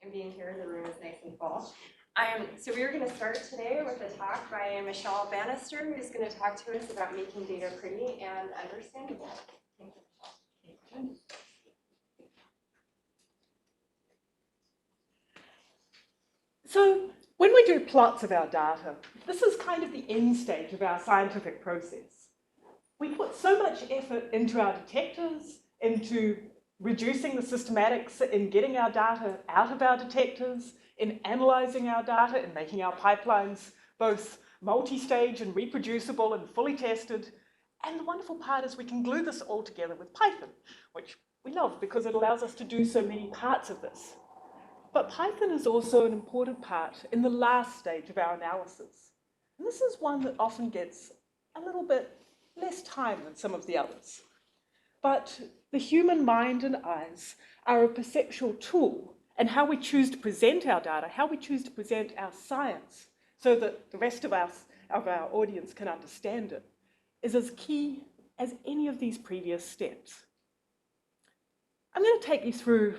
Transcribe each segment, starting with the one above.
and being here. The room is nice and full. So we're going to start today with a talk by Michelle Bannister, who's going to talk to us about making data pretty and understandable. Thank you, Michelle. So when we do plots of our data, this is kind of the end stage of our scientific process. We put so much effort into our detectors, into reducing the systematics in getting our data out of our detectors, in analyzing our data, in making our pipelines both multi-stage and reproducible and fully tested. And the wonderful part is we can glue this all together with Python, which we love because it allows us to do so many parts of this. But Python is also an important part in the last stage of our analysis. And this is one that often gets a little bit less time than some of the others. But the human mind and eyes are a perceptual tool, and how we choose to present our data, how we choose to present our science so that the rest of our audience can understand it, is as key as any of these previous steps. I'm going to take you through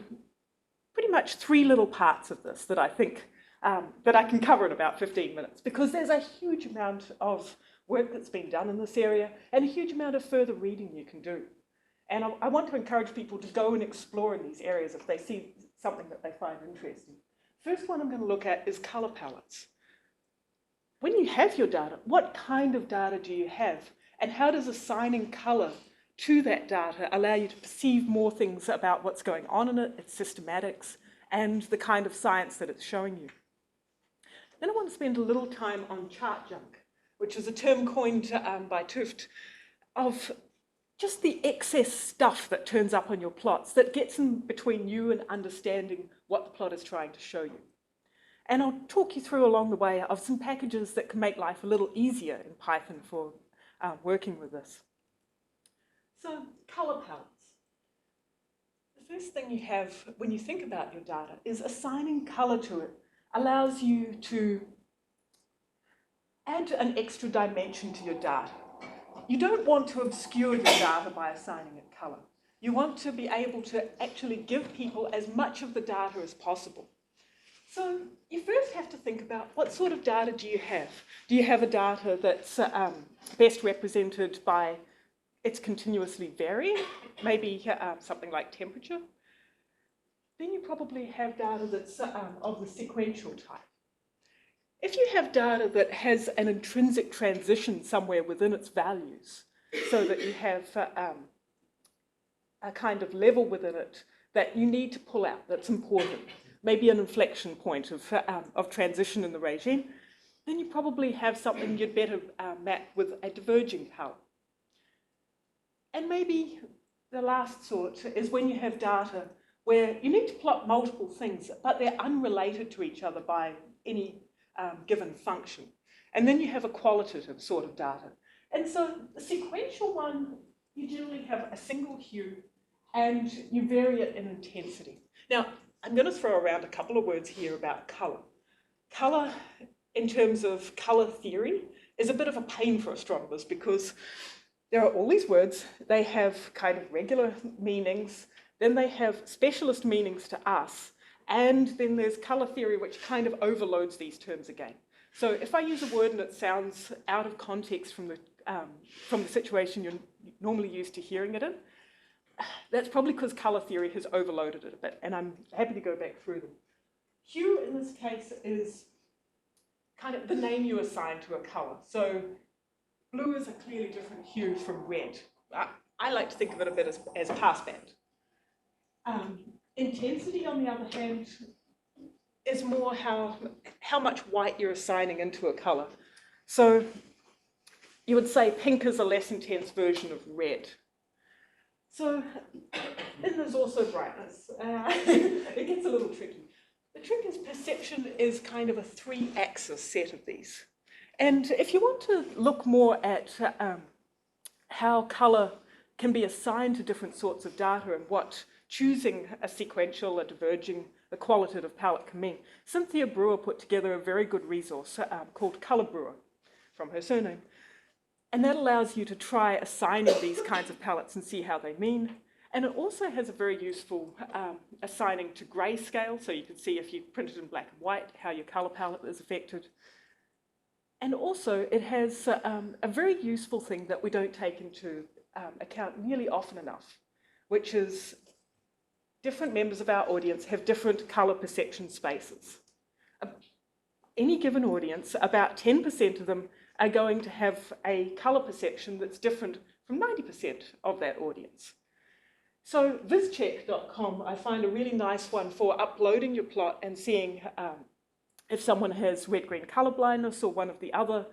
pretty much three little parts of this that I think that I can cover in about 15 minutes, because there's a huge amount of work that's been done in this area and a huge amount of further reading you can do. And I want to encourage people to go and explore in these areas if they see something that they find interesting. First one I'm going to look at is color palettes. When you have your data, what kind of data do you have? And how does assigning color to that data allow you to perceive more things about what's going on in it, its systematics, and the kind of science that it's showing you? Then I want to spend a little time on chart junk, which is a term coined by Tufte of just the excess stuff that turns up on your plots that gets in between you and understanding what the plot is trying to show you. And I'll talk you through along the way of some packages that can make life a little easier in Python for working with this. So, color palettes. The first thing you have when you think about your data is assigning color to it allows you to add an extra dimension to your data. You don't want to obscure your data by assigning it color. You want to be able to actually give people as much of the data as possible. So you first have to think about what sort of data do you have? Do you have a data that's best represented by it's continuously varying, maybe something like temperature? Then you probably have data that's of the sequential type. If you have data that has an intrinsic transition somewhere within its values, so that you have a kind of level within it that you need to pull out that's important, maybe an inflection point of transition in the regime, then you probably have something you'd better map with a diverging color. And maybe the last sort is when you have data where you need to plot multiple things, but they're unrelated to each other by any given function. And then you have a qualitative sort of data. And so the sequential one, you generally have a single hue and you vary it in intensity. Now, I'm going to throw around a couple of words here about color. Color, in terms of color theory, is a bit of a pain for astronomers because there are all these words. They have kind of regular meanings, then they have specialist meanings to us, and then there's color theory, which kind of overloads these terms again. So if I use a word and it sounds out of context from the situation you're normally used to hearing it in, that's probably because color theory has overloaded it a bit, and I'm happy to go back through them. Hue, in this case, is kind of the name you assign to a color. So blue is a clearly different hue from red. I like to think of it a bit as passband. Intensity, on the other hand, is more how much white you're assigning into a color. So you would say pink is a less intense version of red. So then there's also brightness. It gets a little tricky. The trick is perception is kind of a three-axis set of these. And if you want to look more at how color can be assigned to different sorts of data and what choosing a sequential, a diverging, a qualitative palette can mean, Cynthia Brewer put together a very good resource called Color Brewer, from her surname. And that allows you to try assigning these kinds of palettes and see how they mean. And it also has a very useful assigning to grayscale, so you can see if you print it in black and white, how your color palette is affected. And also it has a very useful thing that we don't take into account nearly often enough, which is different members of our audience have different color perception spaces. Any given audience, about 10% of them are going to have a color perception that's different from 90% of that audience. So vischeck.com, I find a really nice one for uploading your plot and seeing if someone has red-green color blindness or one of the other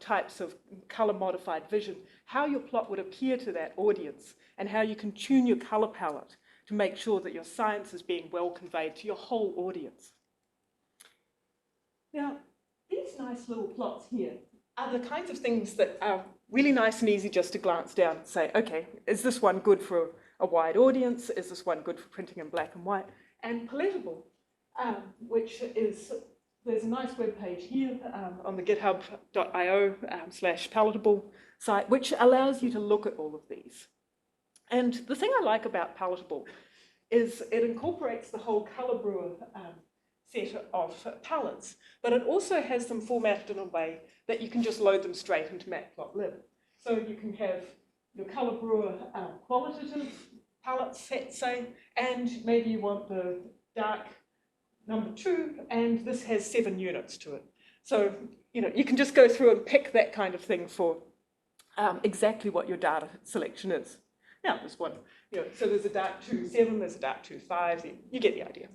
types of color modified vision, how your plot would appear to that audience and how you can tune your color palette to make sure that your science is being well conveyed to your whole audience. Now, these nice little plots here are the kinds of things that are really nice and easy just to glance down and say, okay, is this one good for a wide audience? Is this one good for printing in black and white? And palatable, which is, there's a nice web page here on the github.io/palatable site, which allows you to look at all of these. And the thing I like about palatable is it incorporates the whole color brewer set of palettes, but it also has them formatted in a way that you can just load them straight into Matplotlib. So you can have your color brewer qualitative palette set, say, and maybe you want the dark number 2, and this has 7 units to it. So, you can just go through and pick that kind of thing for exactly what your data selection is. Now, this one, so there's a dark 2.7, there's a dark 2.5, you get the idea.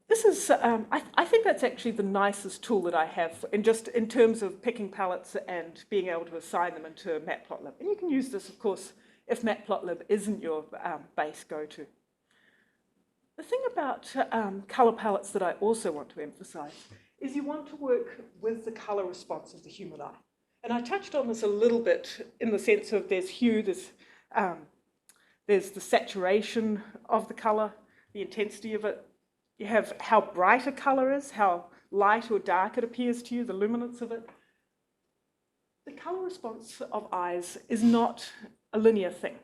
This is, I think that's actually the nicest tool that I have in terms of picking palettes and being able to assign them into Matplotlib. And you can use this, of course, if Matplotlib isn't your base go-to. The thing about color palettes that I also want to emphasize is you want to work with the color response of the human eye. And I touched on this a little bit in the sense of there's hue, there's the saturation of the color, the intensity of it. You have how bright a color is, how light or dark it appears to you, the luminance of it. The color response of eyes is not a linear thing.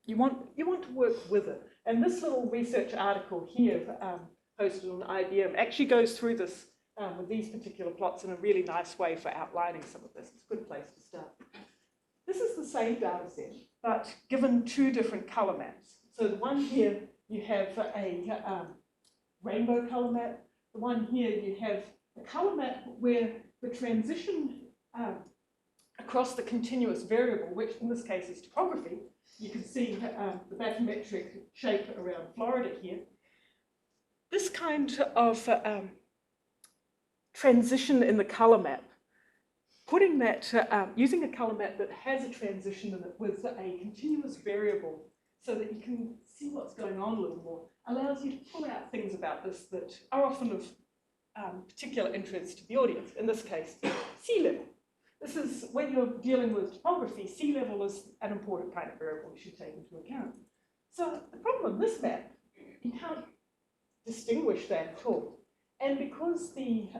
You want to work with it. And this little research article here, posted on IBM, actually goes through this with these particular plots in a really nice way for outlining some of this. It's a good place to start. This is the same data set, but given 2 different color maps. So the one here, you have a rainbow color map. The one here, you have a color map where the transition across the continuous variable, which in this case is topography, you can see the bathymetric shape around Florida here. This kind of transition in the color map, putting that, using a color map that has a transition in it with a continuous variable so that you can see what's going on a little more, allows you to pull out things about this that are often of particular interest to the audience, in this case, sea level. This is, when you're dealing with topography, sea level is an important kind of variable you should take into account. So the problem with this map, you can't distinguish that at all. And because the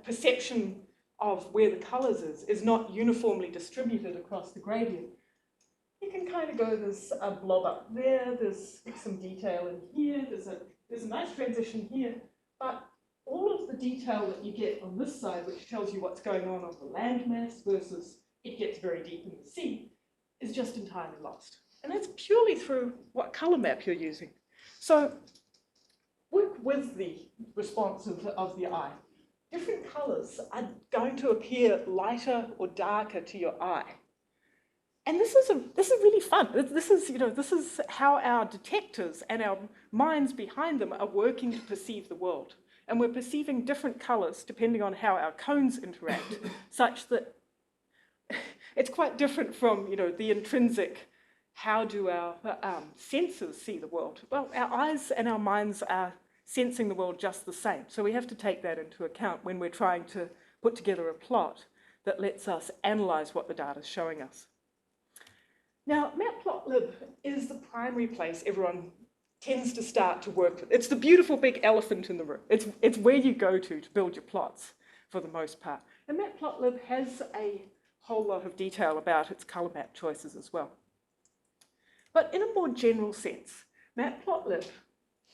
perception of where the colors is not uniformly distributed across the gradient, you can kind of go, there's a blob up there, there's some detail in here, there's a nice transition here, but all of the detail that you get on this side, which tells you what's going on the landmass versus it gets very deep in the sea, is just entirely lost. And that's purely through what color map you're using. So work with the response of the eye. Different colors are going to appear lighter or darker to your eye. And this is really fun. This is how our detectors and our minds behind them are working to perceive the world. And we're perceiving different colors depending on how our cones interact, such that it's quite different from the intrinsic, how do our senses see the world? Well, our eyes and our minds are sensing the world just the same. So we have to take that into account when we're trying to put together a plot that lets us analyze what the data is showing us. Now, Matplotlib is the primary place everyone tends to start to work with. It's the beautiful big elephant in the room. It's where you go to build your plots for the most part. And Matplotlib has a whole lot of detail about its color map choices as well. But in a more general sense, Matplotlib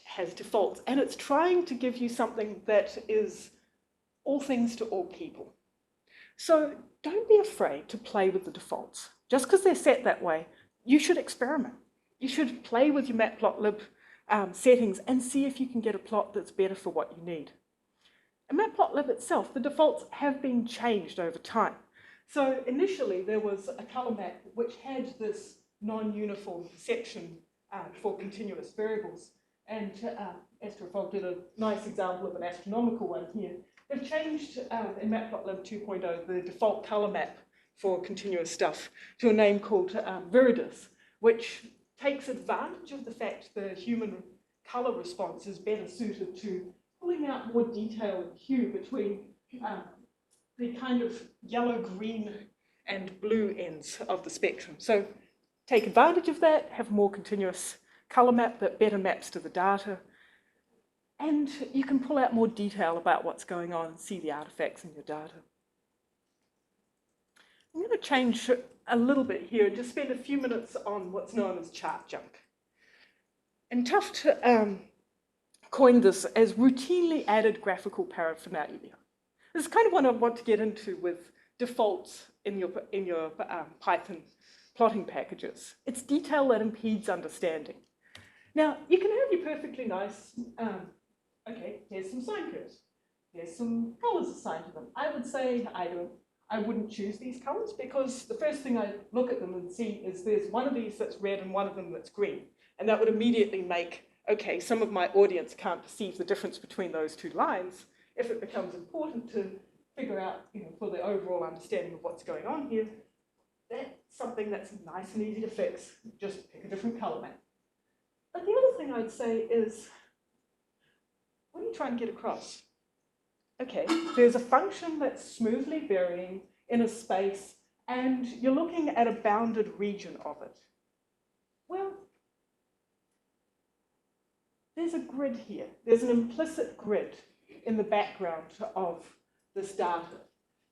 has defaults, and it's trying to give you something that is all things to all people. So don't be afraid to play with the defaults. Just because they're set that way, you should experiment. You should play with your Matplotlib settings and see if you can get a plot that's better for what you need. In Matplotlib itself, the defaults have been changed over time. So initially there was a color map which had this non-uniform perception for continuous variables. And Astrofog did a nice example of an astronomical one here. They've changed in Matplotlib 2.0 the default color map for continuous stuff to a name called Viridis, which takes advantage of the fact the human color response is better suited to pulling out more detail and hue between the kind of yellow, green, and blue ends of the spectrum. So take advantage of that, have a more continuous color map that better maps to the data, and you can pull out more detail about what's going on and see the artifacts in your data. I'm going to change a little bit here and just spend a few minutes on what's known as chart junk. And Tuft coined this as routinely added graphical paraphernalia. This is kind of what I want to get into with defaults in your Python plotting packages. It's detail that impedes understanding. Now, you can have your perfectly nice, okay, here's some sine curves. Here's some colors assigned to them. I would say I wouldn't choose these colors because the first thing I look at them and see is there's one of these that's red and one of them that's green. And that would immediately make, okay, some of my audience can't perceive the difference between those two lines if it becomes important to figure out, for the overall understanding of what's going on here. That's something that's nice and easy to fix. Just pick a different color map. But the other thing I'd say is, what are you trying to get across? Okay, there's a function that's smoothly varying in a space, and you're looking at a bounded region of it. Well, there's a grid here. There's an implicit grid in the background of this data.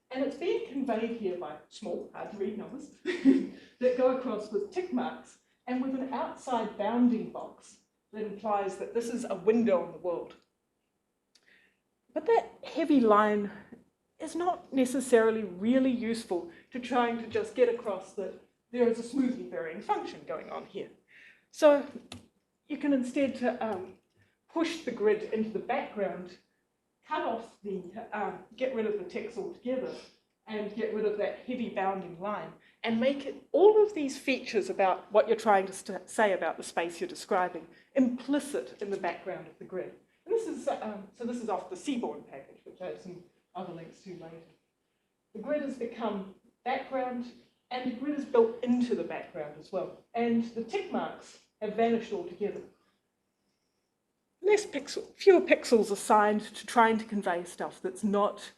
And it's being conveyed here by small, hard to read numbers that go across with tick marks and with an outside bounding box that implies that this is a window on the world. But that heavy line is not necessarily really useful to trying to just get across that there is a smoothly varying function going on here. So you can instead push the grid into the background, cut off the, get rid of the ticks altogether, and get rid of that heavy bounding line, and make it, all of these features about what you're trying to say about the space you're describing implicit in the background of the grid. And this is, so this is off the Seaborn package, which I have some other links to later. The grid has become background, and the grid is built into the background as well. And the tick marks have vanished altogether. Fewer pixels assigned to trying to convey stuff that's not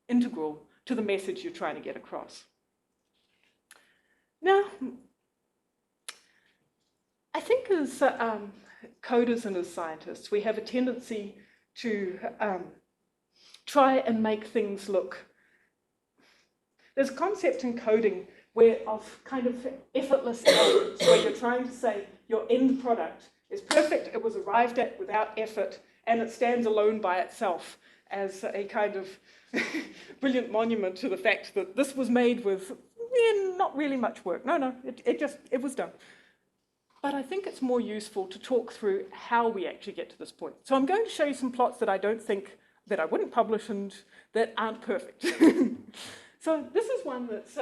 integral to the message you're trying to get across. Now, I think as coders and as scientists, we have a tendency to try and make things look. There's a concept in coding of kind of effortless elegance, where you're trying to say your end product is perfect, it was arrived at without effort, and it stands alone by itself as a kind of brilliant monument to the fact that this was made with not really much work. No, it was done. But I think it's more useful to talk through how we actually get to this point. So I'm going to show you some plots that I don't think, that I wouldn't publish and that aren't perfect. So this is one that's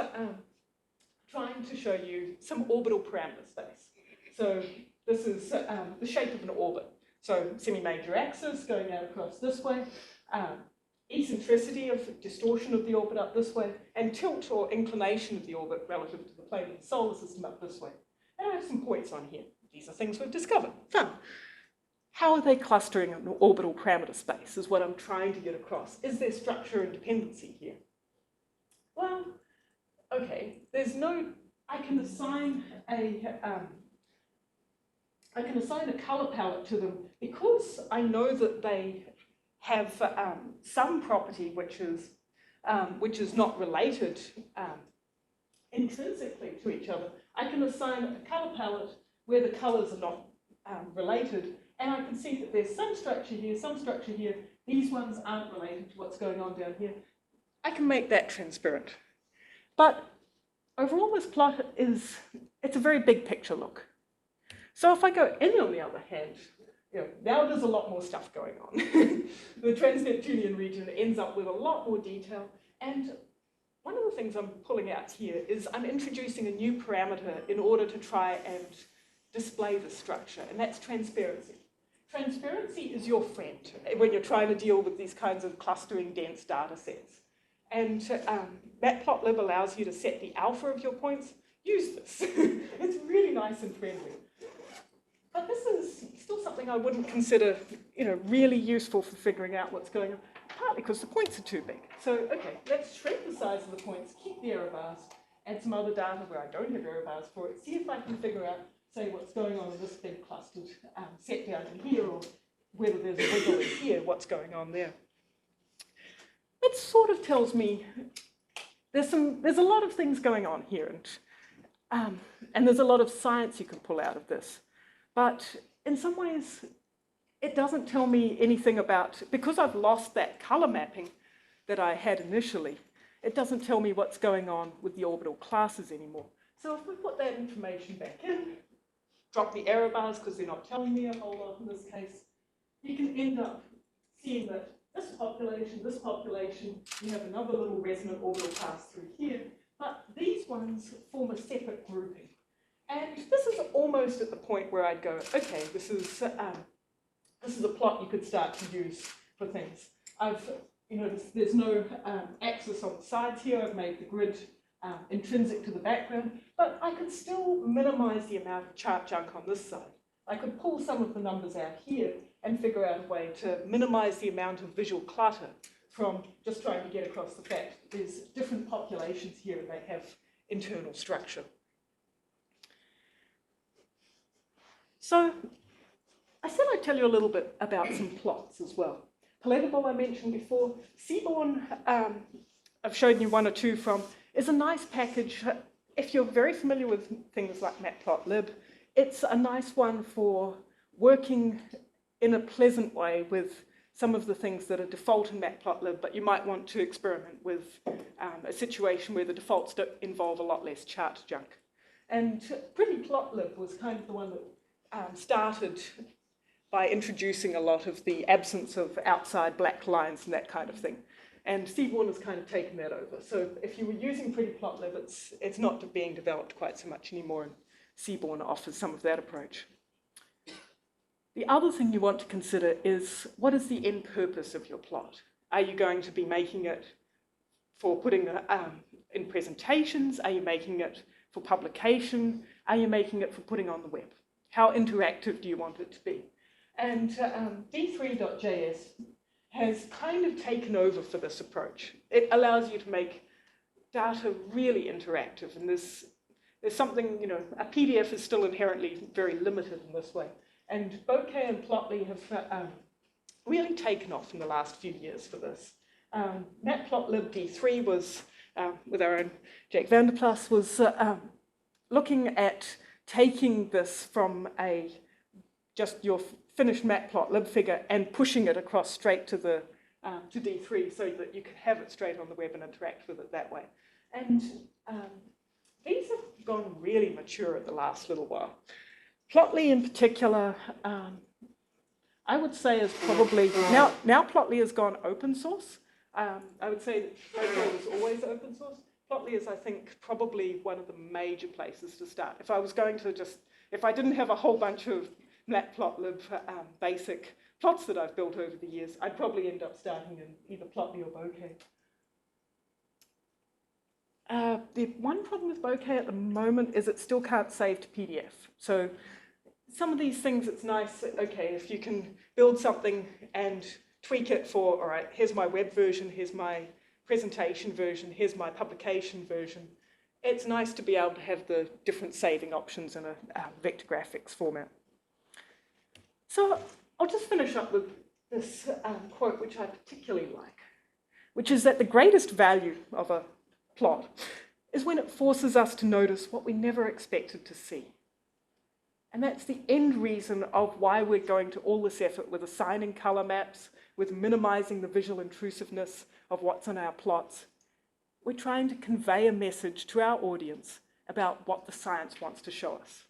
trying to show you some orbital parameter space. So this is the shape of an orbit. So semi-major axis going out across this way, eccentricity of distortion of the orbit up this way, and tilt or inclination of the orbit relative to the plane of the solar system up this way. And I have some points on here. These are things we've discovered. Fun. How are they clustering in an orbital parameter space is what I'm trying to get across. Is there structure and dependency here? Well, okay, there's no, I can assign a color palette to them because I know that they have some property which is not related intrinsically to each other. I can assign a color palette where the colors are not related, and I can see that there's some structure here, some structure here. These ones aren't related to what's going on down here. I can make that transparent. But overall, this plot it's a very big picture look. So if I go in, on the other hand, now there's a lot more stuff going on. The trans-Neptunian region ends up with a lot more detail, and one of the things I'm pulling out here is I'm introducing a new parameter in order to try and display the structure, and that's transparency. Transparency is your friend when you're trying to deal with these kinds of clustering dense data sets. And Matplotlib allows you to set the alpha of your points. Use this. It's really nice and friendly. But this is still something I wouldn't consider, really useful for figuring out what's going on, partly because the points are too big. So, okay, let's shrink the size of the points, keep the error bars, add some other data where I don't have error bars for it, see if I can figure out, say, what's going on in this big clustered set down in here, or whether there's a wiggle in here, what's going on there. It sort of tells me there's a lot of things going on here, and there's a lot of science you can pull out of this. But in some ways, it doesn't tell me anything about, because I've lost that color mapping that I had initially, it doesn't tell me what's going on with the orbital classes anymore. So if we put that information back in, drop the error bars because they're not telling me a whole lot in this case, you can end up seeing that this population, you have another little resonant orbital class through here, but these ones form a separate grouping. And this is almost at the point where I'd go, okay, this is a plot you could start to use for things. There's no axis on the sides here. I've made the grid intrinsic to the background, but I could still minimize the amount of chart junk on this side. I could pull some of the numbers out here and figure out a way to minimize the amount of visual clutter from just trying to get across the fact that there's different populations here and they have internal structure. So I said I'd tell you a little bit about some plots as well. Palatable I mentioned before. Seaborn, I've shown you one or two from, is a nice package. If you're very familiar with things like Matplotlib, it's a nice one for working in a pleasant way with some of the things that are default in Matplotlib, but you might want to experiment with a situation where the defaults involve a lot less chart junk. And PrettyPlotlib was kind of the one that started by introducing a lot of the absence of outside black lines and that kind of thing. And Seaborn has kind of taken that over. So if you were using PrettyPlotlib, it's not being developed quite so much anymore, and Seaborn offers some of that approach. The other thing you want to consider is, what is the end purpose of your plot? Are you going to be making it for putting in presentations? Are you making it for publication? Are you making it for putting on the web? How interactive do you want it to be? And d3.js has kind of taken over for this approach. It allows you to make data really interactive, and there's something, a PDF is still inherently very limited in this way. And Bokeh and Plotly have really taken off in the last few years for this. Matplotlib D3 was, with our own Jake Vanderplas, was looking at taking this from just your finished Matplotlib figure and pushing it across straight to to D3 so that you could have it straight on the web and interact with it that way. And these have gone really mature at the last little while. Plotly in particular, I would say is probably, now Plotly has gone open source. I would say that Bokeh was always open source. Plotly is, I think, probably one of the major places to start. If I was going to if I didn't have a whole bunch of Matplotlib basic plots that I've built over the years, I'd probably end up starting in either Plotly or Bokeh. The one problem with Bokeh at the moment is it still can't save to PDF. So some of these things, it's nice, okay, if you can build something and tweak it for, all right, here's my web version, here's my presentation version, here's my publication version. It's nice to be able to have the different saving options in a vector graphics format. So I'll just finish up with this quote, which I particularly like, which is that the greatest value of a plot is when it forces us to notice what we never expected to see. And that's the end reason of why we're going to all this effort with assigning color maps, with minimizing the visual intrusiveness of what's in our plots. We're trying to convey a message to our audience about what the science wants to show us.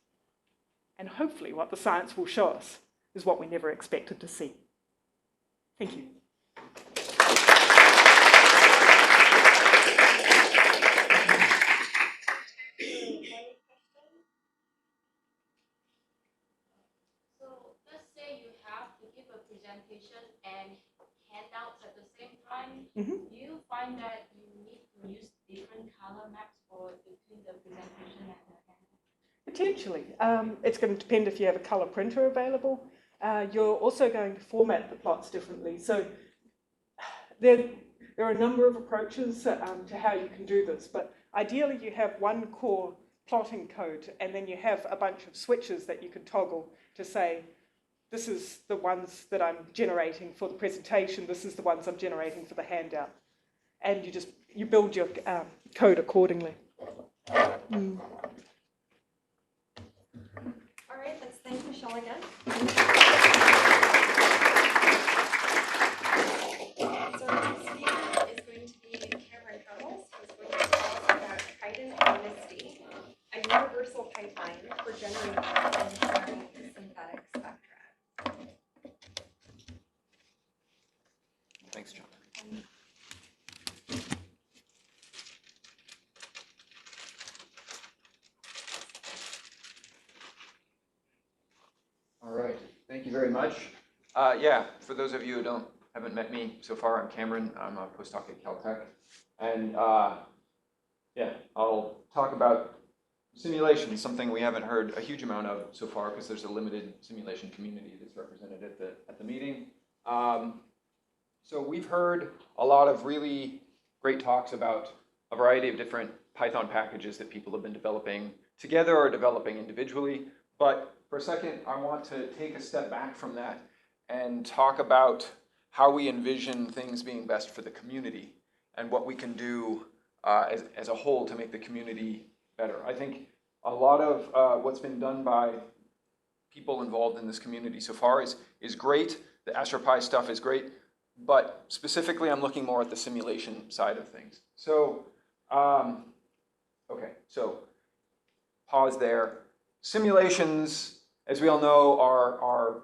And hopefully what the science will show us is what we never expected to see. Thank you. Presentation and handouts at the same time, Mm-hmm. do you find that you need to use different color maps for between the presentation and the handout? Potentially. It's going to depend if you have a color printer available. You're also going to format the plots differently. So there are a number of approaches to how you can do this, but ideally you have one core plotting code, and then you have a bunch of switches that you can toggle to say, this is the ones that I'm generating for the presentation, this is the ones I'm generating for the handout. And you build your code accordingly. Mm. All right, let's thank Michelle again. So the next speaker is going to be Cameron Connells, who's going to tell us about Chitin and Misty, a universal pipeline for generating and sharing synthetic spectra. Thanks, John. All right, thank you very much. Yeah, for those of you who haven't met me so far, I'm Cameron. I'm a postdoc at Caltech. And yeah, I'll talk about simulation, something we haven't heard a huge amount of so far because there's a limited simulation community that's represented at the meeting. So we've heard a lot of really great talks about a variety of different Python packages that people have been developing together or developing individually. But for a second, I want to take a step back from that and talk about how we envision things being best for the community and what we can do as a whole to make the community better. I think a lot of what's been done by people involved in this community so far is great. The AstroPy stuff is great. But specifically, I'm looking more at the simulation side of things. So, okay, so pause there. Simulations, as we all know, are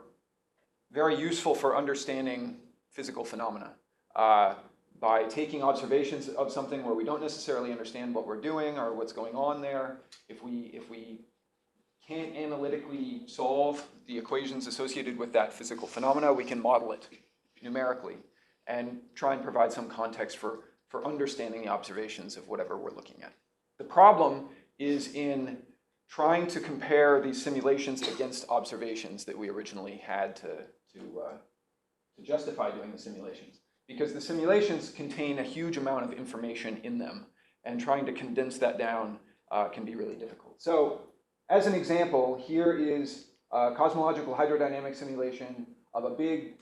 very useful for understanding physical phenomena. By taking observations of something where we don't necessarily understand what we're doing or what's going on there, if we can't analytically solve the equations associated with that physical phenomena, we can model it numerically and try and provide some context for understanding the observations of whatever we're looking at. The problem is in trying to compare these simulations against observations that we originally had to justify doing the simulations, because the simulations contain a huge amount of information in them, and trying to condense that down can be really difficult. So as an example, here is a cosmological hydrodynamic simulation of a big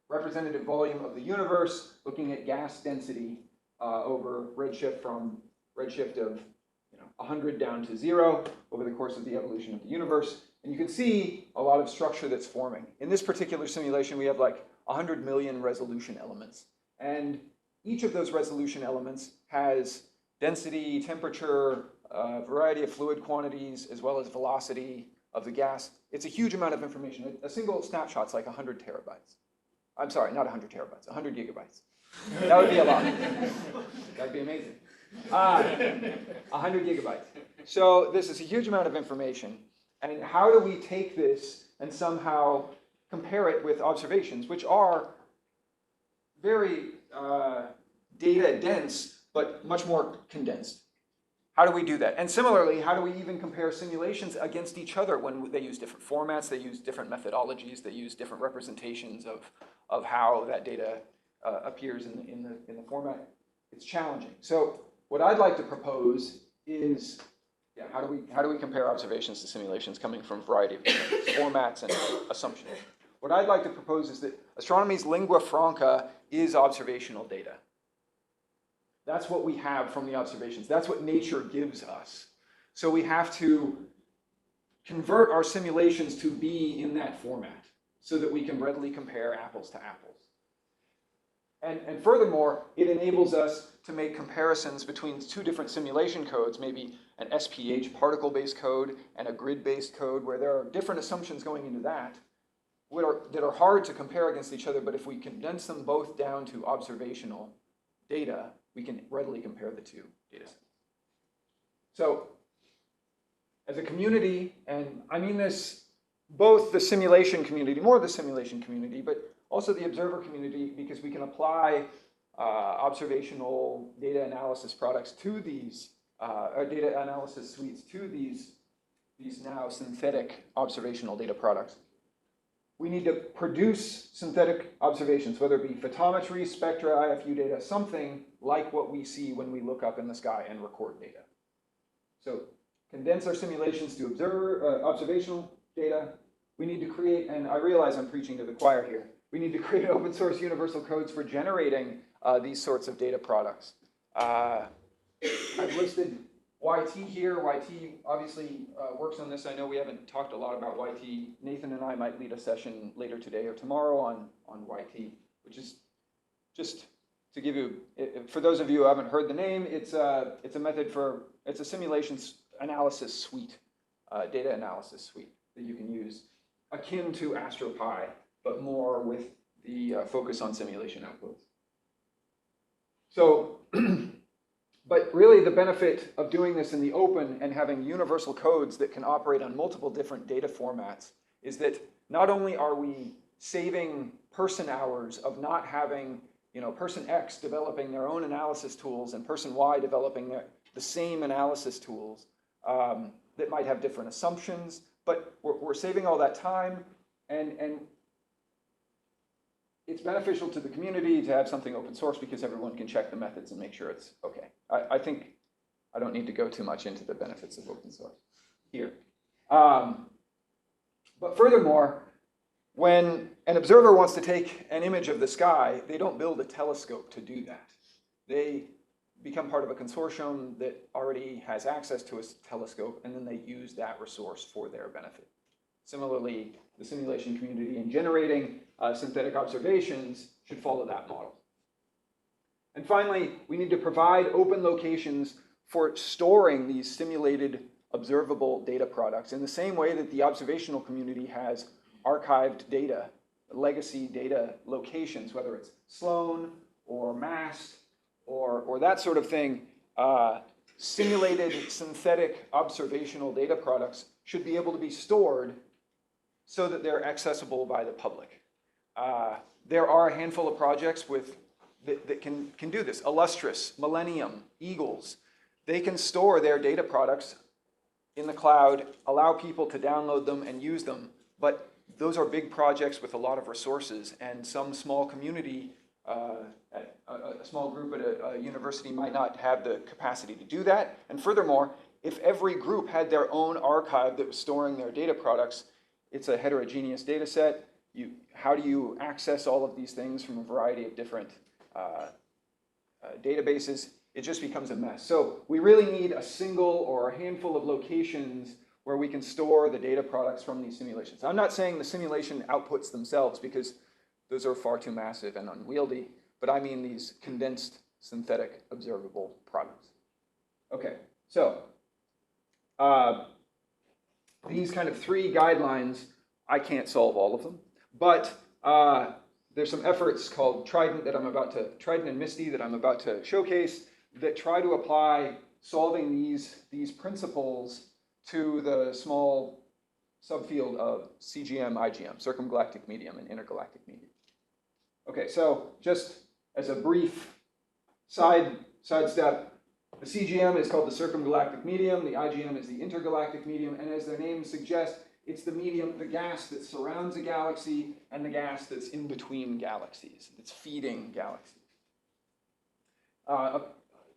representative volume of the universe, looking at gas density over redshift from redshift of 100 down to 0 over the course of the evolution of the universe. And you can see a lot of structure that's forming. In this particular simulation, we have like 100 million resolution elements. And each of those resolution elements has density, temperature, a variety of fluid quantities, as well as velocity of the gas. It's a huge amount of information. A single snapshot's like 100 terabytes. I'm sorry, not 100 terabytes, 100 gigabytes. That would be a lot. That'd be amazing. 100 gigabytes. So this is a huge amount of information. And how do we take this and somehow compare it with observations, which are very data dense, but much more condensed? How do we do that? And similarly, how do we even compare simulations against each other when they use different formats, they use different methodologies, they use different representations of how that data appears in the format? It's challenging. So what I'd like to propose is, how do we compare observations to simulations coming from a variety of different formats and assumptions? What I'd like to propose is that astronomy's lingua franca is observational data. That's what we have from the observations. That's what nature gives us. So we have to convert our simulations to be in that format so that we can readily compare apples to apples. And furthermore, it enables us to make comparisons between two different simulation codes, maybe an SPH particle-based code and a grid-based code, where there are different assumptions going into that that are hard to compare against each other, but if we condense them both down to observational data, we can readily compare the two data sets. So, as a community, and I mean this, both the simulation community, more the simulation community, but also the observer community, because we can apply observational data analysis products to these, or data analysis suites to these now synthetic observational data products. We need to produce synthetic observations, whether it be photometry, spectra, IFU data, something like what we see when we look up in the sky and record data. So condense our simulations to observational data. We need to create, and I realize I'm preaching to the choir here, we need to create open source universal codes for generating these sorts of data products. I've listed YT here. YT obviously works on this. I know we haven't talked a lot about YT. Nathan and I might lead a session later today or tomorrow on YT, which is just to give you, for those of you who haven't heard the name, it's a method for, it's a simulations analysis suite, data analysis suite that you can use, akin to AstroPy, but more with the focus on simulation outputs. So, but really the benefit of doing this in the open and having universal codes that can operate on multiple different data formats is that not only are we saving person hours of not having, person X developing their own analysis tools and person Y developing the same analysis tools that might have different assumptions, but we're saving all that time, and it's beneficial to the community to have something open source because everyone can check the methods and make sure it's okay. I think I don't need to go too much into the benefits of open source here. But furthermore, when an observer wants to take an image of the sky, they don't build a telescope to do that. They become part of a consortium that already has access to a telescope, and then they use that resource for their benefit. Similarly, the simulation community in generating synthetic observations should follow that model. And finally, we need to provide open locations for storing these simulated observable data products in the same way that the observational community has archived data, legacy data locations, whether it's Sloan or MAST or that sort of thing. Simulated synthetic observational data products should be able to be stored so that they're accessible by the public. There are a handful of projects that can do this. Illustris, Millennium, Eagles. They can store their data products in the cloud, allow people to download them and use them, but those are big projects with a lot of resources, and some small community, a small group at a university might not have the capacity to do that. And furthermore, if every group had their own archive that was storing their data products, it's a heterogeneous data set. How do you access all of these things from a variety of different databases? It just becomes a mess. So we really need a single or a handful of locations where we can store the data products from these simulations. I'm not saying the simulation outputs themselves, because those are far too massive and unwieldy, but I mean these condensed synthetic observable products. Okay, so these kind of three guidelines, I can't solve all of them, but there's some efforts called Trident and Misty that I'm about to showcase that try to apply solving these principles to the small subfield of CGM, IGM, circumgalactic medium and intergalactic medium. Okay, so just as a brief sidestep, the CGM is called the circumgalactic medium, the IGM is the intergalactic medium, and as their name suggests, it's the medium, the gas that surrounds a galaxy and the gas that's in between galaxies, that's feeding galaxies.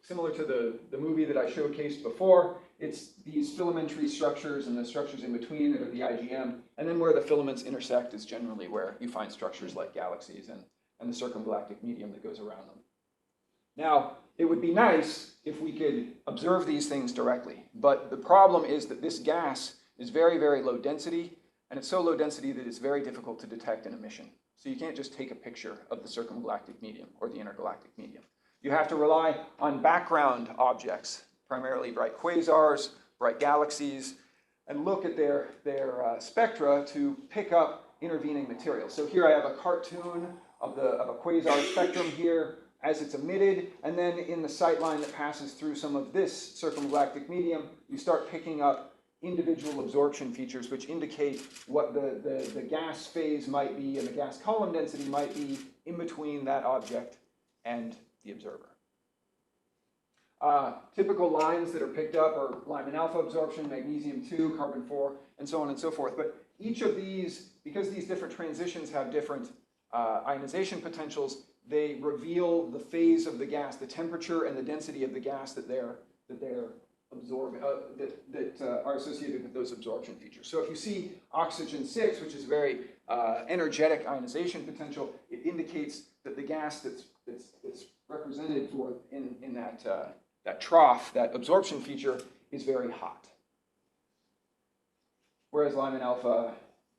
Similar to the movie that I showcased before, it's these filamentary structures and the structures in between that are the IGM, and then where the filaments intersect is generally where you find structures like galaxies and the circumgalactic medium that goes around them. Now, it would be nice if we could observe these things directly. But the problem is that this gas is very, very low density, and it's so low density that it's very difficult to detect an emission. So you can't just take a picture of the circumgalactic medium or the intergalactic medium. You have to rely on background objects, primarily bright quasars, bright galaxies, and look at their spectra to pick up intervening material. So here I have a cartoon of a quasar spectrum here as it's emitted, and then in the sight line that passes through some of this circumgalactic medium, you start picking up individual absorption features which indicate what the gas phase might be and the gas column density might be in between that object and the observer. Typical lines that are picked up are Lyman alpha absorption, magnesium 2, carbon 4, and so on and so forth. But each of these, because these different transitions have different ionization potentials, they reveal the phase of the gas, the temperature and the density of the gas that they're absorbing, that are associated with those absorption features. So if you see oxygen 6, which is very energetic ionization potential, it indicates that the gas that's represented in that trough, that absorption feature, is very hot. Whereas Lyman alpha,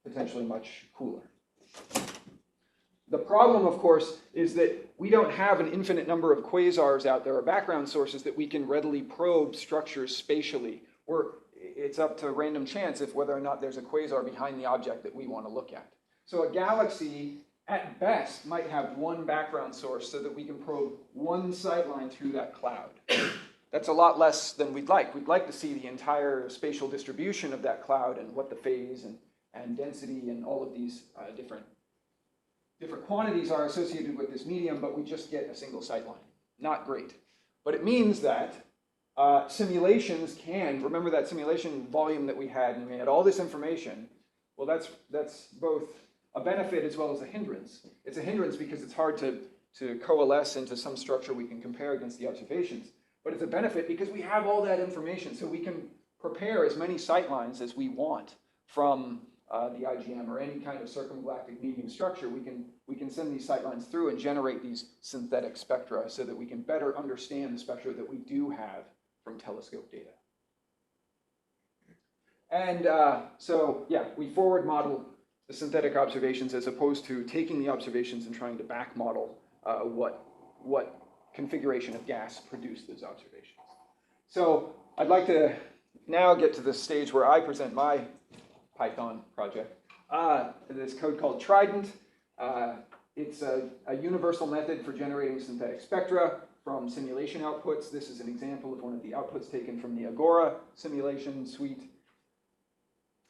potentially much cooler. The problem, of course, is that we don't have an infinite number of quasars out there, or background sources, that we can readily probe structures spatially. Or it's up to random chance if whether or not there's a quasar behind the object that we want to look at. So a galaxy, at best, might have one background source so that we can probe one sightline through that cloud. That's a lot less than we'd like. We'd like to see the entire spatial distribution of that cloud and what the phase and density and all of these different quantities are associated with this medium, but we just get a single sightline. Not great. But it means that simulations can, remember that simulation volume that we had, and we had all this information. Well, that's both a benefit as well as a hindrance. It's a hindrance because it's hard to coalesce into some structure we can compare against the observations. But it's a benefit because we have all that information, so we can prepare as many sightlines as we want from the IGM or any kind of circumgalactic medium structure. We can send these sightlines through and generate these synthetic spectra so that we can better understand the spectra that we do have from telescope data. And so, yeah, we forward model the synthetic observations as opposed to taking the observations and trying to back model what configuration of gas produced those observations. So I'd like to now get to the stage where I present my Python project. This code called Trident. It's a universal method for generating synthetic spectra from simulation outputs. This is an example of one of the outputs taken from the Agora simulation suite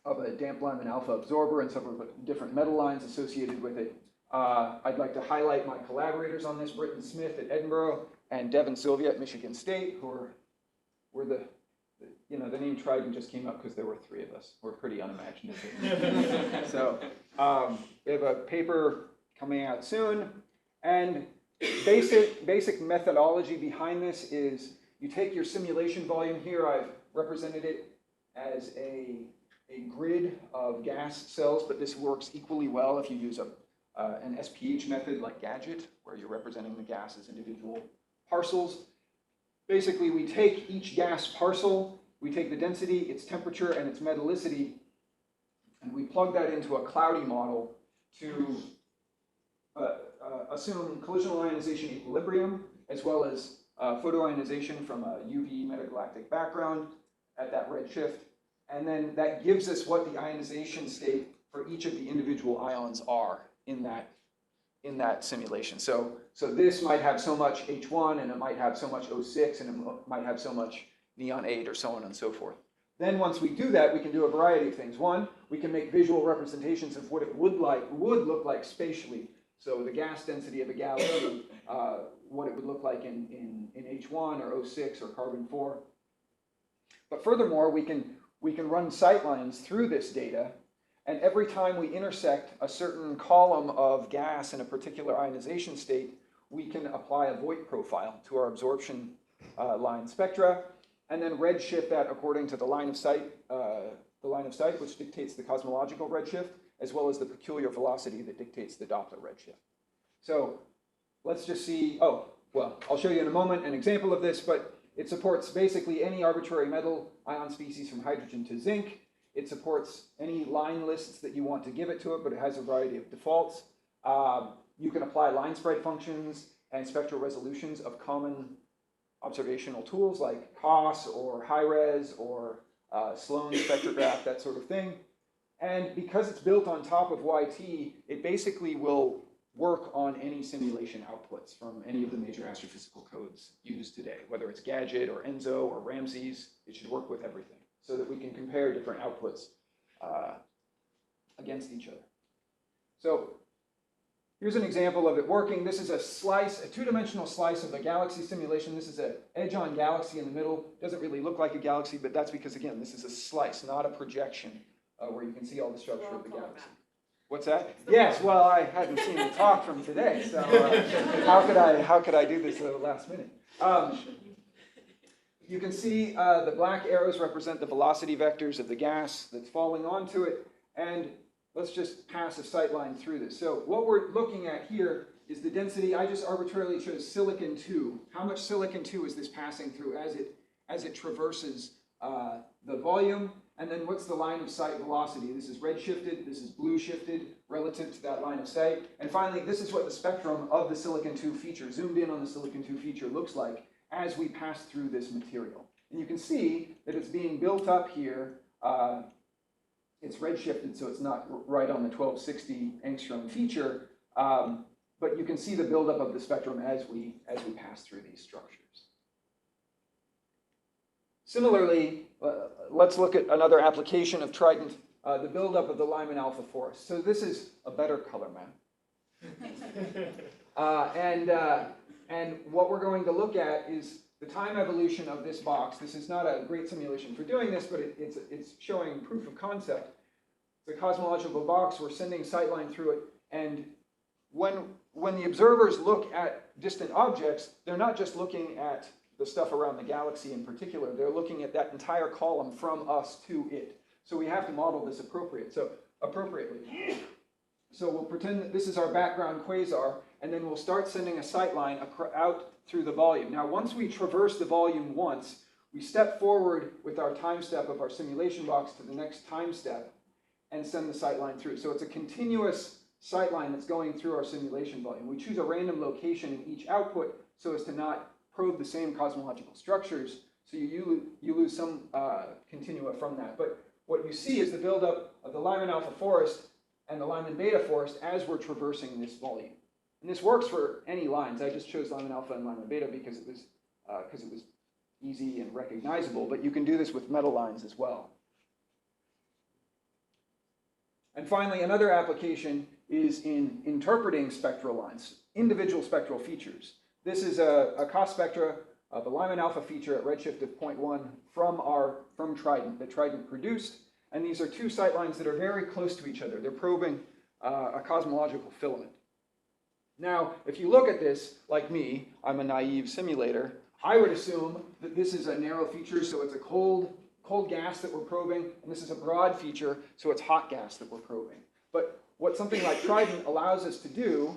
of a damp Lyman alpha absorber and several different metal lines associated with it. I'd like to highlight my collaborators on this, Britton Smith at Edinburgh and Devin Sylvia at Michigan State, who were the name Trident just came up because there were 3 of us. We're pretty unimaginative. So we have a paper coming out soon, and basic methodology behind this is you take your simulation volume here. I've represented it as a grid of gas cells, but this works equally well if you use an SPH method like Gadget, where you're representing the gas as individual parcels. Basically, we take each gas parcel, we take the density, its temperature, and its metallicity, and we plug that into a cloudy model to assume collisional ionization equilibrium, as well as photoionization from a UV metagalactic background at that redshift. And then that gives us what the ionization state for each of the individual ions are in that simulation. So this might have so much H1, and it might have so much O6, and it might have so much neon 8, or so on and so forth. Then once we do that, we can do a variety of things. One, we can make visual representations of what it would look like spatially. So the gas density of a galaxy, what it would look like in H1 or O6 or carbon 4. But furthermore, we can run sightlines through this data, and every time we intersect a certain column of gas in a particular ionization state, we can apply a Voigt profile to our absorption line spectra, and then redshift that according to the line of sight, which dictates the cosmological redshift, as well as the peculiar velocity that dictates the Doppler redshift. So let's just see, well, I'll show you in a moment an example of this, but it supports basically any arbitrary metal ion species from hydrogen to zinc. It supports any line lists that you want to give it to it, but it has a variety of defaults. You can apply line spread functions and spectral resolutions of common observational tools like COS or high-res or Sloan spectrograph, that sort of thing. And because it's built on top of YT, it basically will work on any simulation outputs from any of the major astrophysical codes used today, whether it's Gadget or ENSO or Ramses. It should work with everything so that we can compare different outputs against each other. So here's an example of it working. This is a slice, a two-dimensional slice of a galaxy simulation. This is an edge-on galaxy in the middle. Doesn't really look like a galaxy, but that's because, again, this is a slice, not a projection where you can see all the structure of the galaxy. What's that? Yes, well, I hadn't seen the talk from today, so how could I do this at the last minute? You can see the black arrows represent the velocity vectors of the gas that's falling onto it, and let's just pass a sight line through this. So what we're looking at here is the density. I just arbitrarily chose silicon-2. How much silicon-2 is this passing through as it traverses the volume? And then what's the line of sight velocity? This is red shifted, this is blue shifted relative to that line of sight. And finally, this is what the spectrum of the silicon-2 feature, zoomed in on the silicon-2 feature, looks like as we pass through this material. And you can see that it's being built up here. It's red shifted, so it's not right on the 1260 angstrom feature, but you can see the buildup of the spectrum as we pass through these structures. Similarly, let's look at another application of Trident, the buildup of the Lyman alpha forest. So this is a better color map. And what we're going to look at is the time evolution of this box. This is not a great simulation for doing this, but it's showing proof of concept. It's a cosmological box. We're sending sightline through it. And when the observers look at distant objects, they're not just looking at the stuff around the galaxy in particular. They're looking at that entire column from us to it. So we have to model this appropriately. So we'll pretend that this is our background quasar, and then we'll start sending a sightline out through the volume. Now, once we traverse the volume once, we step forward with our time step of our simulation box to the next time step and send the sightline through. So it's a continuous sightline that's going through our simulation volume. We choose a random location in each output so as to not probe the same cosmological structures, so you lose some continua from that. But what you see is the buildup of the Lyman alpha forest and the Lyman beta forest as we're traversing this volume. And this works for any lines. I just chose Lyman alpha and Lyman beta because it was easy and recognizable, but you can do this with metal lines as well. And finally, another application is in interpreting spectral lines, individual spectral features. This is a COS spectra of the Lyman alpha feature at redshift of 0.1 from Trident, that Trident produced. And these are two sightlines that are very close to each other. They're probing a cosmological filament. Now, if you look at this, like me, I'm a naive simulator, I would assume that this is a narrow feature, so it's a cold gas that we're probing, and this is a broad feature, so it's hot gas that we're probing. But what something like Trident allows us to do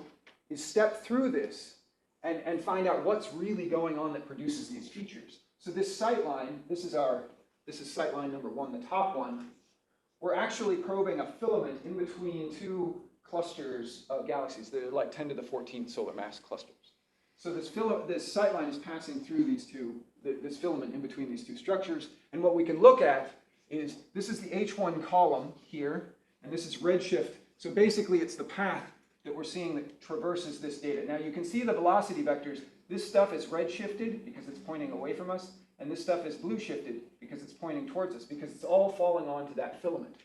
is step through this and find out what's really going on that produces these features. So this sightline, this is sightline number 1, the top one. We're actually probing a filament in between two clusters of galaxies that are like 10 to the 14th solar mass clusters. So this sightline is passing through this filament in between these two structures. And what we can look at is, this is the H1 column here, and this is redshift. So basically it's the path that we're seeing that traverses this data. Now you can see the velocity vectors. This stuff is red shifted because it's pointing away from us, and this stuff is blue shifted because it's pointing towards us, because it's all falling onto that filament.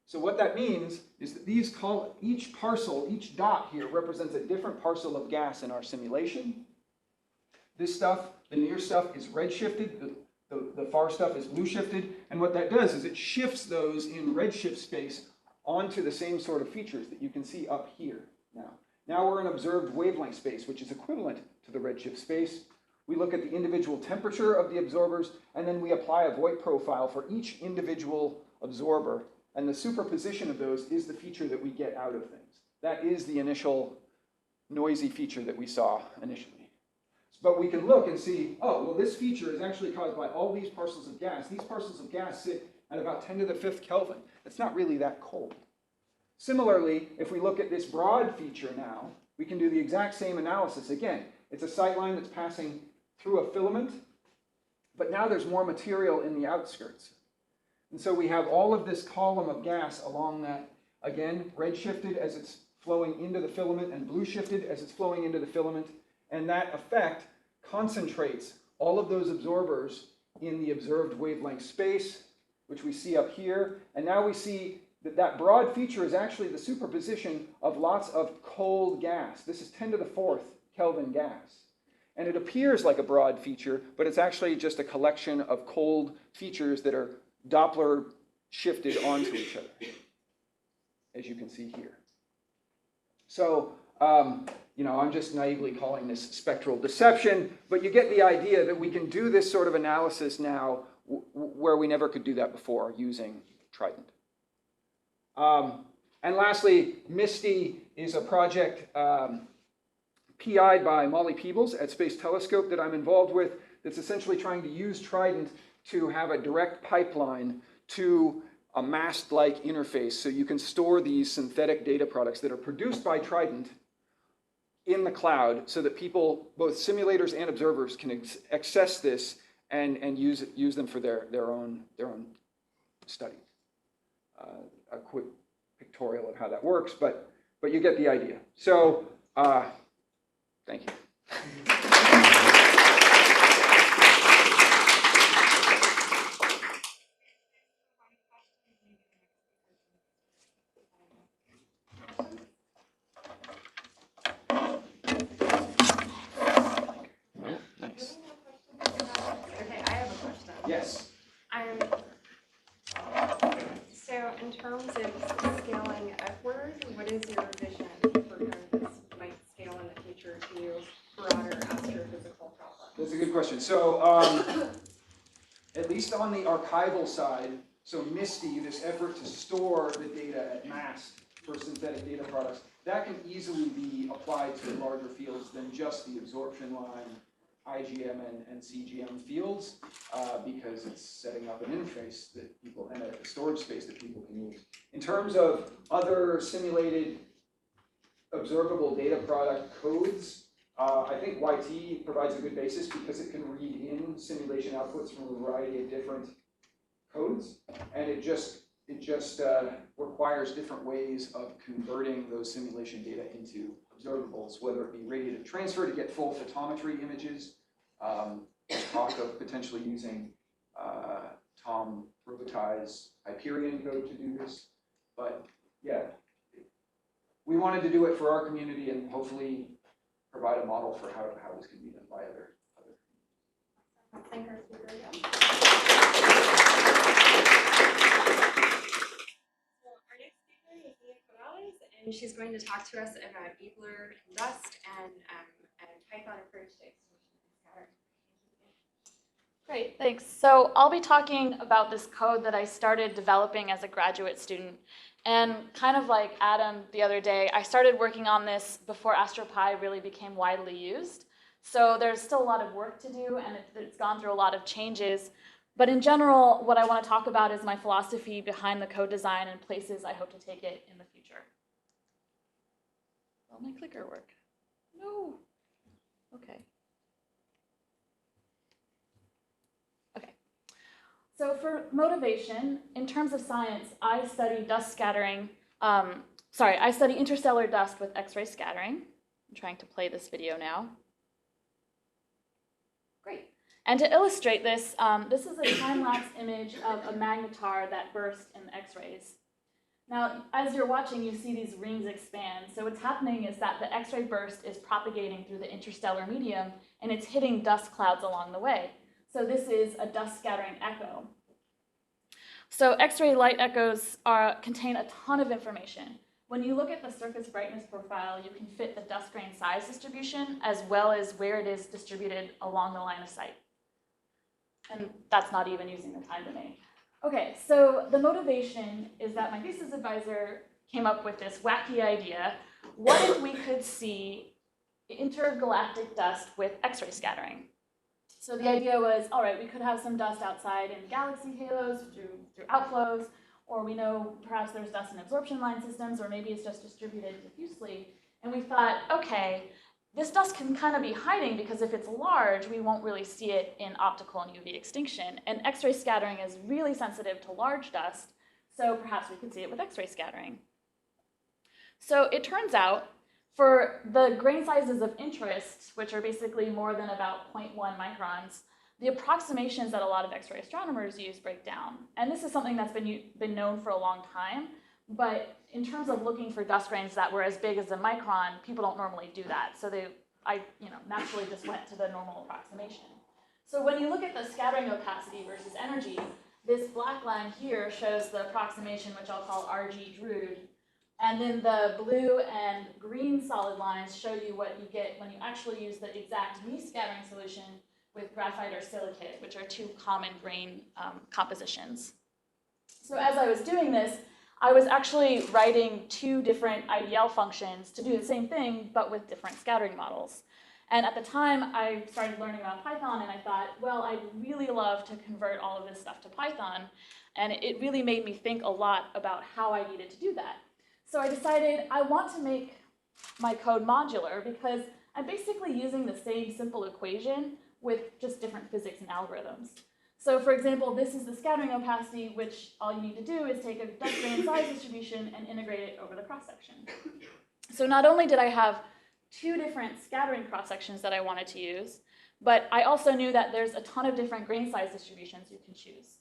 So what that means is that each parcel, each dot here represents a different parcel of gas in our simulation. This stuff, the near stuff, is red shifted, the far stuff is blue shifted, and what that does is it shifts those in redshift space onto the same sort of features that you can see up here now. Now we're in observed wavelength space, which is equivalent to the redshift space. We look at the individual temperature of the absorbers, and then we apply a Voigt profile for each individual absorber, and the superposition of those is the feature that we get out of things. That is the initial noisy feature that we saw initially. But we can look and see, oh, well, this feature is actually caused by all these parcels of gas. These parcels of gas sit at about 10 to the 5th Kelvin. It's not really that cold. Similarly, if we look at this broad feature now, we can do the exact same analysis. Again, it's a sight line that's passing through a filament, but now there's more material in the outskirts. And so we have all of this column of gas along that, again, red shifted as it's flowing into the filament and blue shifted as it's flowing into the filament. And that effect concentrates all of those absorbers in the observed wavelength space, which we see up here. And now we see that that broad feature is actually the superposition of lots of cold gas. This is 10 to the 4th Kelvin gas. And it appears like a broad feature, but it's actually just a collection of cold features that are Doppler shifted onto each other, as you can see here. So, I'm just naively calling this spectral deception, but you get the idea that we can do this sort of analysis now where we never could do that before using Trident. And lastly, MISTY is a project PI'd by Molly Peebles at Space Telescope that I'm involved with that's essentially trying to use Trident to have a direct pipeline to a mast-like interface so you can store these synthetic data products that are produced by Trident in the cloud so that people, both simulators and observers, can access this and use them for their own study. A quick pictorial of how that works, but you get the idea. So, thank you. Nice. Okay, I have a question. Yes. So in terms of scaling upward, what is your vision for how this might scale in the future to broader astrophysical problems? That's a good question. So, at least on the archival side, so MISTY, this effort to store the data at mast for synthetic data products, that can easily be applied to larger fields than just the absorption line, IGM and CGM fields, because it's setting up an interface that people, and a storage space that people can use. In terms of other simulated observable data product codes, I think YT provides a good basis because it can read in simulation outputs from a variety of different codes, and it just requires different ways of converting those simulation data into observables, whether it be radiative transfer to get full photometry images. Talk of potentially using Tom Robitaille's Hyperion code to do this, but yeah, we wanted to do it for our community and hopefully provide a model for how this can be done by other. Thank our speaker again. So our next speaker is Mia Corrales, and she's going to talk to us about Eagler and dust and Python approach to extinction and scattering. Great, thanks. So I'll be talking about this code that I started developing as a graduate student. And kind of like Adam the other day, I started working on this before AstroPy really became widely used. So there's still a lot of work to do, and it's gone through a lot of changes. But in general, what I want to talk about is my philosophy behind the code design and places I hope to take it in the future. Will my clicker work? No. Okay. So for motivation, in terms of science, I study dust scattering. I study interstellar dust with X-ray scattering. I'm trying to play this video now. Great. And to illustrate this, this is a time-lapse image of a magnetar that burst in the X-rays. Now, as you're watching, you see these rings expand. So what's happening is that the X-ray burst is propagating through the interstellar medium, and it's hitting dust clouds along the way. So this is a dust scattering echo. So X-ray light echoes contain a ton of information. When you look at the surface brightness profile, you can fit the dust grain size distribution as well as where it is distributed along the line of sight. And that's not even using the time domain. Okay, so the motivation is that my thesis advisor came up with this wacky idea. What if we could see intergalactic dust with X-ray scattering. So the idea was, all right, we could have some dust outside in galaxy halos through outflows, or we know perhaps there's dust in absorption line systems, or maybe it's just distributed diffusely. And we thought, okay, this dust can kind of be hiding because if it's large, we won't really see it in optical and UV extinction. And X-ray scattering is really sensitive to large dust, so perhaps we could see it with X-ray scattering. So it turns out, for the grain sizes of interest, which are basically more than about 0.1 microns, the approximations that a lot of X-ray astronomers use break down. And this is something that's been known for a long time, but in terms of looking for dust grains that were as big as a micron, people don't normally do that. So I naturally just went to the normal approximation. So when you look at the scattering opacity versus energy, this black line here shows the approximation, which I'll call RG Drude. And then the blue and green solid lines show you what you get when you actually use the exact Mies scattering solution with graphite or silicate, which are two common grain compositions. So as I was doing this, I was actually writing two different IDL functions to do the same thing, but with different scattering models. And at the time, I started learning about Python, and I thought, well, I'd really love to convert all of this stuff to Python. And it really made me think a lot about how I needed to do that. So I decided I want to make my code modular because I'm basically using the same simple equation with just different physics and algorithms. So for example, this is the scattering opacity, which all you need to do is take a dust grain size distribution and integrate it over the cross-section. So not only did I have two different scattering cross-sections that I wanted to use, but I also knew that there's a ton of different grain size distributions you can choose.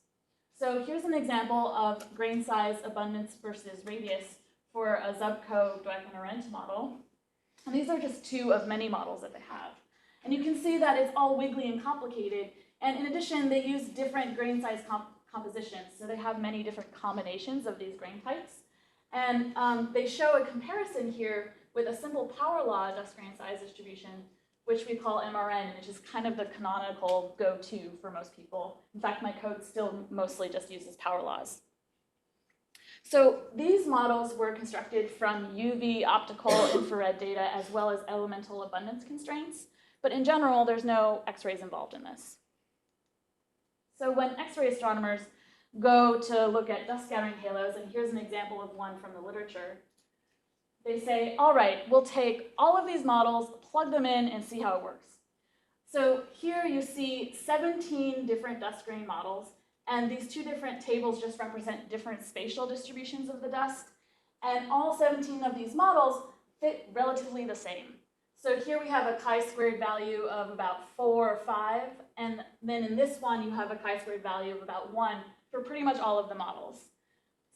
So here's an example of grain size abundance versus radius for a Zubko Dweck-Arendt model. And these are just two of many models that they have. And you can see that it's all wiggly and complicated. And in addition, they use different grain size compositions. So they have many different combinations of these grain types. And they show a comparison here with a simple power law dust grain size distribution, which we call MRN, which is kind of the canonical go-to for most people. In fact, my code still mostly just uses power laws. So these models were constructed from UV, optical, infrared data, as well as elemental abundance constraints. But in general, there's no X-rays involved in this. So when X-ray astronomers go to look at dust scattering halos, and here's an example of one from the literature, they say, all right, we'll take all of these models, plug them in, and see how it works. So here you see 17 different dust grain models. And these two different tables just represent different spatial distributions of the dust. And all 17 of these models fit relatively the same. So here we have a chi-squared value of about 4 or 5. And then in this one, you have a chi-squared value of about 1 for pretty much all of the models.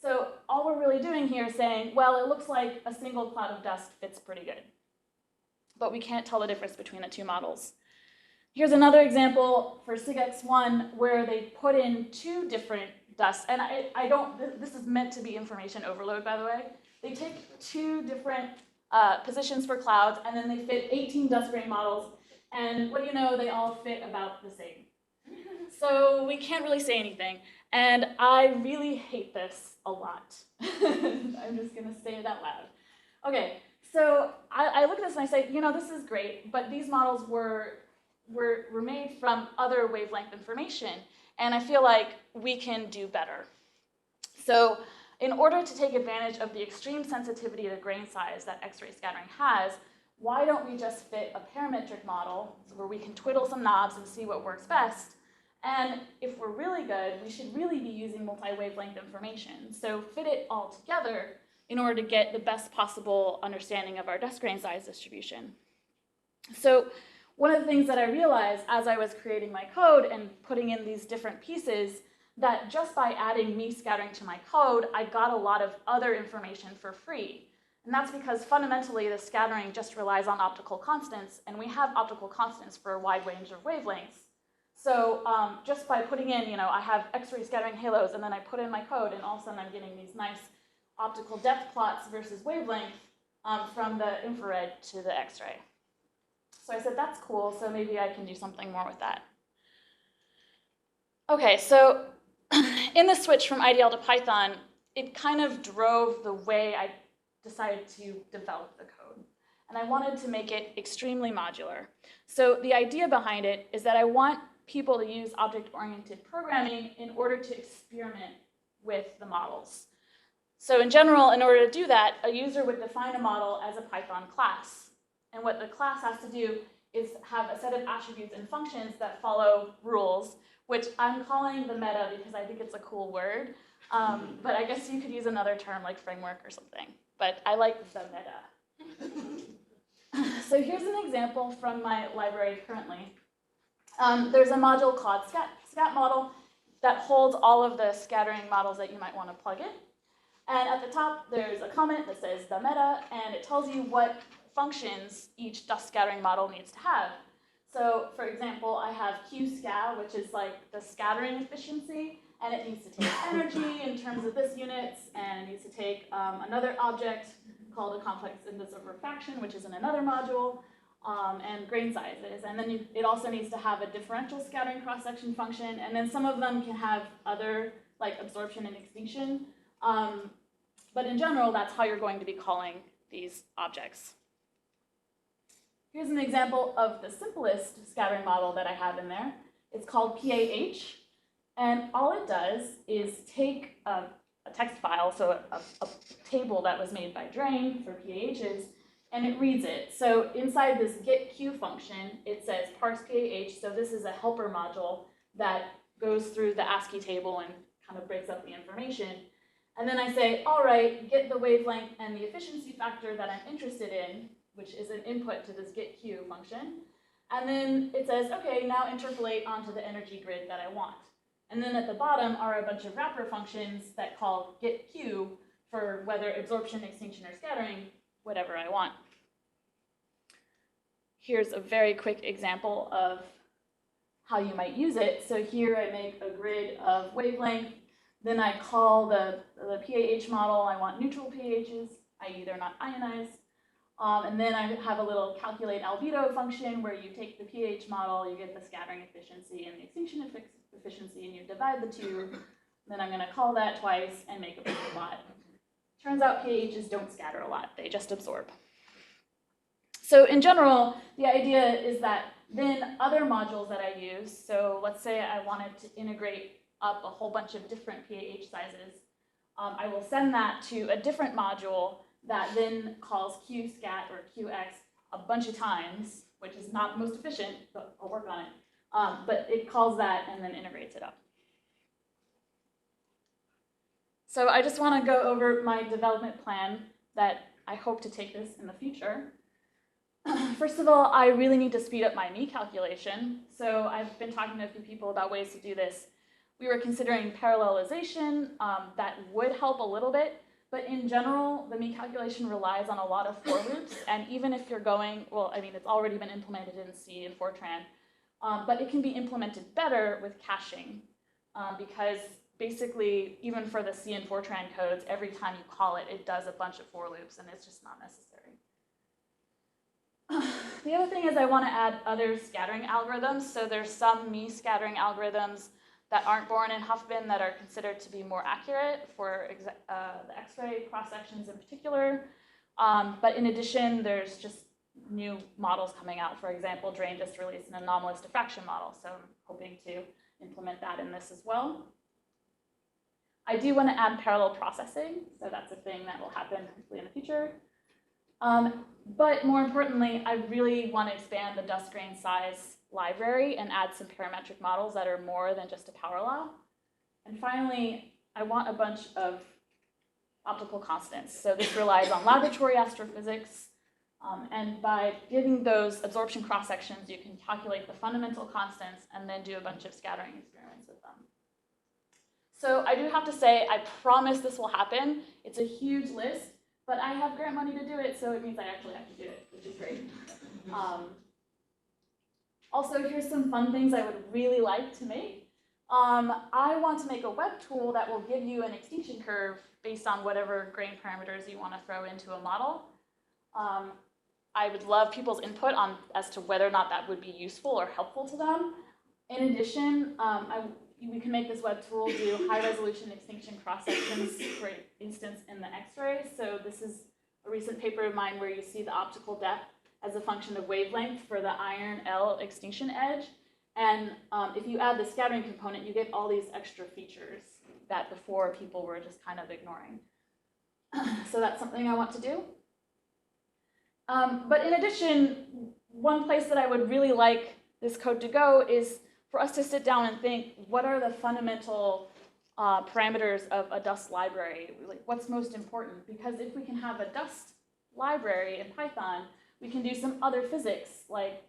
So all we're really doing here is saying, well, it looks like a single cloud of dust fits pretty good. But we can't tell the difference between the two models. Here's another example for SIGX1 where they put in two different dusts, and this is meant to be information overload, by the way. They take two different positions for clouds, and then they fit 18 dust grain models, and what do you know, they all fit about the same. So we can't really say anything, and I really hate this a lot. I'm just gonna say it out loud. Okay, so I look at this and I say, you know, this is great, but these models were made from other wavelength information, and I feel like we can do better. So in order to take advantage of the extreme sensitivity to grain size that X-ray scattering has, why don't we just fit a parametric model where we can twiddle some knobs and see what works best? And if we're really good, we should really be using multi-wavelength information. So fit it all together in order to get the best possible understanding of our dust grain size distribution. So one of the things that I realized as I was creating my code and putting in these different pieces, that just by adding Mies scattering to my code, I got a lot of other information for free. And that's because fundamentally the scattering just relies on optical constants, and we have optical constants for a wide range of wavelengths. So just by putting in, you know, I have X-ray scattering halos, and then I put in my code, and all of a sudden I'm getting these nice optical depth plots versus wavelength from the infrared to the X-ray. So I said, that's cool, so maybe I can do something more with that. Okay, so in the switch from IDL to Python, it kind of drove the way I decided to develop the code. and I wanted to make it extremely modular. So the idea behind it is that I want people to use object-oriented programming in order to experiment with the models. So in general, in order to do that, a user would define a model as a Python class. And what the class has to do is have a set of attributes and functions that follow rules, which I'm calling the meta because I think it's a cool word. But I guess you could use another term like framework or something. But I like the meta. So here's an example from my library currently. There's a module called scat model that holds all of the scattering models that you might want to plug in. And at the top, there's a comment that says the meta, and it tells you what functions each dust scattering model needs to have. So for example, I have qscat, which is like the scattering efficiency, and it needs to take energy in terms of this units, and it needs to take another object called a complex index of refraction, which is in another module, and grain sizes. And then it also needs to have a differential scattering cross-section function, and then some of them can have other, like absorption and extinction. But in general, that's how you're going to be calling these objects. Here's an example of the simplest scattering model that I have in there. It's called PAH, and all it does is take a text file, so a table that was made by Drain for PAHs, and it reads it. So inside this getQ function, it says parse PAH, so this is a helper module that goes through the ASCII table and kind of breaks up the information. And then I say, all right, get the wavelength and the efficiency factor that I'm interested in, which is an input to this getQ function. And then it says, okay, now interpolate onto the energy grid that I want. And then at the bottom are a bunch of wrapper functions that call getQ for whether absorption, extinction, or scattering, whatever I want. Here's a very quick example of how you might use it. So here I make a grid of wavelength. Then I call the PAH model. I want neutral PAHs, i.e. they're not ionized. And then I have a little calculate albedo function where you take the PAH model, you get the scattering efficiency and the extinction efficiency, and you divide the two. Then I'm going to call that twice and make a big plot. Turns out PAHs don't scatter a lot, they just absorb. So in general, the idea is that then other modules that I use, so let's say I wanted to integrate up a whole bunch of different PAH sizes, I will send that to a different module that then calls qscat or qx a bunch of times, which is not the most efficient, but I'll work on it. But it calls that and then integrates it up. So I just want to go over my development plan that I hope to take this in the future. First of all, I really need to speed up my me calculation. So I've been talking to a few people about ways to do this. We were considering parallelization. That would help a little bit. But in general, the me calculation relies on a lot of for loops. And even if you're going, well, I mean, it's already been implemented in C and Fortran. But it can be implemented better with caching. Because basically, even for the C and Fortran codes, every time you call it, it does a bunch of for loops. And it's just not necessary. The other thing is I want to add other scattering algorithms. So there's some me scattering algorithms that aren't born in Huffman that are considered to be more accurate for the X-ray cross-sections in particular. But in addition, there's just new models coming out. For example, Drain just released an anomalous diffraction model, so I'm hoping to implement that in this as well. I do want to add parallel processing, so that's a thing that will happen hopefully in the future. But more importantly, I really want to expand the dust grain size library and add some parametric models that are more than just a power law. And finally, I want a bunch of optical constants. So this relies on laboratory astrophysics. And by giving those absorption cross-sections, you can calculate the fundamental constants and then do a bunch of scattering experiments with them. So I do have to say, I promise this will happen. It's a huge list, but I have grant money to do it, so it means I actually have to do it, which is great. Also, here's some fun things I would really like to make. I want to make a web tool that will give you an extinction curve based on whatever grain parameters you want to throw into a model. I would love people's input on as to whether or not that would be useful or helpful to them. In addition, we can make this web tool do high-resolution extinction cross-sections, for instance, in the X-ray. So this is a recent paper of mine where you see the optical depth as a function of wavelength for the iron L extinction edge. And if you add the scattering component, you get all these extra features that before people were just kind of ignoring. So that's something I want to do. But in addition, one place that I would really like this code to go is for us to sit down and think, what are the fundamental parameters of a dust library? Like, what's most important? Because if we can have a dust library in Python, we can do some other physics, like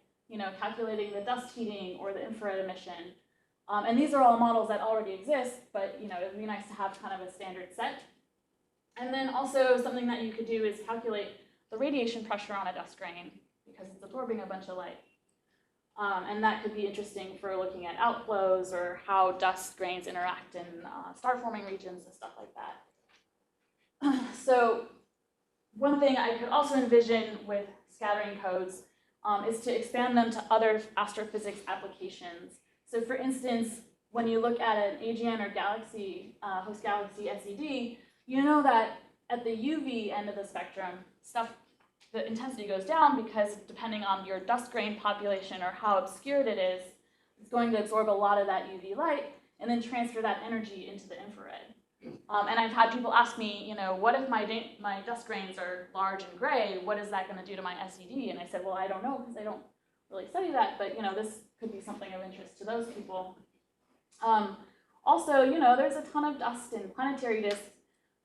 calculating the dust heating or the infrared emission. And these are all models that already exist, but it would be nice to have kind of a standard set. And then also something that you could do is calculate the radiation pressure on a dust grain because it's absorbing a bunch of light. And that could be interesting for looking at outflows or how dust grains interact in star-forming regions and stuff like that. So one thing I could also envision with scattering codes is to expand them to other astrophysics applications. So for instance, when you look at an AGN or galaxy, host galaxy SED, you know that at the UV end of the spectrum, the intensity goes down because depending on your dust grain population or how obscured it is, it's going to absorb a lot of that UV light and then transfer that energy into the infrared. And I've had people ask me, what if my dust grains are large and gray? What is that going to do to my SED? And I said, well, I don't know because I don't really study that, but this could be something of interest to those people. Also, there's a ton of dust in planetary disks,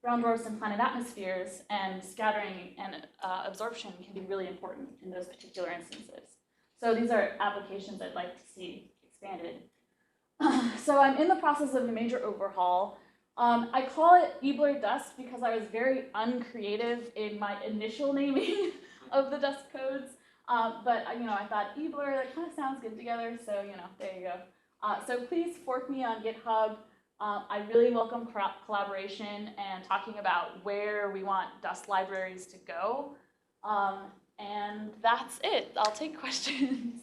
brown dwarfs, and planet atmospheres, and scattering and absorption can be really important in those particular instances. So these are applications I'd like to see expanded. So I'm in the process of a major overhaul. I call it Ebler dust because I was very uncreative in my initial naming of the dust codes. But I thought Ebler, that kind of sounds good together, so there you go. So please fork me on GitHub. I really welcome collaboration and talking about where we want dust libraries to go. And that's it. I'll take questions.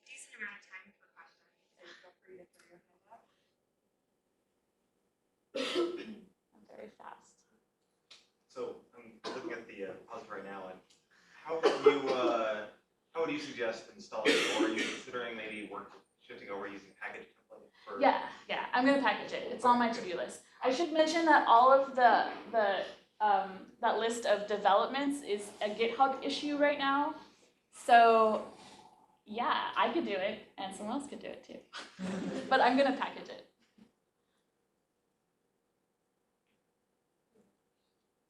Decent amount of time for questions, so feel free to throw your hand up. I'm very fast. So I'm looking at the project right now, and how would you suggest installing it, or are you considering maybe shifting over using package template? Yeah, I'm gonna package it. It's on my to-do list. I should mention that all of that list of developments is a GitHub issue right now. So yeah, I could do it, and someone else could do it too. But I'm gonna package it.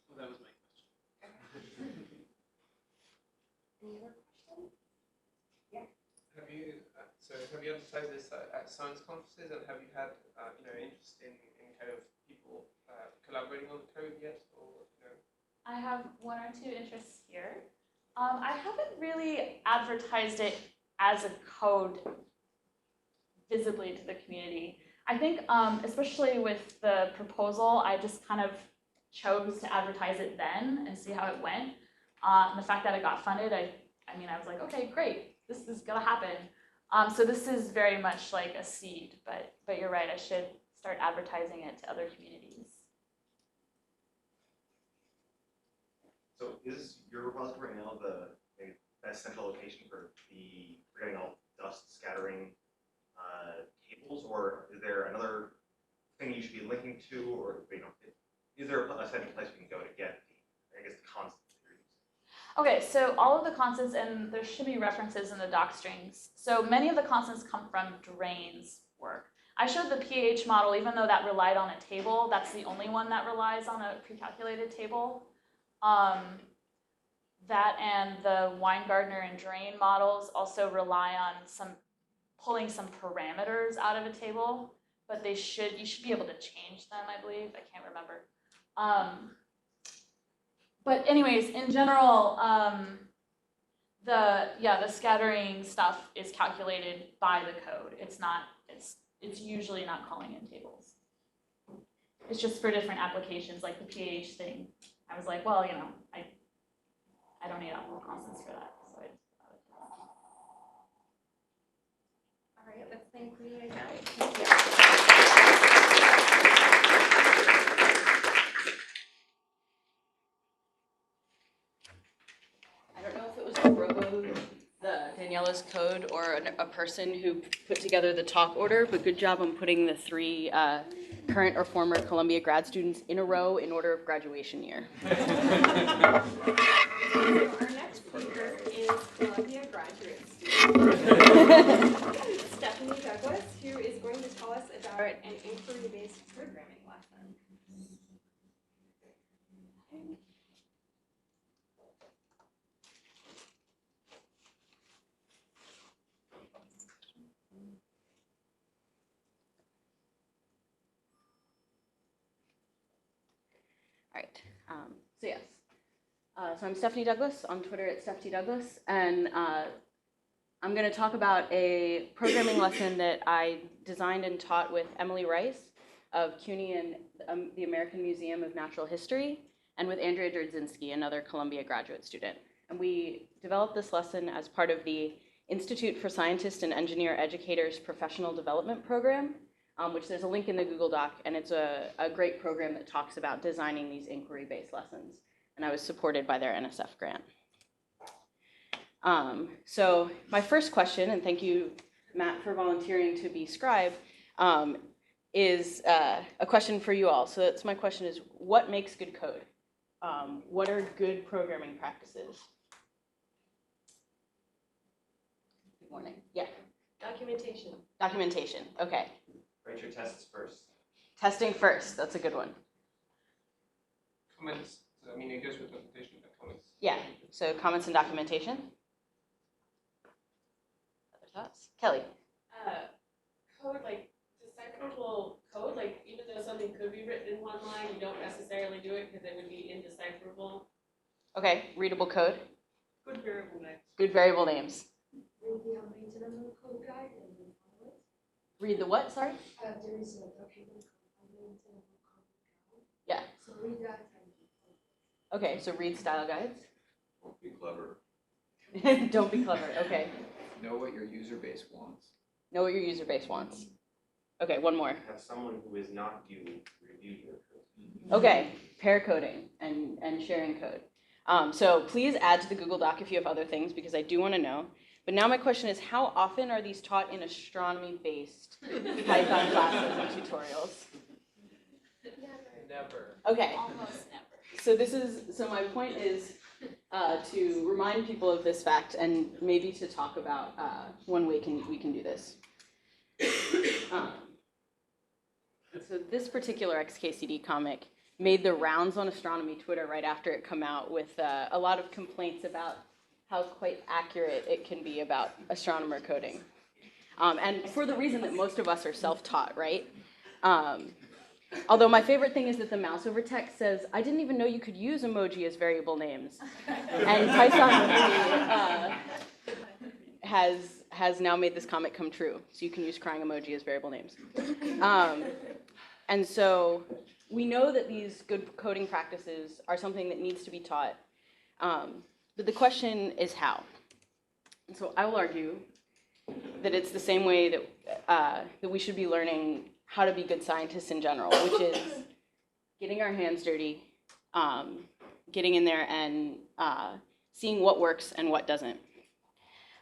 Well, that was my question. Any other questions? Have you advertised this at science conferences, and have you had interest in kind of people collaborating on the code yet, or I have one or two interests here. I haven't really advertised it as a code visibly to the community. I think, especially with the proposal, I just kind of chose to advertise it then and see how it went. And the fact that it got funded, I was like, okay, great, this is gonna happen. So this is very much like a seed, but you're right, I should start advertising it to other communities. So is your repository now the best central location for getting all dust scattering tables, or is there another thing you should be linking to, or is there a central place we can go to get the constants that you're using? Okay, so all of the constants, and there should be references in the doc strings. So many of the constants come from Drain's work. I showed the pH model, even though that relied on a table. That's the only one that relies on a pre-calculated table. That and the Weingartner and Drain models also rely on pulling some parameters out of a table, but you should be able to change them, I believe. I can't remember. But anyways, in general, the scattering stuff is calculated by the code. It's usually not calling in tables. It's just for different applications, like the pH thing. I was like, well, I don't need optimal constants for that. So All right, let's thank Leah again. Thank you. code or a person who put together the talk order, but good job on putting the three current or former Columbia grad students in a row in order of graduation year. Our next speaker is Columbia graduate student Stephanie Douglas, who is going to tell us about an inquiry-based programming lesson. All right, so yes. So I'm Stephanie Douglas, on Twitter at Stephanie Douglas, and I'm going to talk about a programming lesson that I designed and taught with Emily Rice of CUNY and the American Museum of Natural History, and with Andrea Derdzinski, another Columbia graduate student. And we developed this lesson as part of the Institute for Scientist and Engineer Educators Professional Development Program, which there's a link in the Google Doc, and it's a great program that talks about designing these inquiry-based lessons. And I was supported by their NSF grant. So my first question, and thank you, Matt, for volunteering to be scribe, is a question for you all. So that's my question is, what makes good code? What are good programming practices? Good morning. Yeah. Documentation. Documentation. Okay. Write your tests first. Testing first. That's a good one. Comments. I mean, it goes with documentation, but comments. Yeah. So comments and documentation. Other thoughts? Kelly. Code, like decipherable code, like even though something could be written in one line, you don't necessarily do it because it would be indecipherable. Okay. Readable code. Good variable names. Good variable names. Read the maintainable code guide and then follow it. Read the what? Sorry. There is a document called maintainable code guide. Yeah. So read that and Okay. So read style guides. Don't be clever. Don't be clever. Okay. Know what your user base wants. Know what your user base wants. Okay, one more. Have someone who is not you review your code. Okay, pair coding and sharing code. So please add to the Google Doc if you have other things, because I do want to know. But now my question is, how often are these taught in astronomy-based Python classes and tutorials? Never. Okay. Almost never. So my point is to remind people of this fact and maybe to talk about one way we can do this. So this particular XKCD comic made the rounds on astronomy Twitter right after it came out, with a lot of complaints about how quite accurate it can be about astronomer coding. And for the reason that most of us are self-taught, right? Although my favorite thing is that the mouse over text says, I didn't even know you could use emoji as variable names. And Python has now made this comic come true. So you can use crying emoji as variable names. And so we know that these good coding practices are something that needs to be taught. But the question is how. And so I will argue that it's the same way that we should be learning how to be good scientists in general, which is getting our hands dirty, getting in there and seeing what works and what doesn't.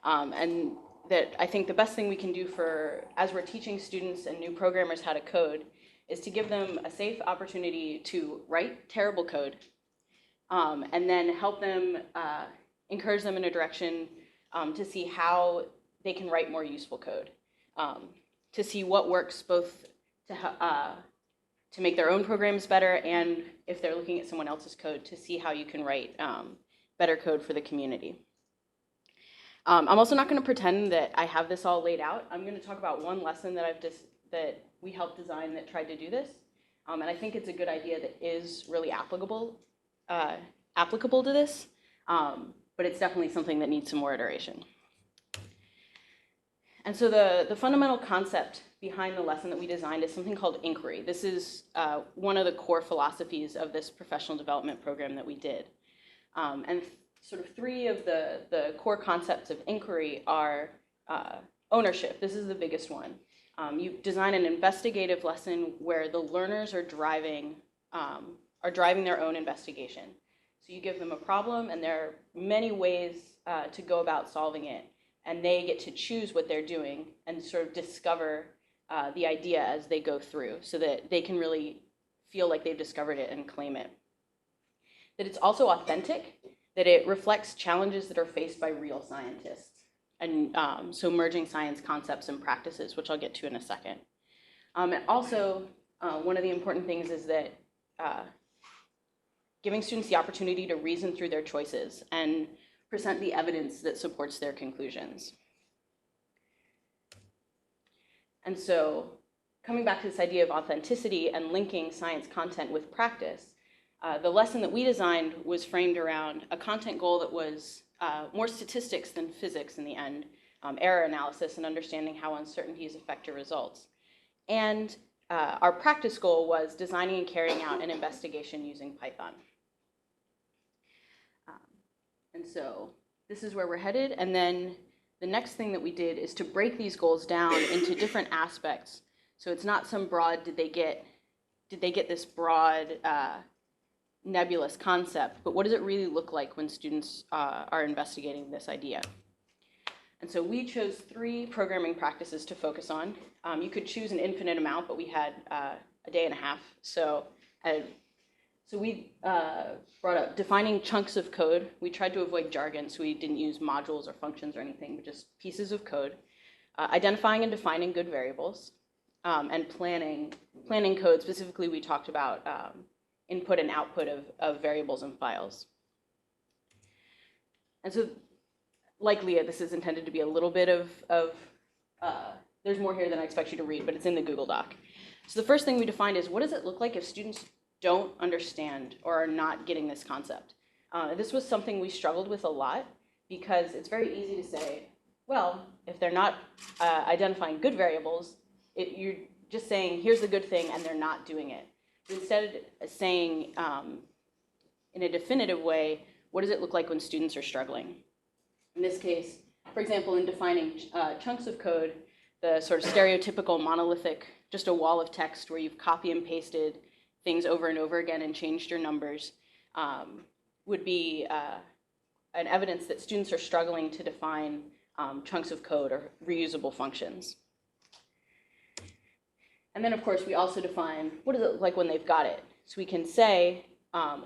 And that I think the best thing we can do as we're teaching students and new programmers how to code, is to give them a safe opportunity to write terrible code, and then help them, encourage them in a direction to see how they can write more useful code, to see what works both to make their own programs better, and if they're looking at someone else's code, to see how you can write better code for the community. I'm also not going to pretend that I have this all laid out. I'm going to talk about one lesson that that we helped design that tried to do this, and I think it's a good idea that is really applicable to this, but it's definitely something that needs some more iteration. And so the fundamental concept behind the lesson that we designed is something called inquiry. This is one of the core philosophies of this professional development program that we did. And sort of three of the core concepts of inquiry are ownership. This is the biggest one. You design an investigative lesson where the learners are driving their own investigation. So you give them a problem, and there are many ways to go about solving it. and they get to choose what they're doing and sort of discover the idea as they go through, so that they can really feel like they've discovered it and claim it. That it's also authentic, that it reflects challenges that are faced by real scientists, and so merging science concepts and practices, which I'll get to in a second. And also, one of the important things is that giving students the opportunity to reason through their choices and present the evidence that supports their conclusions. And so, coming back to this idea of authenticity and linking science content with practice, the lesson that we designed was framed around a content goal that was more statistics than physics in the end, error analysis and understanding how uncertainties affect your results. And our practice goal was designing and carrying out an investigation using Python. And so this is where we're headed. And then the next thing that we did is to break these goals down into different aspects. So it's not some broad, did they get this broad nebulous concept, but what does it really look like when students are investigating this idea? And so we chose 3 programming practices to focus on. You could choose an infinite amount, but we had a day and a half. So we brought up defining chunks of code. We tried to avoid jargon, so we didn't use modules or functions or anything, but just pieces of code. Identifying and defining good variables, and planning code. Specifically, we talked about input and output of variables and files. And so, like Leah, this is intended to be a little bit of there's more here than I expect you to read, but it's in the Google Doc. So the first thing we defined is, what does it look like if students don't understand or are not getting this concept? This was something we struggled with a lot, because it's very easy to say, well, if they're not identifying good variables, you're just saying, here's the good thing, and they're not doing it. Instead of saying in a definitive way, what does it look like when students are struggling? In this case, for example, in defining chunks of code, the sort of stereotypical monolithic, just a wall of text where you've copy and pasted things over and over again and changed your numbers, would be an evidence that students are struggling to define chunks of code or reusable functions. And then, of course, we also define what does it look like when they've got it. So we can say,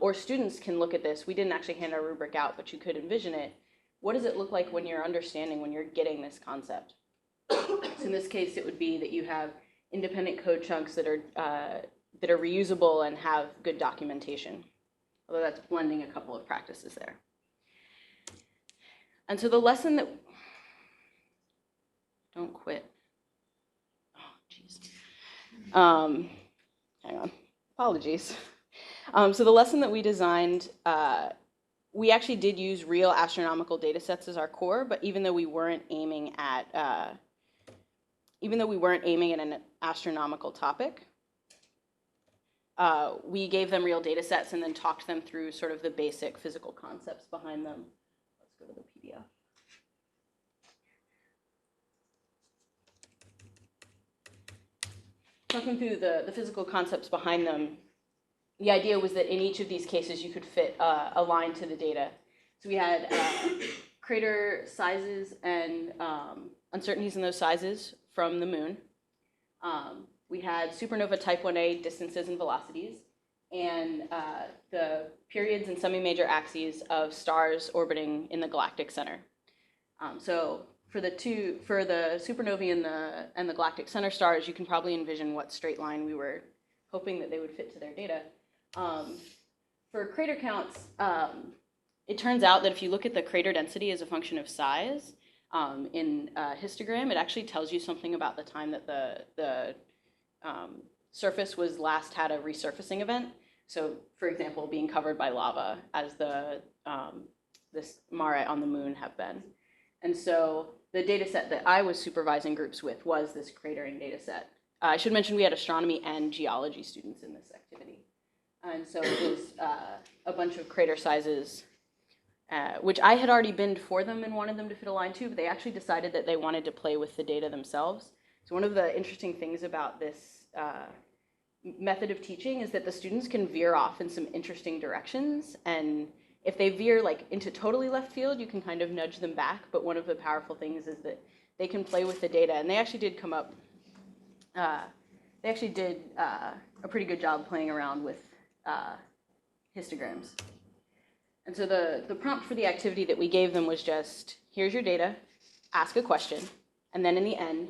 or students can look at this. We didn't actually hand our rubric out, but you could envision it. What does it look like when you're understanding, when you're getting this concept? So in this case, it would be that you have independent code chunks that are reusable and have good documentation. Although that's blending a couple of practices there. And so the lesson that, don't quit. Oh, jeez. Hang on, apologies. So the lesson that we designed, we actually did use real astronomical data sets as our core, but even though we weren't aiming at an astronomical topic, we gave them real data sets and then talked them through sort of the basic physical concepts behind them. Let's go to the PDF. Talking through the physical concepts behind them, the idea was that in each of these cases you could fit a line to the data. So we had crater sizes and uncertainties in those sizes from the moon. We had supernova type 1a distances and velocities, and the periods and semi-major axes of stars orbiting in the galactic center. So for the supernovae and the galactic center stars, you can probably envision what straight line we were hoping that they would fit to their data. For crater counts, it turns out that if you look at the crater density as a function of size in a histogram, it actually tells you something about the time that the surface was last had a resurfacing event. So, for example, being covered by lava, as this mare on the moon have been. And so the data set that I was supervising groups with was this cratering data set. I should mention we had astronomy and geology students in this activity. And so it was a bunch of crater sizes, which I had already binned for them and wanted them to fit a line to, but they actually decided that they wanted to play with the data themselves. So one of the interesting things about this method of teaching is that the students can veer off in some interesting directions and If they veer like into totally left field, you can kind of nudge them back, but one of the powerful things is that they can play with the data, and they actually did come up, they actually did a pretty good job playing around with histograms. And so the prompt for the activity that we gave them was just, here's your data, ask a question, and then in the end,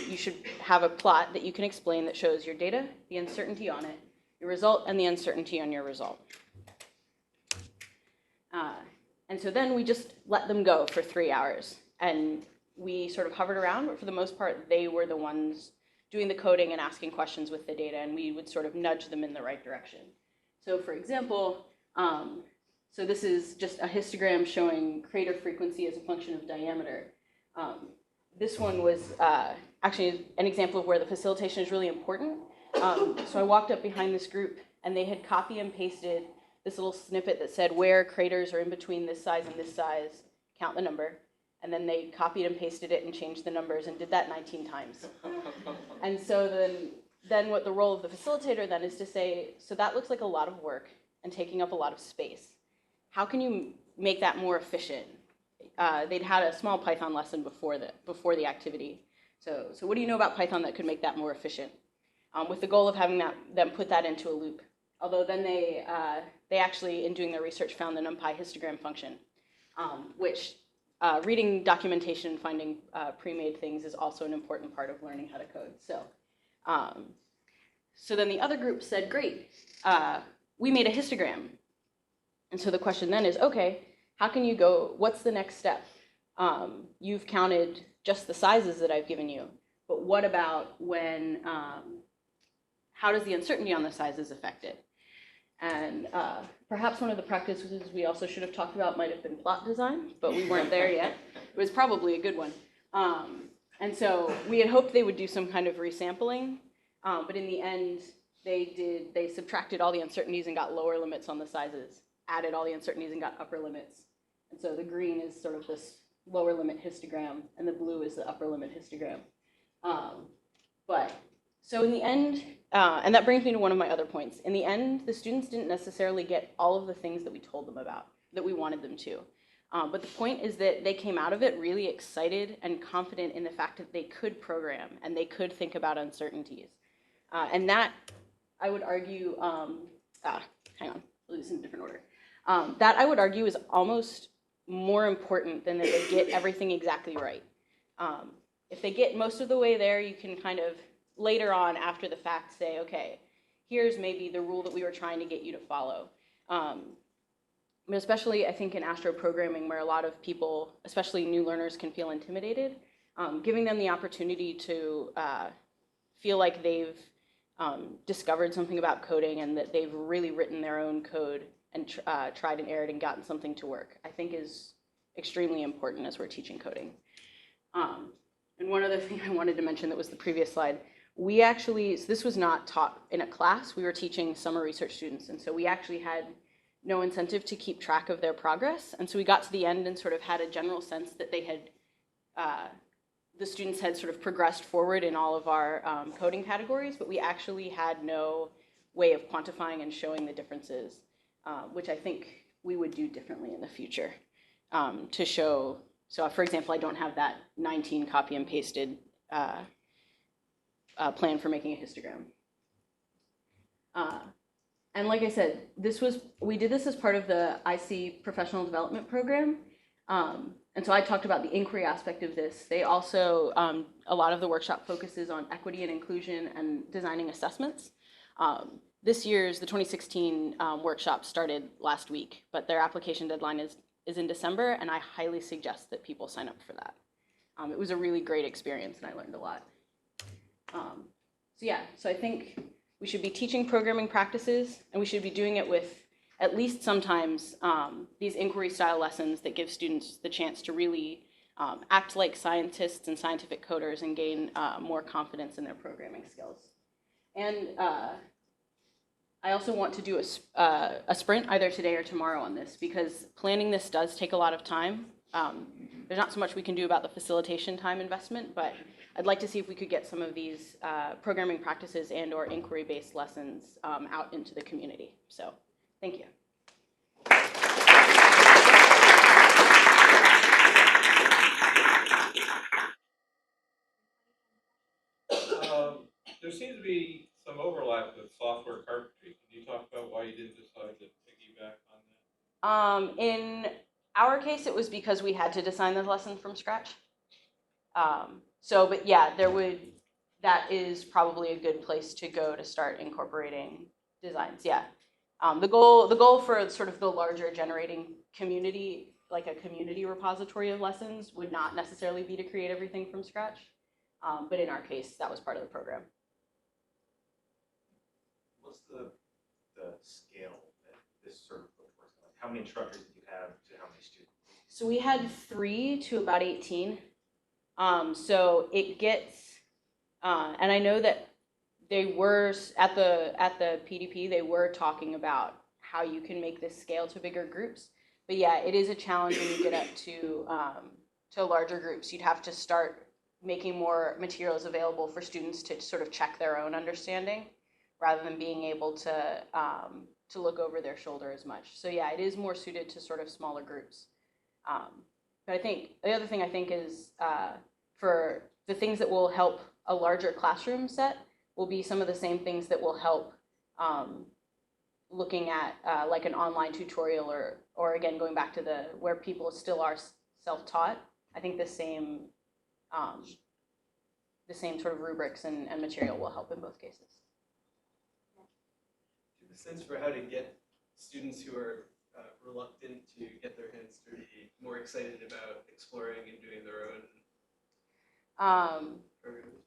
you should have a plot that you can explain that shows your data, the uncertainty on it, your result, and the uncertainty on your result. And so then we just let them go for 3 hours. And we sort of hovered around, but for the most part, they were the ones doing the coding and asking questions with the data, and we would sort of nudge them in the right direction. So for example, so this is just a histogram showing crater frequency as a function of diameter. This one was actually an example of where the facilitation is really important. So I walked up behind this group, and they had copy and pasted this little snippet that said where craters are in between this size and this size, count the number. And then they copied and pasted it and changed the numbers and did that 19 times. And so then what the role of the facilitator then is to say, so that looks like a lot of work and taking up a lot of space. How can you make that more efficient? They'd had a small Python lesson before the activity. So what do you know about Python that could make that more efficient? With the goal of having them put that into a loop. Although then they actually, in doing their research, found the NumPy histogram function, which reading documentation and finding pre-made things is also an important part of learning how to code. So then the other group said, great, we made a histogram. And so the question then is, okay, how can you go, what's the next step? You've counted just the sizes that I've given you, but what about when, how does the uncertainty on the sizes affect it? And perhaps one of the practices we also should have talked about might have been plot design, but we weren't there yet. It was probably a good one. And so we had hoped they would do some kind of resampling, but in the end, they subtracted all the uncertainties and got lower limits on the sizes, added all the uncertainties and got upper limits. And so the green is sort of this lower limit histogram, and the blue is the upper limit histogram. So in the end, and that brings me to one of my other points. In the end, the students didn't necessarily get all of the things that we told them about, that we wanted them to. But the point is that they came out of it really excited and confident in the fact that they could program and they could think about uncertainties. And that, I would argue, hang on, we'll do this in a different order. That, I would argue, is almost more important than that they get everything exactly right. If they get most of the way there, you can kind of later on, after the fact, say, okay, here's maybe the rule that we were trying to get you to follow. But especially, I think, in Astro programming, where a lot of people, especially new learners, can feel intimidated, giving them the opportunity to feel like they've discovered something about coding and that they've really written their own code and tried and errored and gotten something to work, I think is extremely important as we're teaching coding. And one other thing I wanted to mention that was the previous slide, we actually, so this was not taught in a class, we were teaching summer research students, and so we actually had no incentive to keep track of their progress, and so we got to the end and sort of had a general sense that they had, the students had sort of progressed forward in all of our coding categories, but we actually had no way of quantifying and showing the differences, which I think we would do differently in the future to show. So for example, I don't have that 19 copy and pasted plan for making a histogram. And like I said, we did this as part of the IC professional development program. And so I talked about the inquiry aspect of this. They also, a lot of the workshop focuses on equity and inclusion and designing assessments. This year's, the 2016 workshop started last week, but their application deadline is in December, and I highly suggest that people sign up for that. It was a really great experience, and I learned a lot. So I think we should be teaching programming practices, and we should be doing it with at least sometimes these inquiry-style lessons that give students the chance to really act like scientists and scientific coders and gain more confidence in their programming skills. And I also want to do a sprint either today or tomorrow on this, because planning this does take a lot of time. There's not so much we can do about the facilitation time investment, but I'd like to see if we could get some of these programming practices and or inquiry-based lessons out into the community. So, thank you. there seems to be some overlap with software carpentry. Can you talk about why you didn't decide to piggyback on that? In our case, it was because we had to design the lesson from scratch. But yeah, that is probably a good place to go to start incorporating designs, yeah. The goal for sort of the larger generating community, like a community repository of lessons, would not necessarily be to create everything from scratch. But in our case, that was part of the program. What's the scale that this sort of works like? How many instructors did you have to how many students? So we had 3 to about 18. So it gets, and I know that they were at the PDP, they were talking about how you can make this scale to bigger groups. But yeah, it is a challenge when you get up to larger groups. You'd have to start making more materials available for students to sort of check their own understanding, rather than being able to look over their shoulder as much. So yeah, it is more suited to sort of smaller groups. But I think the other thing I think is for the things that will help a larger classroom set will be some of the same things that will help looking at like an online tutorial or again, going back to where people still are self-taught. I think the same sort of rubrics and material will help in both cases. Do you have a sense for how to get students who are reluctant to get their hands dirty more excited about exploring and doing their own programs?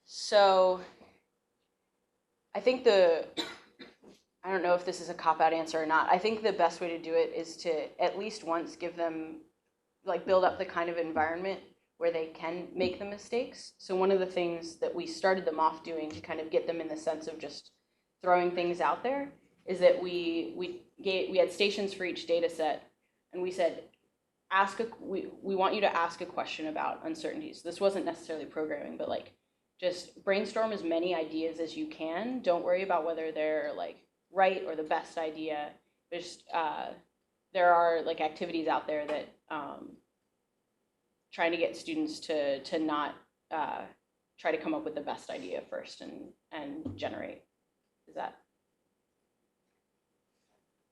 So I think I don't know if this is a cop-out answer or not. I think the best way to do it is to at least once give them, like, build up the kind of environment where they can make the mistakes. So one of the things that we started them off doing to kind of get them in the sense of just throwing things out there is that we had stations for each data set, and we said, we want you to ask a question about uncertainties. This wasn't necessarily programming, but like, just brainstorm as many ideas as you can. Don't worry about whether they're like right or the best idea. There are like activities out there that trying to get students to not try to come up with the best idea first and generate. Is that?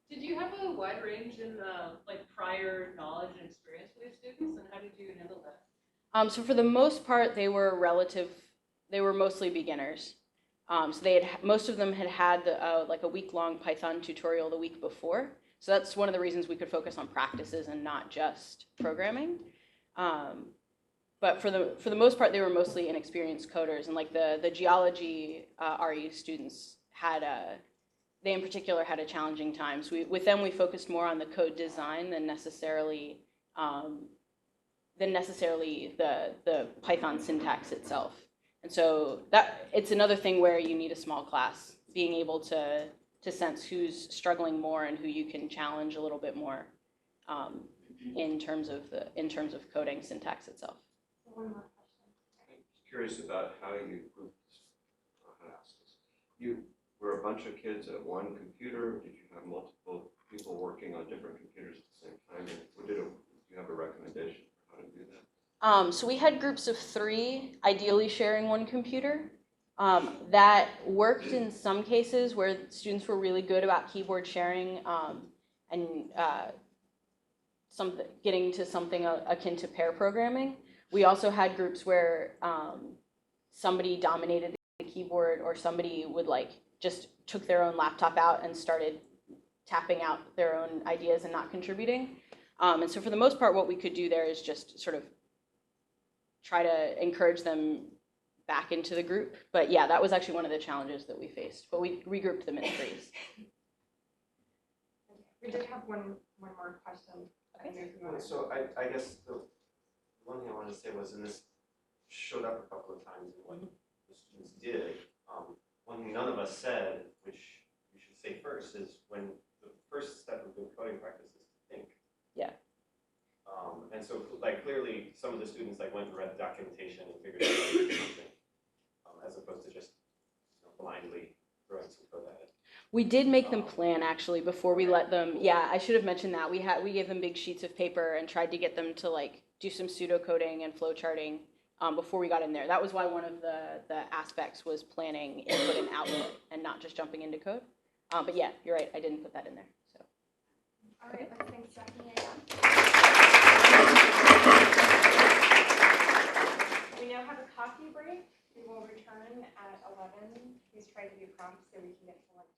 Did you have a wide range in like prior knowledge and experience with your students, and how did you handle that? So for the most part, they were mostly beginners. So most of them had like a week-long Python tutorial the week before. So that's one of the reasons we could focus on practices and not just programming. But for the most part, they were mostly inexperienced coders, and like the geology RE students they in particular had a challenging time. So with them, we focused more on the code design than necessarily the Python syntax itself. And so it's another thing where you need a small class, being able to sense who's struggling more and who you can challenge a little bit more in terms of coding syntax itself. One more question. I'm curious about how you grouped how to ask this. You were a bunch of kids at one computer. Did you have multiple people working on different computers at the same time? And do you have a recommendation for how to do that? So we had groups of 3, ideally sharing one computer. That worked in some cases where students were really good about keyboard sharing and getting to something akin to pair programming. We also had groups where somebody dominated the keyboard, or somebody would just took their own laptop out and started tapping out their own ideas and not contributing. And so for the most part, what we could do there is just sort of try to encourage them back into the group. But yeah, that was actually one of the challenges that we faced. But we regrouped them in 3s. We did have one more question. So I guess the one thing I wanted to say was, and this showed up a couple of times in what the students did, one thing none of us said, which we should say first, is when the first step of good coding practice is to think. Yeah. And so clearly some of the students went and read the documentation and figured out how to do something, as opposed to just blindly throwing some code at it. We did make them plan actually before we let them. Yeah, I should have mentioned that. We gave them big sheets of paper and tried to get them to do some pseudocoding and flowcharting before we got in there. That was why one of the aspects was planning input and output and not just jumping into code. But yeah, you're right, I didn't put that in there. So. All right, let's thank Stephanie again. We now have a coffee break. We will return at 11. Please try to be prompt so we can get to lunch.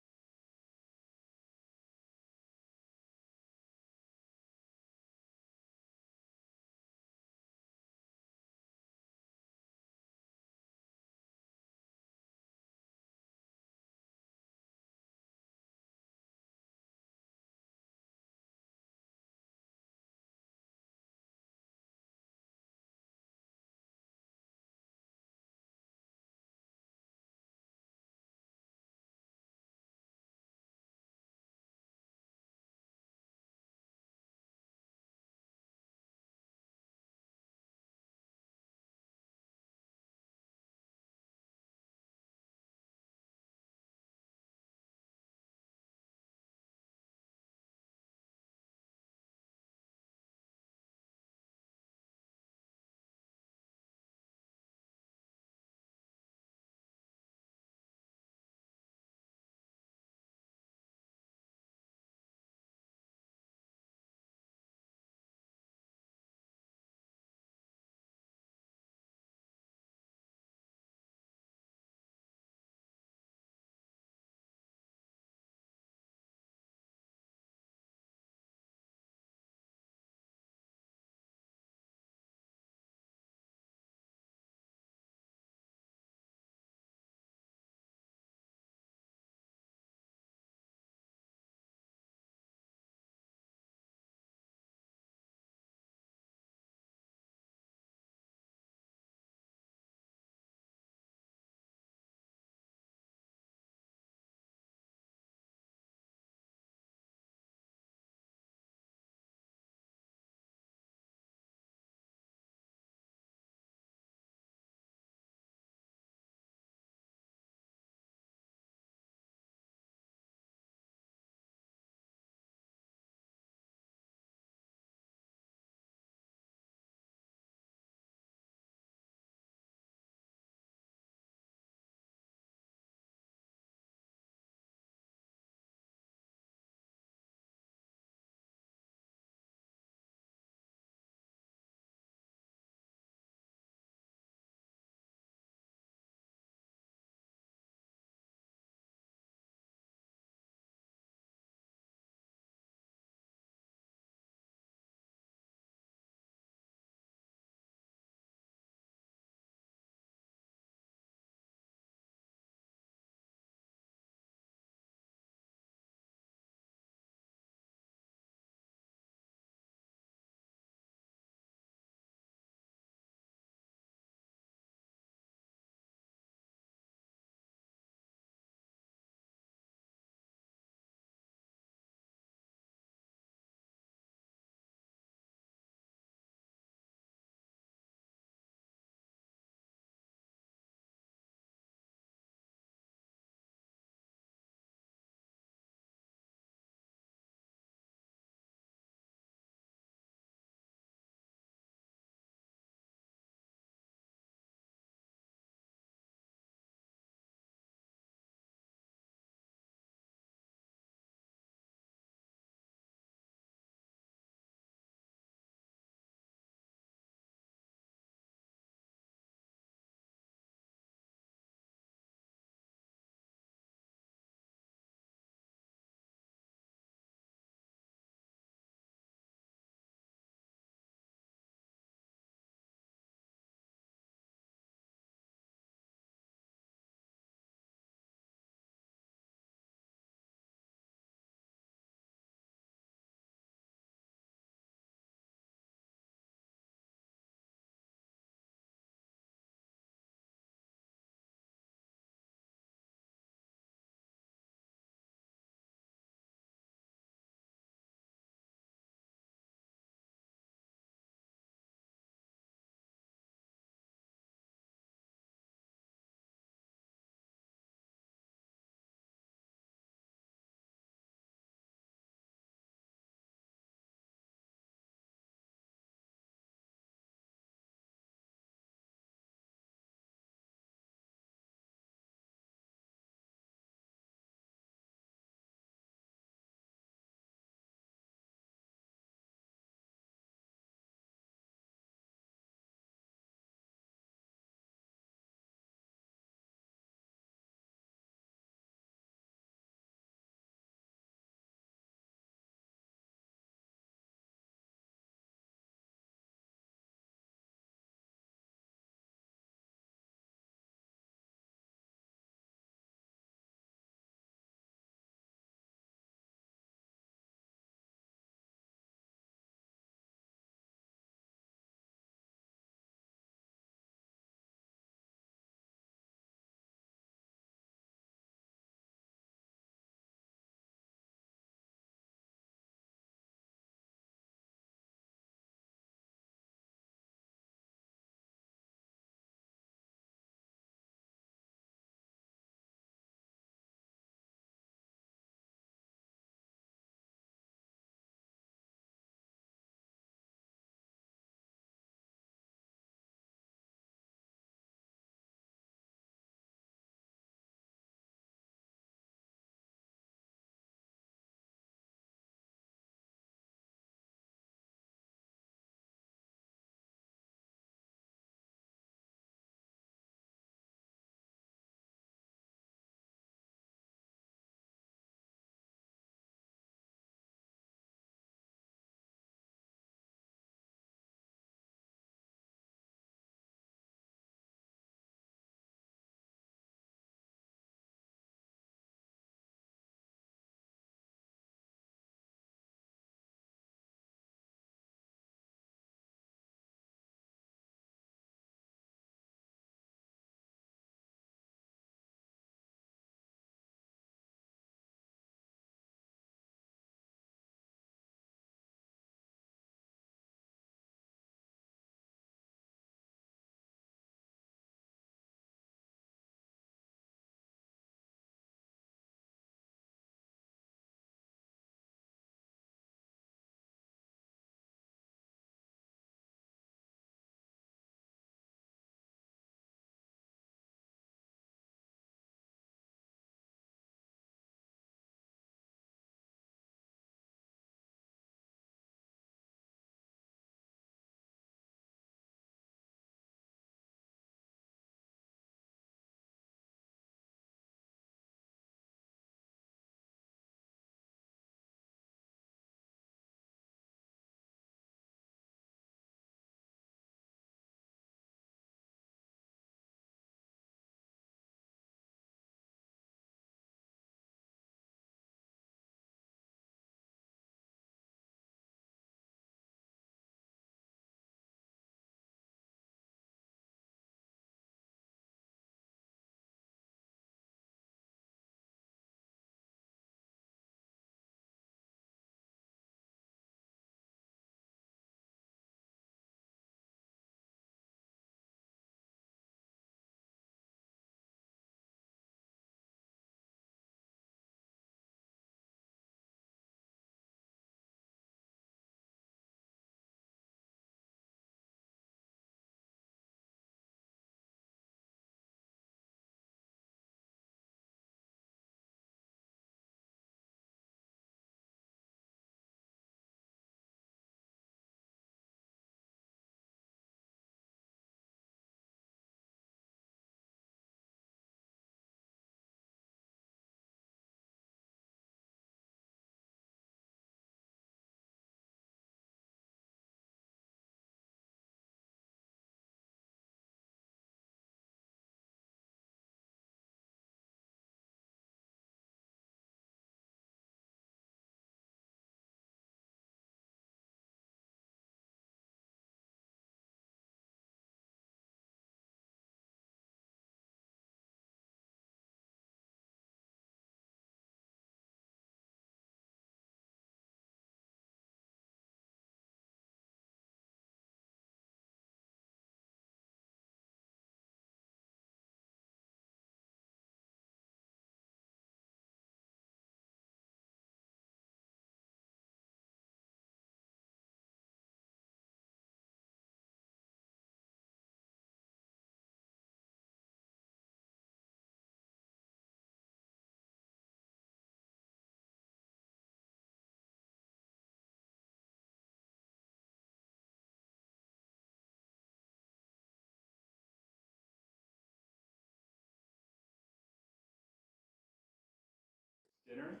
dinner.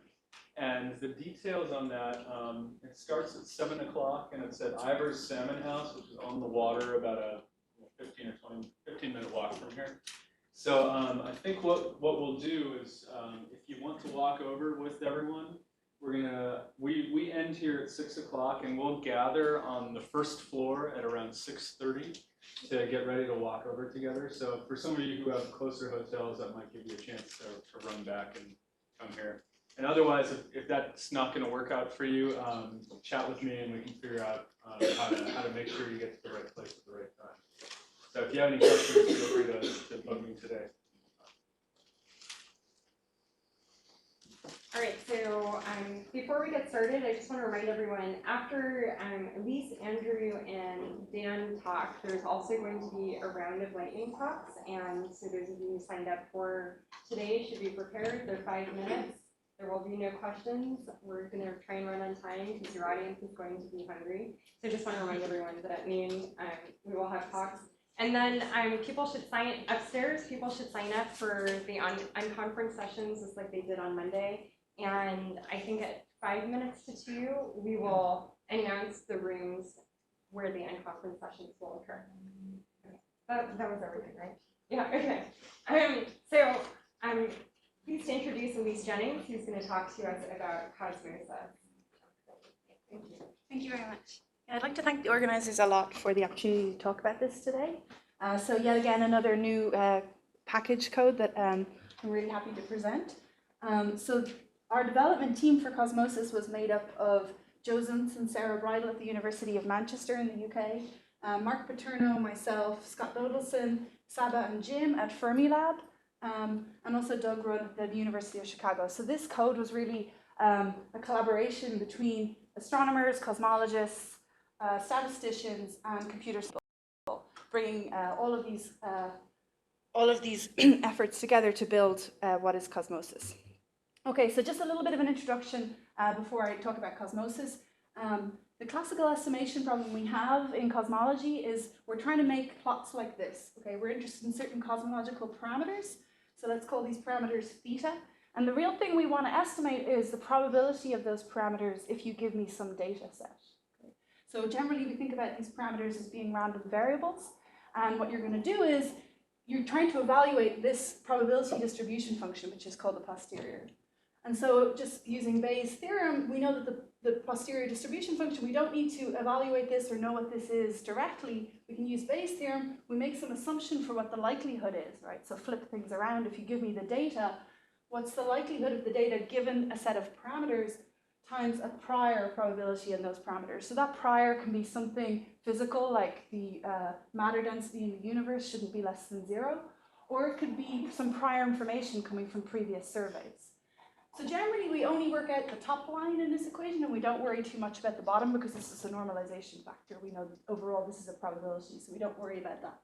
And the details on that, it starts at 7 o'clock, and it's at Ivor's Salmon House, which is on the water, about a 15-minute walk from here. So I think what we'll do is, if you want to walk over with everyone, we end here at 6 o'clock, and we'll gather on the first floor at around 6:30 to get ready to walk over together. So for some of you who have closer hotels, that might give you a chance to run back and come here. And otherwise, if that's not going to work out for you, chat with me and we can figure out how to make sure you get to the right place at the right time. So if you have any questions, feel free to bug me today. All right, so before we get started, I just want to remind everyone, after Elise, Andrew, and Dan talk, there's also going to be a round of lightning talks. And so those of you who signed up for today should be prepared. They're 5 minutes. There will be no questions. We're going to try and run on time because your audience is going to be hungry. So I just want to remind everyone that at noon we will have talks. And then people should sign upstairs. People should sign up for the unconference sessions just like they did on Monday. And I think at 5 minutes to 2, we will announce the rooms where the unconference sessions will occur. That was everything, right? Yeah, okay. So I'm pleased to introduce Elise Jennings, who's going to talk to us about Cosmosis. Thank you. Thank you very much. I'd like to thank the organizers a lot for the opportunity to talk about this today. So yet again, another new package code that I'm really happy to present. So our development team for Cosmosis was made up of Jo Zuntz and Sarah Bridle at the University of Manchester in the UK, Mark Paterno, myself, Scott Dodelson, Saba and Jim at Fermilab, and also Doug Rudd at the University of Chicago. So this code was really a collaboration between astronomers, cosmologists, statisticians, and computer science, bringing all of these efforts together to build what is Cosmosis. Okay, so just a little bit of an introduction before I talk about Cosmosis. The classical estimation problem we have in cosmology is we're trying to make plots like this. Okay, we're interested in certain cosmological parameters, so let's call these parameters theta. And the real thing we want to estimate is the probability of those parameters if you give me some data set. Okay. So generally we think about these parameters as being random variables, and what you're going to do is you're trying to evaluate this probability distribution function, which is called the posterior. And so just using Bayes' theorem, we know that the posterior distribution function, we don't need to evaluate this or know what this is directly. We can use Bayes' theorem. We make some assumption for what the likelihood is, right? So flip things around. If you give me the data, what's the likelihood of the data given a set of parameters times a prior probability in those parameters? So that prior can be something physical, like the matter density in the universe shouldn't be less than 0, or it could be some prior information coming from previous surveys. So generally, we only work out the top line in this equation, and we don't worry too much about the bottom because this is a normalization factor. We know that overall this is a probability, so we don't worry about that.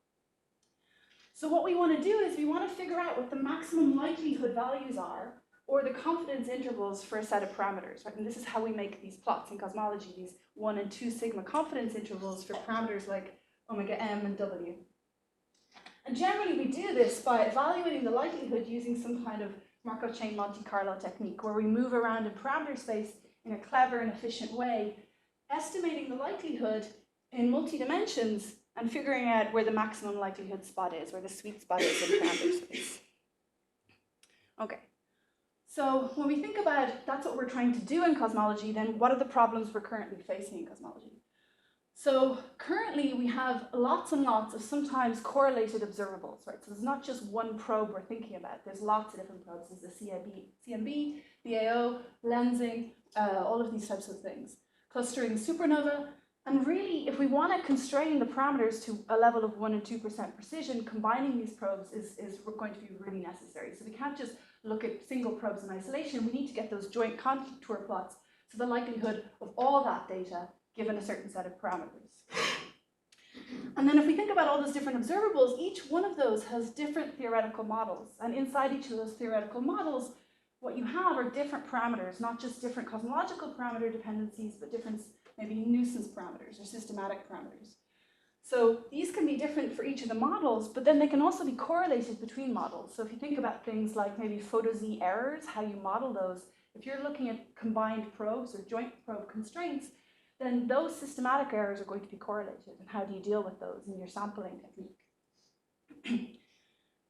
So what we want to do is we want to figure out what the maximum likelihood values are, or the confidence intervals for a set of parameters, right? And this is how we make these plots in cosmology, these 1 and 2 sigma confidence intervals for parameters like omega m and w. And generally, we do this by evaluating the likelihood using some kind of Markov chain Monte Carlo technique, where we move around in parameter space in a clever and efficient way, estimating the likelihood in multi-dimensions and figuring out where the maximum likelihood spot is, where the sweet spot is in parameter space. Okay, so when we think about that's what we're trying to do in cosmology, then what are the problems we're currently facing in cosmology? So currently we have lots and lots of sometimes correlated observables, right? So there's not just one probe we're thinking about. There's lots of different probes. There's the CMB, BAO, lensing, all of these types of things. Clustering supernova. And really, if we want to constrain the parameters to a level of 1 and 2% precision, combining these probes is going to be really necessary. So we can't just look at single probes in isolation. We need to get those joint contour plots. So the likelihood of all that data given a certain set of parameters. And then if we think about all those different observables, each one of those has different theoretical models. And inside each of those theoretical models, what you have are different parameters, not just different cosmological parameter dependencies, but different maybe nuisance parameters or systematic parameters. So these can be different for each of the models, but then they can also be correlated between models. So if you think about things like maybe photo-Z errors, how you model those, If you're looking at combined probes or joint probe constraints, then those systematic errors are going to be correlated. And how do you deal with those in your sampling technique?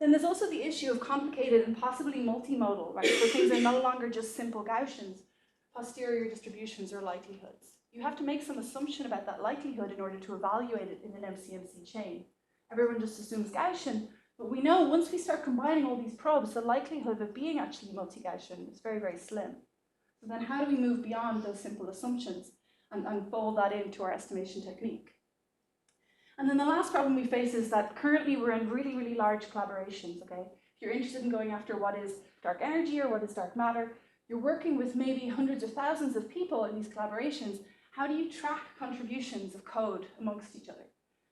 Then there's also the issue of complicated and possibly multimodal, right? So things are no longer just simple Gaussians, posterior distributions or likelihoods. You have to make some assumption about that likelihood in order to evaluate it in an MCMC chain. Everyone just assumes Gaussian, but we know once we start combining all these probes, the likelihood of it being actually multi-Gaussian is very, very slim. So then how do we move beyond those simple assumptions and fold that into our estimation technique? And then the last problem we face is that currently we're in really, really large collaborations, okay? If you're interested in going after what is dark energy or what is dark matter, you're working with maybe hundreds of thousands of people in these collaborations. How do you track contributions of code amongst each other?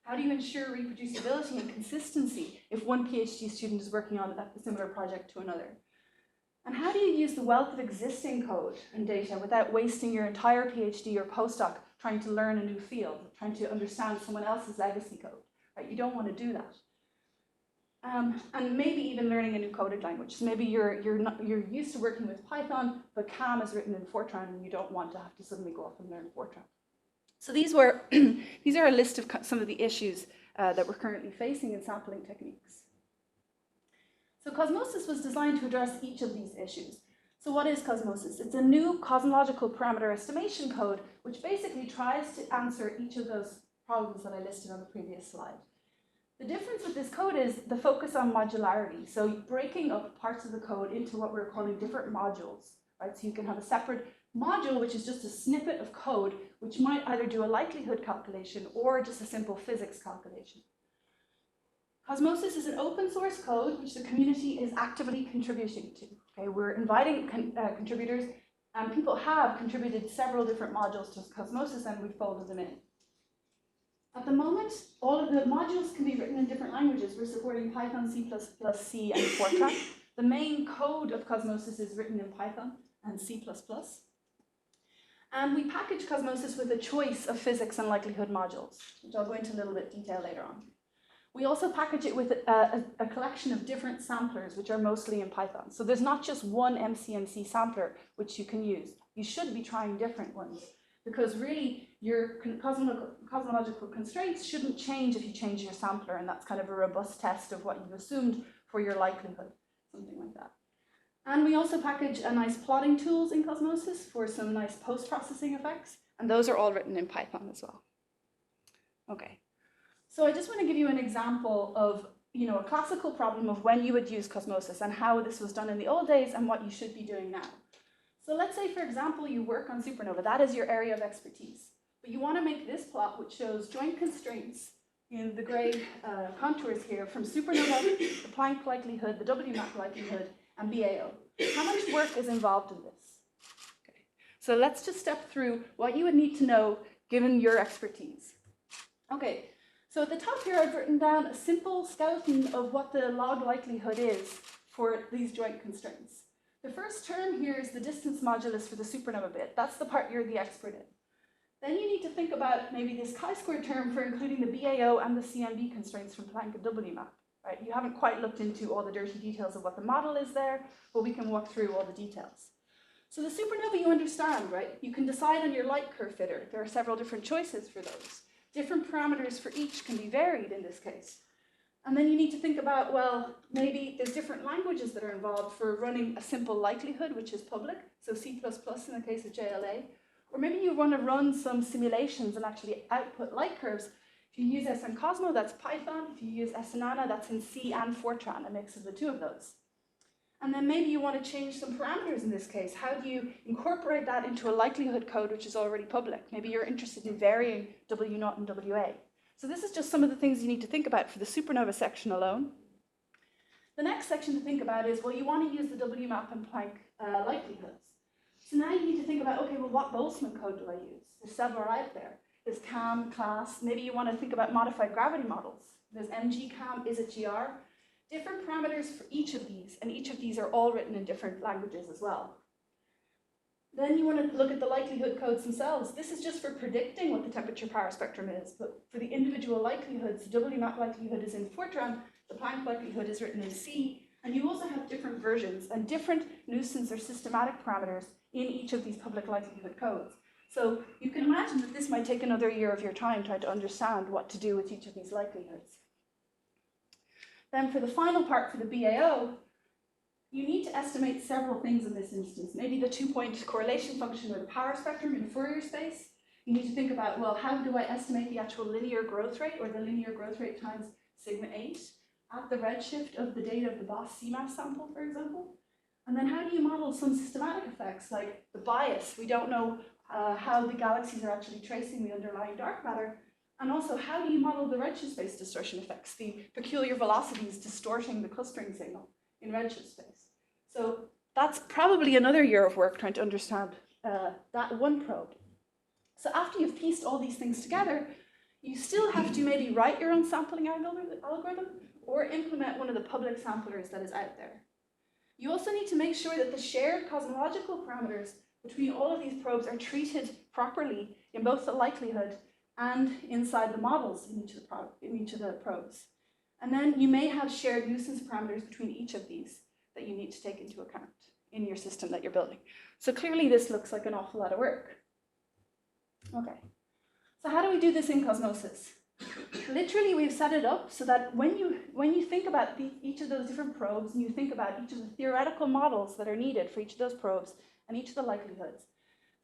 How do you ensure reproducibility and consistency if one PhD student is working on a similar project to another? And how do you use the wealth of existing code and data without wasting your entire PhD or postdoc trying to learn a new field, trying to understand someone else's legacy code, right? You don't want to do that. And maybe even learning a new coded language. So maybe you're used to working with Python, but CAM is written in Fortran and you don't want to have to suddenly go off and learn Fortran. So these are a list of some of the issues that we're currently facing in sampling techniques. So Cosmosis was designed to address each of these issues. So what is Cosmosis? It's a new cosmological parameter estimation code, which basically tries to answer each of those problems that I listed on the previous slide. The difference with this code is the focus on modularity. So breaking up parts of the code into what we're calling different modules, right? So you can have a separate module, which is just a snippet of code, which might either do a likelihood calculation or just a simple physics calculation. Cosmosis is an open source code which the community is actively contributing to. Okay, we're inviting contributors, and people have contributed several different modules to Cosmosis, and we've folded them in. At the moment, all of the modules can be written in different languages. We're supporting Python, C++, C, and Fortran. The main code of Cosmosis is written in Python and C++. And we package Cosmosis with a choice of physics and likelihood modules, which I'll go into a little bit detail later on. We also package it with a collection of different samplers, which are mostly in Python. So there's not just one MCMC sampler which you can use. You should be trying different ones, because really your cosmological constraints shouldn't change if you change your sampler, and that's kind of a robust test of what you've assumed for your likelihood, something like that. And we also package a nice plotting tools in Cosmosis for some nice post-processing effects, and those are all written in Python as well. Okay. So I just want to give you an example of, a classical problem of when you would use Cosmosis and how this was done in the old days and what you should be doing now. So let's say, for example, you work on supernova. That is your area of expertise. But you want to make this plot, which shows joint constraints in the gray contours here from supernova, the Planck likelihood, the WMAP likelihood, and BAO. How much work is involved in this? Okay. So let's just step through what you would need to know given your expertise. Okay. So at the top here, I've written down a simple skeleton of what the log likelihood is for these joint constraints. The first term here is the distance modulus for the supernova bit. That's the part you're the expert in. Then you need to think about maybe this chi-square term for including the BAO and the CMB constraints from Planck and WMAP. Right? You haven't quite looked into all the dirty details of what the model is there, but we can walk through all the details. So the supernova you understand, right? You can decide on your light curve fitter. There are several different choices for those. Different parameters for each can be varied in this case. And then you need to think about, well, maybe there's different languages that are involved for running a simple likelihood, which is public, so C++ in the case of JLA. Or maybe you want to run some simulations and actually output light curves. If you use SN Cosmo, that's Python. If you use SNANA, that's in C and Fortran, a mix of the two of those. And then maybe you want to change some parameters in this case. How do you incorporate that into a likelihood code which is already public? Maybe you're interested in varying W0 and WA. So this is just some of the things you need to think about for the supernova section alone. The next section to think about is, well, you want to use the WMAP and Planck likelihoods. So now you need to think about, okay, well, what Boltzmann code do I use? There's several out there. There's CAM, class. Maybe you want to think about modified gravity models. There's MGCAM, ISIT-GR. Different parameters for each of these, and each of these are all written in different languages as well. Then you want to look at the likelihood codes themselves. This is just for predicting what the temperature power spectrum is, but for the individual likelihoods, the WMAP likelihood is in Fortran, the Planck likelihood is written in C, and you also have different versions and different nuisance or systematic parameters in each of these public likelihood codes. So you can imagine that this might take another year of your time trying to understand what to do with each of these likelihoods. Then for the final part, for the BAO, you need to estimate several things in this instance. Maybe the 2-point correlation function or the power spectrum in Fourier space. You need to think about, well, how do I estimate the actual linear growth rate, or the linear growth rate times sigma 8 at the redshift of the data of the Boss CMAS sample, for example? And then how do you model some systematic effects like the bias? We don't know how the galaxies are actually tracing the underlying dark matter. And also, how do you model the redshift space distortion effects, the peculiar velocities distorting the clustering signal in redshift space? So that's probably another year of work trying to understand that one probe. So after you've pieced all these things together, you still have to maybe write your own sampling algorithm or implement one of the public samplers that is out there. You also need to make sure that the shared cosmological parameters between all of these probes are treated properly in both the likelihood and inside the models in each of the probes. And then you may have shared nuisance parameters between each of these that you need to take into account in your system that you're building. So clearly this looks like an awful lot of work. Okay, so how do we do this in Cosmosis? Literally, we've set it up so that when you think about each of those different probes, and you think about each of the theoretical models that are needed for each of those probes and each of the likelihoods,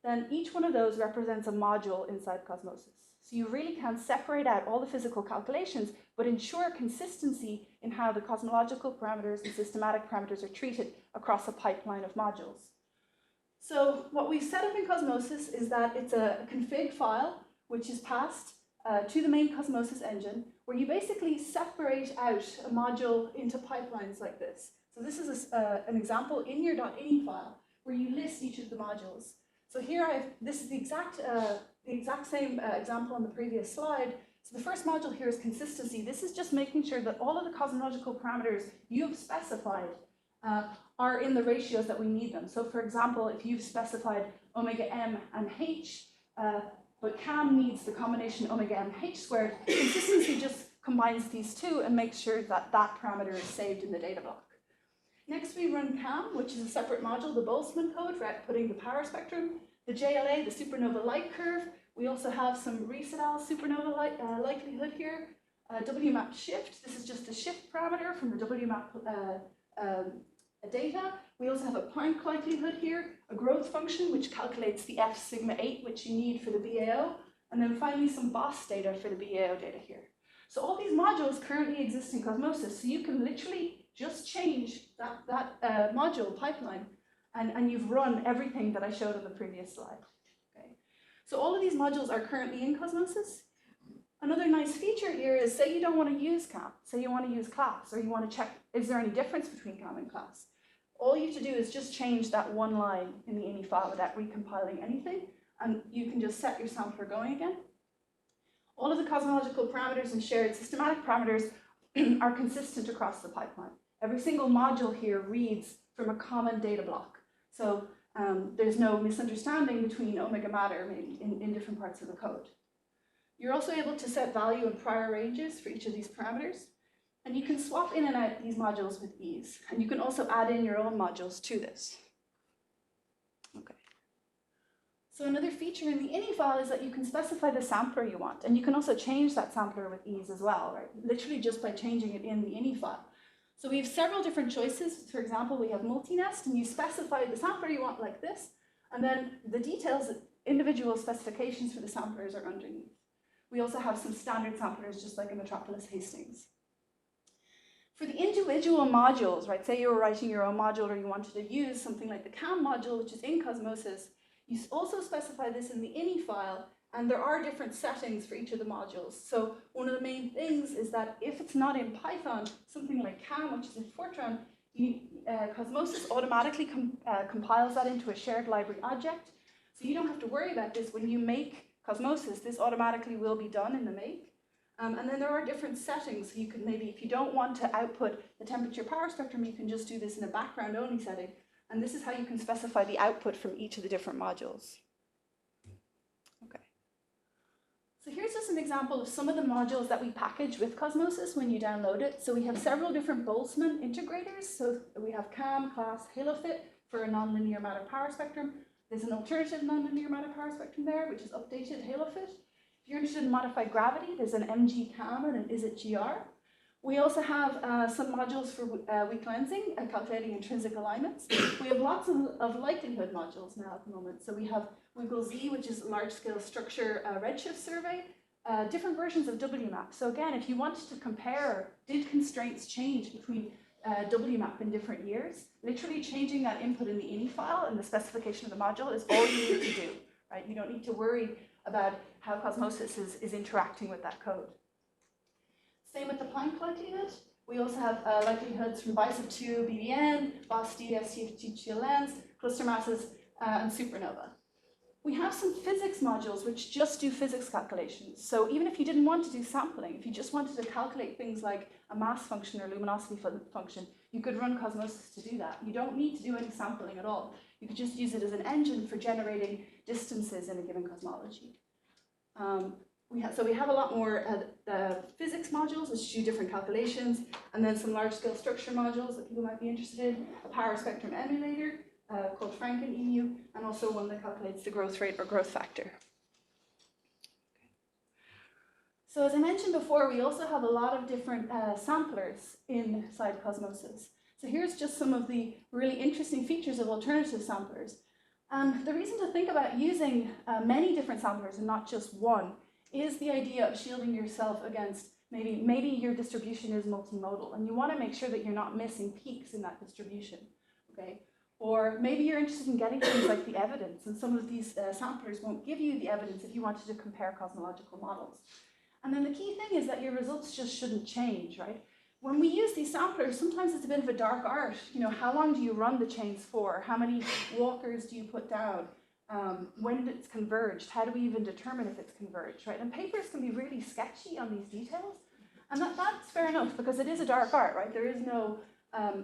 then each one of those represents a module inside Cosmosis. So you really can separate out all the physical calculations, but ensure consistency in how the cosmological parameters and systematic parameters are treated across a pipeline of modules. So what we've set up in Cosmosis is that it's a config file, which is passed to the main Cosmosis engine, where you basically separate out a module into pipelines like this. So this is an example in your .ini file, where you list each of the modules. So here this is the exact same example on the previous slide. So the first module here is consistency. This is just making sure that all of the cosmological parameters you've specified are in the ratios that we need them. So for example, if you've specified omega m and h, but CAM needs the combination omega m h squared, consistency just combines these two and makes sure that that parameter is saved in the data block. Next we run CAM, which is a separate module, the Boltzmann code for outputting the power spectrum, the JLA, the supernova light curve. We also have some Riesedal supernova likelihood here, WMAP shift. This is just a shift parameter from the WMAP data. We also have a Planck likelihood here, a growth function which calculates the F sigma 8 which you need for the BAO, and then finally some BOSS data for the BAO data here. So all these modules currently exist in Cosmosis, so you can literally just change that module pipeline and you've run everything that I showed on the previous slide. Okay. So all of these modules are currently in Cosmosis. Another nice feature here is, say you don't want to use CAM, say you want to use class, or you want to check, is there any difference between CAM and class? All you have to do is just change that one line in the ini file without recompiling anything, and you can just set your sampler going again. All of the cosmological parameters and shared systematic parameters are consistent across the pipeline. Every single module here reads from a common data block. So there's no misunderstanding between omega matter in different parts of the code. You're also able to set value and prior ranges for each of these parameters. And you can swap in and out these modules with ease. And you can also add in your own modules to this. Okay. So another feature in the ini file is that you can specify the sampler you want. And you can also change that sampler with ease as well, right? Literally just by changing it in the ini file. So we have several different choices. For example, we have multi-nest, and you specify the sampler you want like this. And then the details, individual specifications for the samplers are underneath. We also have some standard samplers, just like in Metropolis Hastings. For the individual modules, right, say you were writing your own module or you wanted to use something like the CAM module, which is in Cosmosis, you also specify this in the ini file, and there are different settings for each of the modules. So one of the main things is that if it's not in Python, something like CAM, which is in Fortran, Cosmosis automatically compiles that into a shared library object. So you don't have to worry about this. When you make Cosmosis, this automatically will be done in the make. And then there are different settings. You can maybe, if you don't want to output the temperature power spectrum, you can just do this in a background only setting. And this is how you can specify the output from each of the different modules. Okay. So here's just an example of some of the modules that we package with Cosmosis when you download it. So we have several different Boltzmann integrators. So we have CAM, class, HaloFit for a nonlinear matter power spectrum. There's an alternative nonlinear amount power spectrum there, which is updated HaloFit. If you're interested in modified gravity, there's an MG-CAM and an ISIT-GR. We also have some modules for weak lensing, calculating intrinsic alignments. We have lots of likelihood modules now at the moment. So we have WiggleZ, which is a large-scale structure redshift survey, different versions of WMAP. So again, if you wanted to compare, did constraints change between WMAP in different years? Literally changing that input in the ini file and the specification of the module is all you need to do, right? You don't need to worry about how Cosmosis is interacting with that code. Same with the Planck likelihood. We also have likelihoods from BISEP2, BBN, BOSD, STFG lens, cluster masses, and supernova. We have some physics modules which just do physics calculations. So even if you didn't want to do sampling, if you just wanted to calculate things like a mass function or luminosity function, you could run Cosmosis to do that. You don't need to do any sampling at all. You could just use it as an engine for generating distances in a given cosmology. So we have a lot more physics modules which do different calculations, and then some large-scale structure modules that people might be interested in, a power spectrum emulator called Franken-EMU, and also one that calculates the growth rate or growth factor. So as I mentioned before, we also have a lot of different samplers inside Cosmosis. So here's just some of the really interesting features of alternative samplers. And the reason to think about using many different samplers and not just one is the idea of shielding yourself against maybe your distribution is multimodal and you want to make sure that you're not missing peaks in that distribution, okay? Or maybe you're interested in getting things like the evidence, and some of these samplers won't give you the evidence if you wanted to compare cosmological models. And then the key thing is that your results just shouldn't change, right? When we use these samplers, sometimes it's a bit of a dark art. You know, how long do you run the chains for? How many walkers do you put down? When it's converged? How do we even determine if it's converged, right? And papers can be really sketchy on these details. And that's fair enough because it is a dark art, right? There is no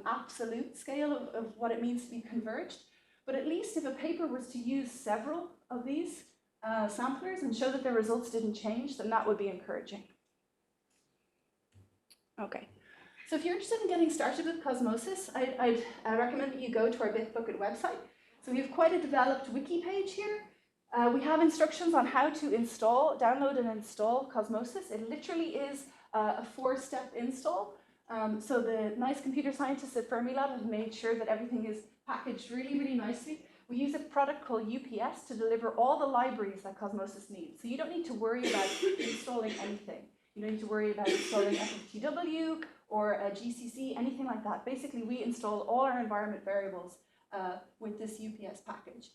absolute scale of what it means to be converged. But at least if a paper was to use several of these samplers and show that their results didn't change, then that would be encouraging. Okay. So if you're interested in getting started with Cosmosis, I'd recommend that you go to our Bitbucket website. So we have quite a developed wiki page here. We have instructions on how to download and install Cosmosis. It literally is a 4-step install. So the nice computer scientists at Fermilab have made sure that everything is packaged really, really nicely. We use a product called UPS to deliver all the libraries that Cosmosis needs. So you don't need to worry about installing anything. You don't need to worry about installing FFTW or a GCC, anything like that. Basically, we install all our environment variables with this UPS package.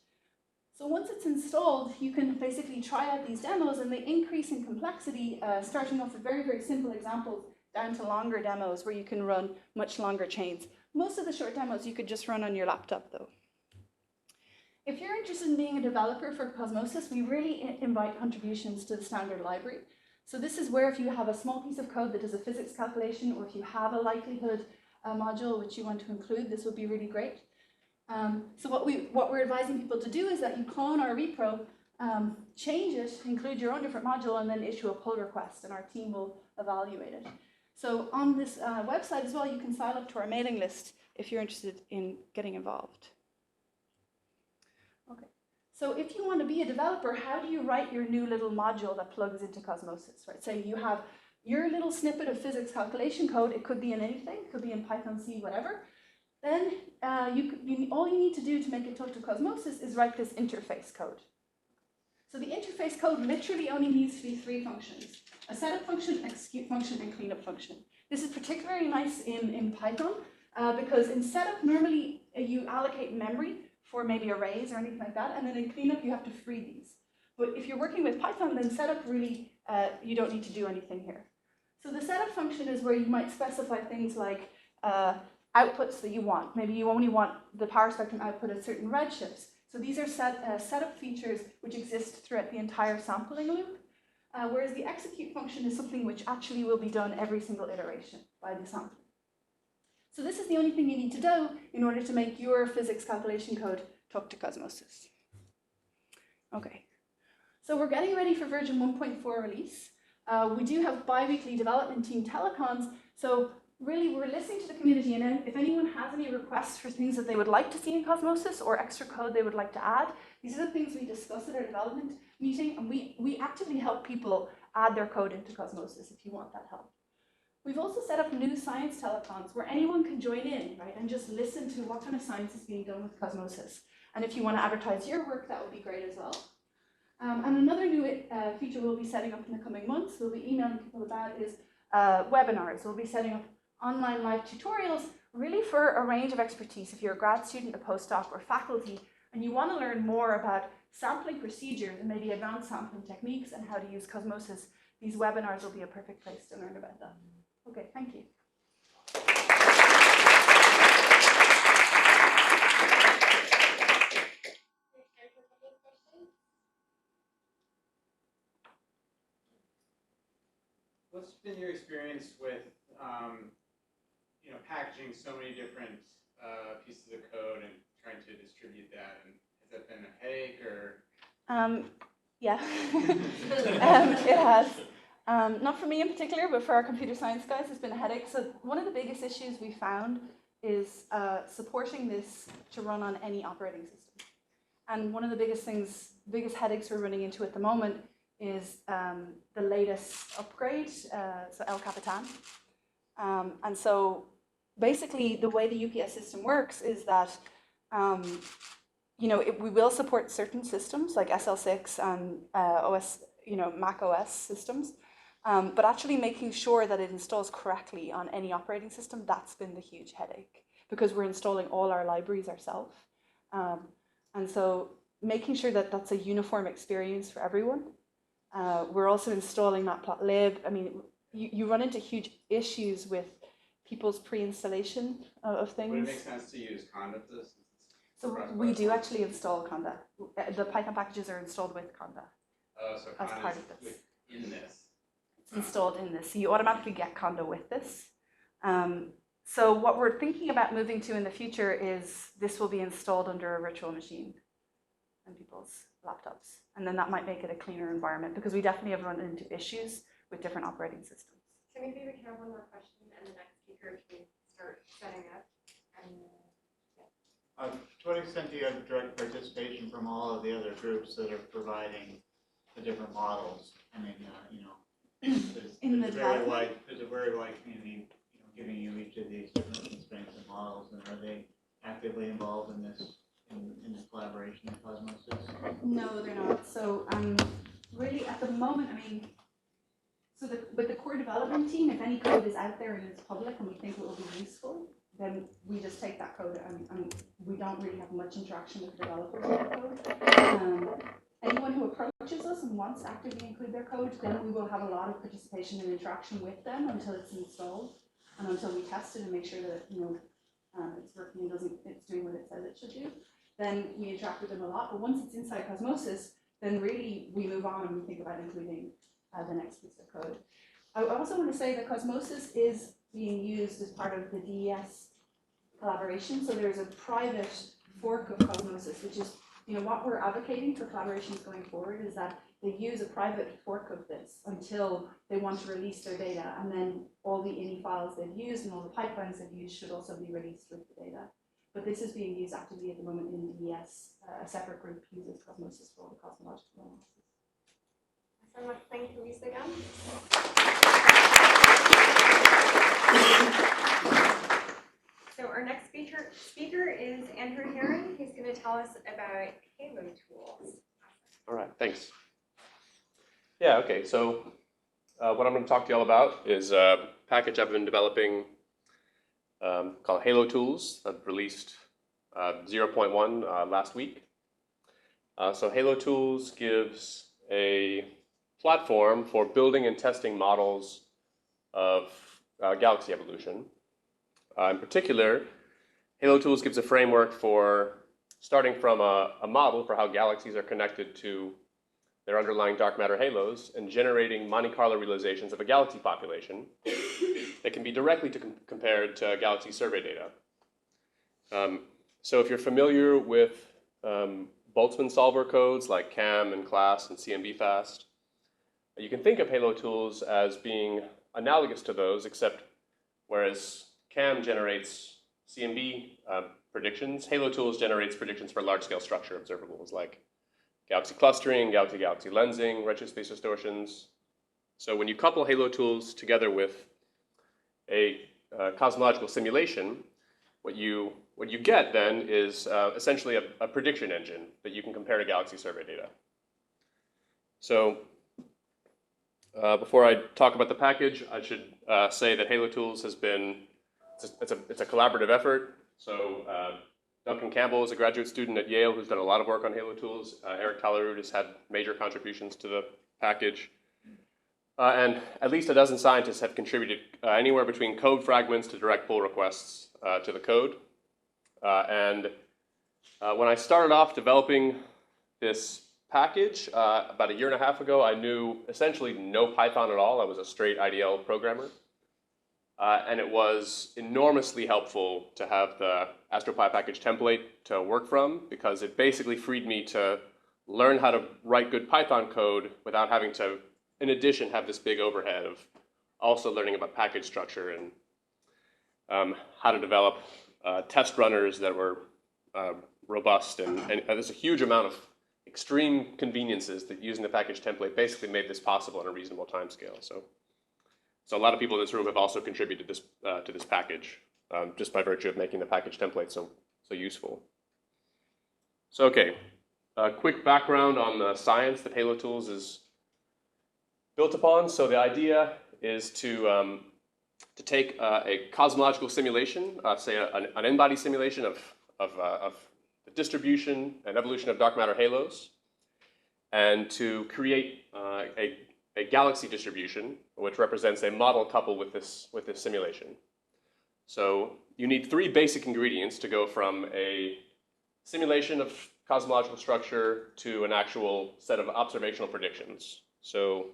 So once it's installed, you can basically try out these demos, and they increase in complexity, starting off with very, very simple examples down to longer demos where you can run much longer chains. Most of the short demos you could just run on your laptop, though. If you're interested in being a developer for Cosmosis, we really invite contributions to the standard library. So this is where if you have a small piece of code that does a physics calculation, or if you have a likelihood module which you want to include, this would be really great. So what we're advising people to do is that you clone our repro, change it, include your own different module, and then issue a pull request, and our team will evaluate it. So on this website as well, you can sign up to our mailing list if you're interested in getting involved. Okay. So if you want to be a developer, how do you write your new little module that plugs into Cosmosis, right? Say you have your little snippet of physics calculation code. It could be in anything, it could be in Python, C, whatever. Then all you need to do to make it talk to Cosmosis is write this interface code. So the interface code literally only needs to be 3 functions: a setup function, execute function, and cleanup function. This is particularly nice in Python because in setup, normally you allocate memory for maybe arrays or anything like that, and then in cleanup you have to free these. But if you're working with Python, then setup really, you don't need to do anything here. So the setup function is where you might specify things like outputs that you want. Maybe you only want the power spectrum output at certain redshifts. So these are setup features which exist throughout the entire sampling loop, whereas the execute function is something which actually will be done every single iteration by the sampler. So this is the only thing you need to do in order to make your physics calculation code talk to Cosmosis. Okay, so we're getting ready for version 1.4 release. We do have bi-weekly development team telecons, so really, we're listening to the community, and if anyone has any requests for things that they would like to see in Cosmosis or extra code they would like to add, these are the things we discuss at our development meeting, and we actively help people add their code into Cosmosis if you want that help. We've also set up new science telethons where anyone can join in, right, and just listen to what kind of science is being done with Cosmosis. And if you want to advertise your work, that would be great as well. And another new feature we'll be setting up in the coming months, we'll be emailing people about, is webinars. We'll be setting up online live tutorials really for a range of expertise. If you're a grad student, a postdoc, or faculty, and you want to learn more about sampling procedures and maybe advanced sampling techniques and how to use Cosmosis, these webinars will be a perfect place to learn about that. Okay, thank you. What's been your experience with, packaging so many different pieces of code and trying to distribute that? And has that been a headache or? Yeah, it has. Not for me in particular, but for our computer science guys, it's been a headache. So one of the biggest issues we found is supporting this to run on any operating system. And one of the biggest headaches we're running into at the moment is the latest upgrade, so El Capitan. And so basically the way the UPS system works is that we will support certain systems like SL6 and Mac OS systems, but actually making sure that it installs correctly on any operating system, that's been the huge headache because we're installing all our libraries ourselves. And so making sure that that's a uniform experience for everyone. We're also installing matplotlib. I mean, you run into huge issues with people's pre-installation of things. Would it make sense to use Conda for this? So we do actually install Conda. The Python packages are installed with Conda. Oh, so as Conda part is of this. in this. It's installed in this. So you automatically get Conda with this. So what we're thinking about moving to in the future is this will be installed under a virtual machine on people's laptops. And then that might make it a cleaner environment because we definitely have run into issues with different operating systems. So maybe we can have one more question and the next speaker can start setting up. And, to what extent do you have direct participation from all of the other groups that are providing the different models? I mean, there's a very wide community, giving you each of these different constraints and models, and are they actively involved in this, in the collaboration in Cosmosis? No, they're not. So really at the moment, with the core development team, if any code is out there and it's public and we think it will be useful, then we just take that code and we don't really have much interaction with the developers of the code. Anyone who approaches us and wants to actively include their code, then we will have a lot of participation and interaction with them until it's installed and until we test it and make sure that it's working and it's doing what it says it should do. Then we interact with them a lot. But once it's inside Cosmosis, then really we move on and we think about including the next piece of code. I also want to say that Cosmosis is being used as part of the DES collaboration. So there's a private fork of Cosmosis, which is, what we're advocating for collaborations going forward is that they use a private fork of this until they want to release their data, and then all the ini files they've used and all the pipelines they've used should also be released with the data. But this is being used actively at the moment in DES. A separate group uses Cosmosis for all the cosmological analysis. So let's thank Louise again. So our next speaker is Andrew Heron. He's going to tell us about Halo tools. All right, thanks. Yeah, okay, so what I'm going to talk to you all about is a package I've been developing called Halo Tools. I've released 0.1 last week. So Halo Tools gives a platform for building and testing models of galaxy evolution. In particular, Halo Tools gives a framework for starting from a model for how galaxies are connected to their underlying dark matter halos and generating Monte Carlo realizations of a galaxy population that can be directly compared to galaxy survey data. So if you're familiar with Boltzmann solver codes like CAM and CLASS and CMB-FAST, you can think of Halo Tools as being analogous to those, except whereas CAM generates CMB predictions. HaloTools generates predictions for large-scale structure observables like galaxy clustering, galaxy-galaxy lensing, redshift space distortions. So when you couple HaloTools together with a cosmological simulation, what you get then is essentially a prediction engine that you can compare to galaxy survey data. So before I talk about the package, I should say that HaloTools has been, it's a collaborative effort. So Duncan Campbell is a graduate student at Yale who's done a lot of work on HaloTools. Eric Tallerud has had major contributions to the package. And at least a dozen scientists have contributed anywhere between code fragments to direct pull requests to the code. And when I started off developing this package about 1.5 years ago, I knew essentially no Python at all. I was a straight IDL programmer. And it was enormously helpful to have the AstroPy package template to work from, because it basically freed me to learn how to write good Python code without having to, in addition, have this big overhead of also learning about package structure and how to develop test runners that were robust. And there's a huge amount of extreme conveniences that using the package template basically made this possible in a reasonable time scale. So a lot of people in this room have also contributed this, to this package, just by virtue of making the package template so useful. So okay, a quick background on the science that HaloTools is built upon. So the idea is to take a cosmological simulation, say an in-body simulation of the distribution and evolution of dark matter halos, and to create a galaxy distribution, which represents a model coupled with this simulation. So you need 3 basic ingredients to go from a simulation of cosmological structure to an actual set of observational predictions. So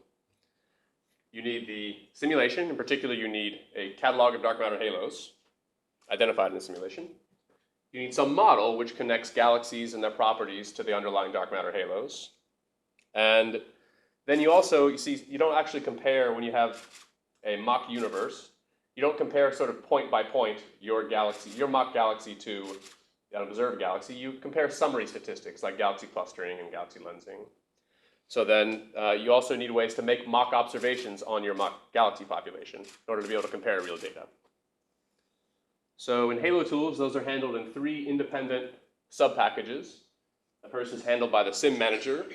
you need the simulation. In particular, you need a catalog of dark matter halos identified in the simulation. You need some model which connects galaxies and their properties to the underlying dark matter halos. And then you also, you don't actually compare when you have a mock universe. You don't compare sort of point by point your mock galaxy to an observed galaxy. You compare summary statistics like galaxy clustering and galaxy lensing. So then you also need ways to make mock observations on your mock galaxy population in order to be able to compare real data. So in HaloTools, those are handled in 3 independent sub-packages. The first is handled by the sim manager.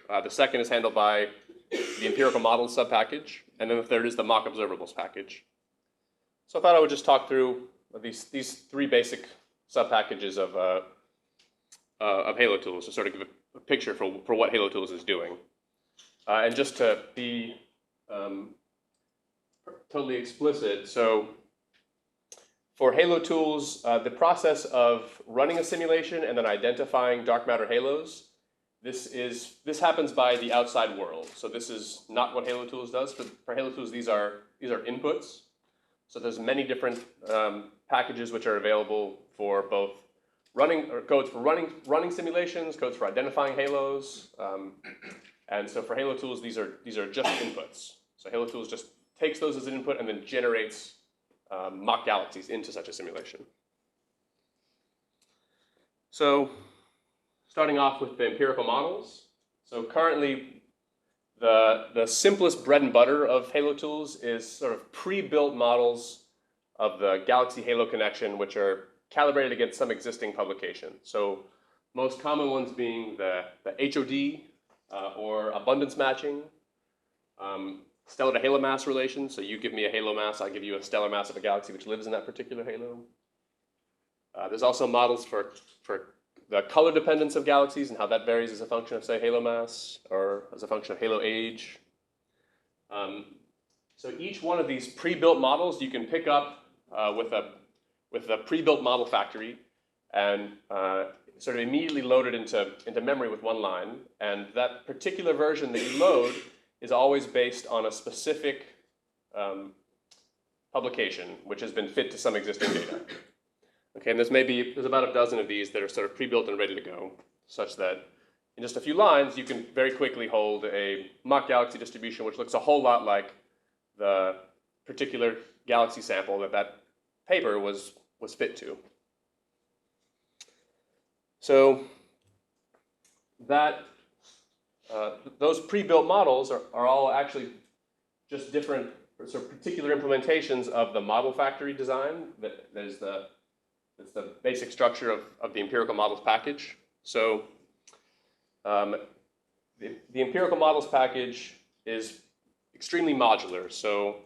The second is handled by the empirical models sub-package. And then the third is the mock observables package. So I thought I would just talk through these 3 basic sub-packages of HaloTools to sort of give a picture for what HaloTools is doing. And just to be totally explicit, so for HaloTools, the process of running a simulation and then identifying dark matter halos, this happens by the outside world. So this is not what HaloTools does. For HaloTools, these are inputs. So there's many different packages which are available for both codes for running simulations, codes for identifying halos, and so for HaloTools, these are just inputs. So HaloTools just takes those as an input and then generates mock galaxies into such a simulation. So starting off with the empirical models. So currently, the simplest bread and butter of HaloTools is sort of pre-built models of the galaxy halo connection, which are calibrated against some existing publication. So most common ones being the HOD or abundance matching, stellar to halo mass relation. So you give me a halo mass, I give you a stellar mass of a galaxy which lives in that particular halo. There's also models for the color dependence of galaxies and how that varies as a function of, say, halo mass or as a function of halo age. So each one of these pre-built models you can pick up with a pre-built model factory and sort of immediately load it into memory with one line. And that particular version that you load is always based on a specific publication, which has been fit to some existing data. Okay, and there's about a dozen of these that are sort of pre-built and ready to go, such that in just a few lines, you can very quickly hold a mock galaxy distribution, which looks a whole lot like the particular galaxy sample that that paper was fit to. So that those pre-built models are all actually just different sort of particular implementations of the model factory design. That's the basic structure of the empirical models package. So the empirical models package is extremely modular. So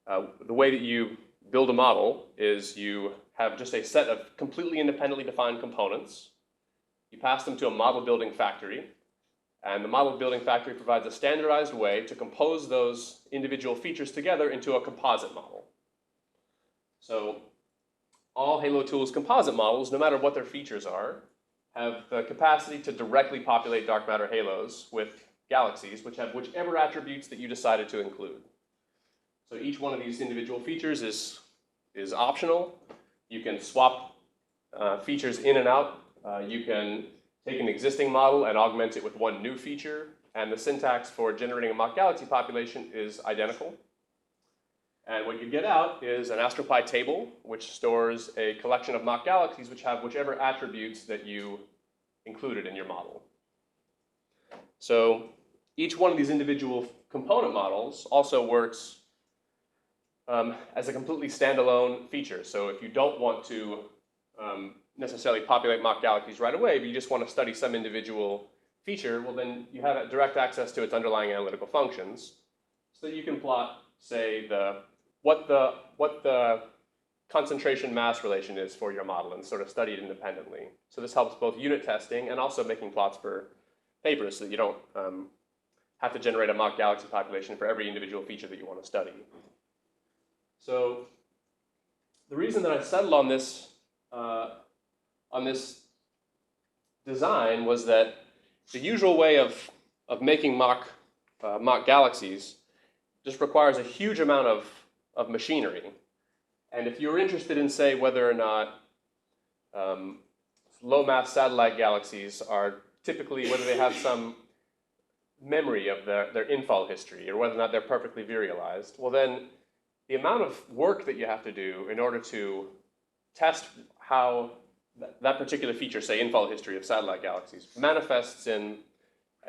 the way that you build a model is you have just a set of completely independently defined components. You pass them to a model building factory, and the model building factory provides a standardized way to compose those individual features together into a composite model. So all Halo Tools composite models, no matter what their features are, have the capacity to directly populate dark matter halos with galaxies which have whichever attributes that you decided to include. So each one of these individual features is optional. You can swap features in and out. You can take an existing model and augment it with one new feature, and the syntax for generating a mock galaxy population is identical. And what you get out is an AstroPy table, which stores a collection of mock galaxies which have whichever attributes that you included in your model. So each one of these individual component models also works as a completely standalone feature. So if you don't want to necessarily populate mock galaxies right away, but you just want to study some individual feature, well then you have direct access to its underlying analytical functions, so that you can plot, say, what the concentration mass relation is for your model and sort of study it independently. So this helps both unit testing and also making plots for papers, so that you don't have to generate a mock galaxy population for every individual feature that you want to study. So the reason that I settled on this design was that the usual way of making mock galaxies just requires a huge amount of machinery. And if you're interested in, say, whether or not low-mass satellite galaxies are typically, whether they have some memory of their infall history, or whether or not they're perfectly virialized, well then, the amount of work that you have to do in order to test how that particular feature, say infall history of satellite galaxies, manifests in,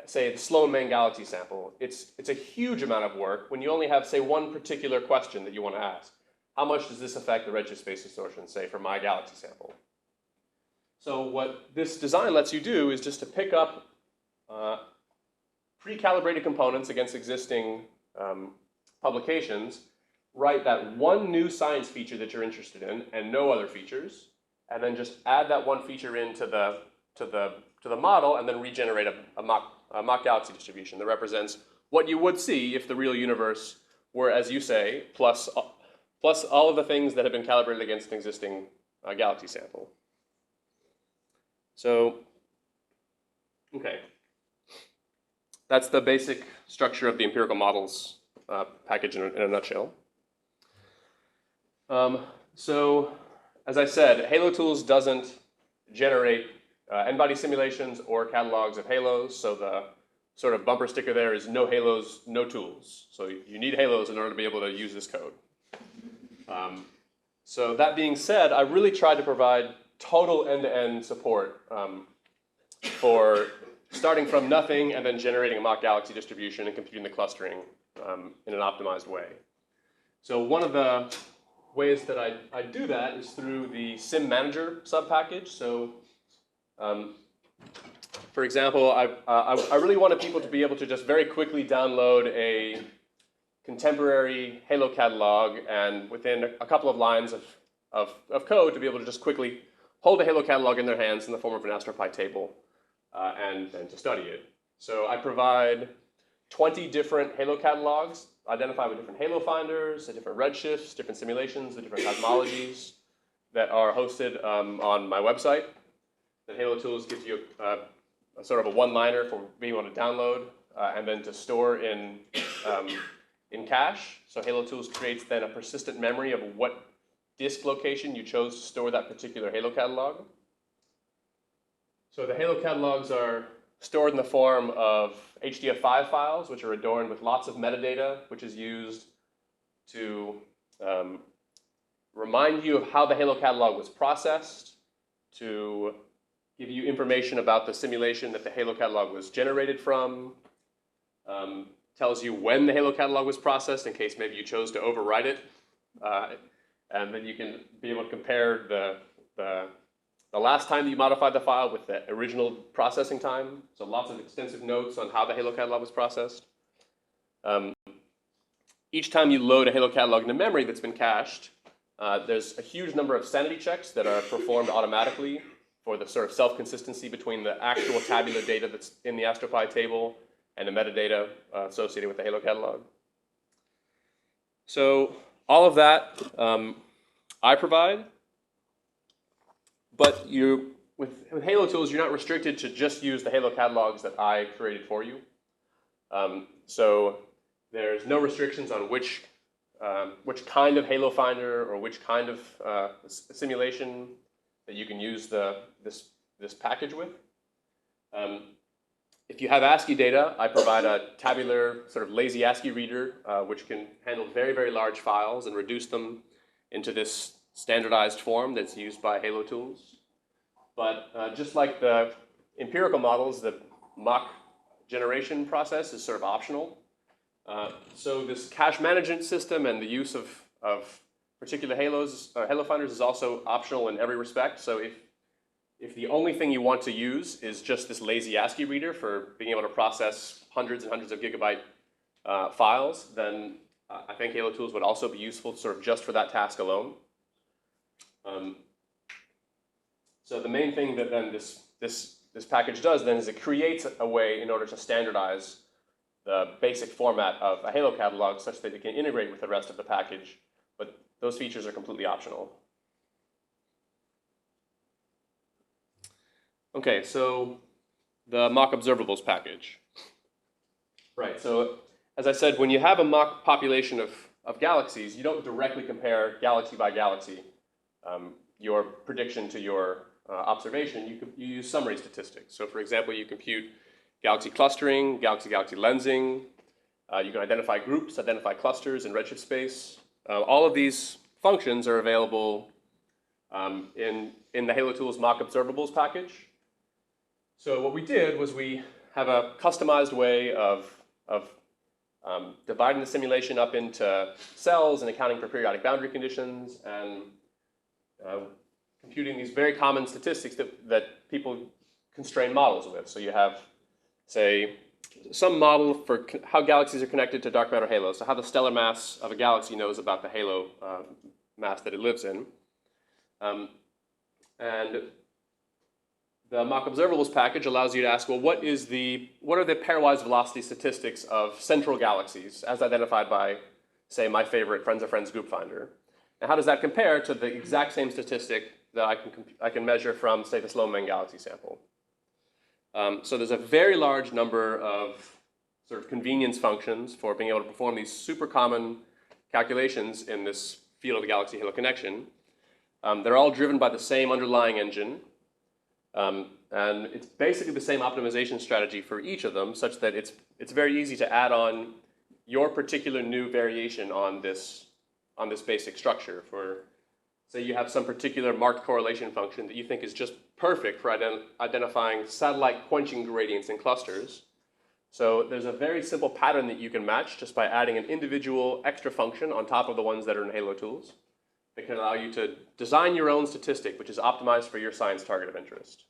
say, the Sloan main galaxy sample, it's a huge amount of work when you only have, say, one particular question that you want to ask. How much does this affect the redshift space distortion, say, for my galaxy sample? So what this design lets you do is just to pick up pre-calibrated components against existing publications, write that one new science feature that you're interested in and no other features, and then just add that one feature into the model and then regenerate a mock galaxy distribution that represents what you would see if the real universe were, as you say, plus all of the things that have been calibrated against an existing galaxy sample. So, okay. That's the basic structure of the empirical models package in a nutshell. So, as I said, Halo Tools doesn't generate n-body simulations or catalogs of halos, so the sort of bumper sticker there is no halos, no tools. So you need halos in order to be able to use this code. So that being said, I really tried to provide total end-to-end support for starting from nothing and then generating a mock galaxy distribution and computing the clustering in an optimized way. So one of the ways that I do that is through the Sim Manager subpackage. So, for example, I really wanted people to be able to just very quickly download a contemporary Halo catalog, and within a couple of lines of code to be able to just quickly hold a Halo catalog in their hands in the form of an AstroPy table and to study it. So I provide 20 different Halo catalogs identified with different Halo finders, different redshifts, different simulations, the different cosmologies that are hosted on my website. The Halo Tools gives you a sort of a one-liner for being able to download and then to store in cache. So Halo Tools creates then a persistent memory of what disk location you chose to store that particular Halo catalog. So the Halo catalogs are stored in the form of HDF5 files, which are adorned with lots of metadata, which is used to remind you of how the Halo catalog was processed, to give you information about the simulation that the Halo catalog was generated from, tells you when the Halo catalog was processed in case maybe you chose to overwrite it, and then you can be able to compare the last time that you modified the file with the original processing time. So lots of extensive notes on how the Halo catalog was processed. Each time you load a Halo catalog into memory that's been cached, there's a huge number of sanity checks that are performed automatically for the sort of self-consistency between the actual tabular data that's in the AstroPy table and the metadata associated with the Halo catalog. So all of that I provide, but with Halo tools, you're not restricted to just use the Halo catalogs that I created for you. So there's no restrictions on which kind of Halo Finder or which kind of simulation that you can use this package with. If you have ASCII data, I provide a tabular sort of lazy ASCII reader, which can handle very, very large files and reduce them into this standardized form that's used by Halo tools. But just like the empirical models, the mock generation process is sort of optional. So this cache management system and the use of particular Halo Finders is also optional in every respect. So if the only thing you want to use is just this lazy ASCII reader for being able to process hundreds and hundreds of gigabyte files, then I think Halo tools would also be useful sort of just for that task alone. So the main thing that then this package does then is it creates a way in order to standardize the basic format of a Halo catalog such that it can integrate with the rest of the package, but those features are completely optional. Okay, so the mock observables package. Right, so as I said, when you have a mock population of galaxies, you don't directly compare galaxy by galaxy your prediction to your observation. You use summary statistics. So for example, you compute galaxy clustering, galaxy-galaxy lensing. You can identify groups, identify clusters in redshift space. All of these functions are available in the Halo Tools mock observables package. So what we did was we have a customized way of dividing the simulation up into cells and accounting for periodic boundary conditions and computing these very common statistics that people constrain models with. So you have, say, some model for how galaxies are connected to dark matter halos, so how the stellar mass of a galaxy knows about the halo mass that it lives in. And the mock observables package allows you to ask, well, what are the pairwise velocity statistics of central galaxies as identified by, say, my favorite Friends of Friends group finder? And how does that compare to the exact same statistic that I can measure from, say, the Sloan galaxy sample? So there's a very large number of sort of convenience functions for being able to perform these super common calculations in this field of the galaxy halo connection. They're all driven by the same underlying engine. And it's basically the same optimization strategy for each of them, such that it's very easy to add on your particular new variation on this basic structure. For, say, you have some particular marked correlation function that you think is just perfect for identifying satellite quenching gradients in clusters. So there's a very simple pattern that you can match just by adding an individual extra function on top of the ones that are in Halo tools that can allow you to design your own statistic, which is optimized for your science target of interest.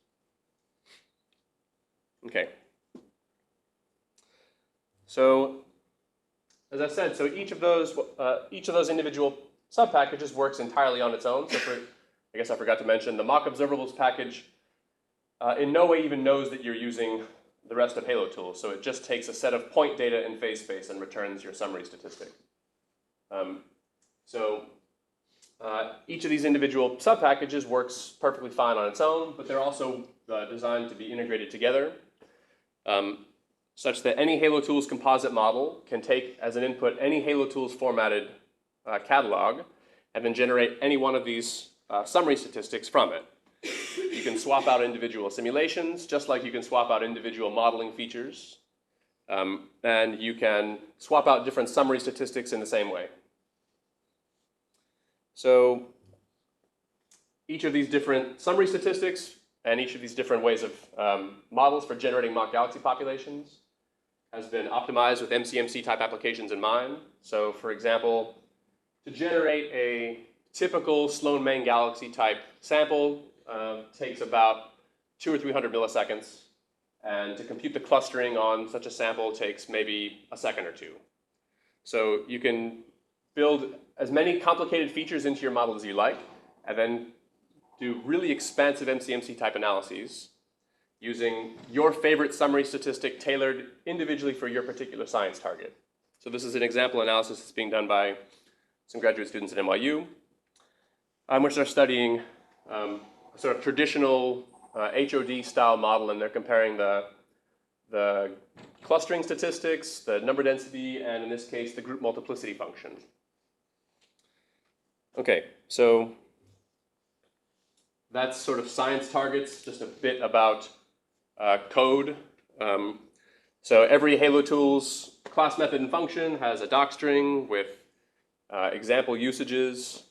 Okay. So, as I said, so each of those individual subpackages works entirely on its own. So I guess I forgot to mention, the mock observables package in no way even knows that you're using the rest of Halo tools. So it just takes a set of point data in phase space and returns your summary statistic. Each of these individual subpackages works perfectly fine on its own, but they're also designed to be integrated together such that any Halo Tools composite model can take as an input any Halo Tools formatted catalog and then generate any one of these summary statistics from it. You can swap out individual simulations, just like you can swap out individual modeling features. And you can swap out different summary statistics in the same way. So each of these different summary statistics and each of these different ways of models for generating mock galaxy populations has been optimized with MCMC type applications in mind. So for example, to generate a typical Sloan main galaxy type sample takes about 200 or 300 milliseconds. And to compute the clustering on such a sample takes maybe a second or two. So you can build as many complicated features into your model as you like, and then do really expansive MCMC type analyses using your favorite summary statistic tailored individually for your particular science target. So this is an example analysis that's being done by some graduate students at NYU, which they're studying a sort of traditional HOD style model, and they're comparing the clustering statistics, the number density, and in this case, the group multiplicity function. Okay, so that's sort of science targets, just a bit about code. So every Halo Tools class method and function has a docstring with example usages.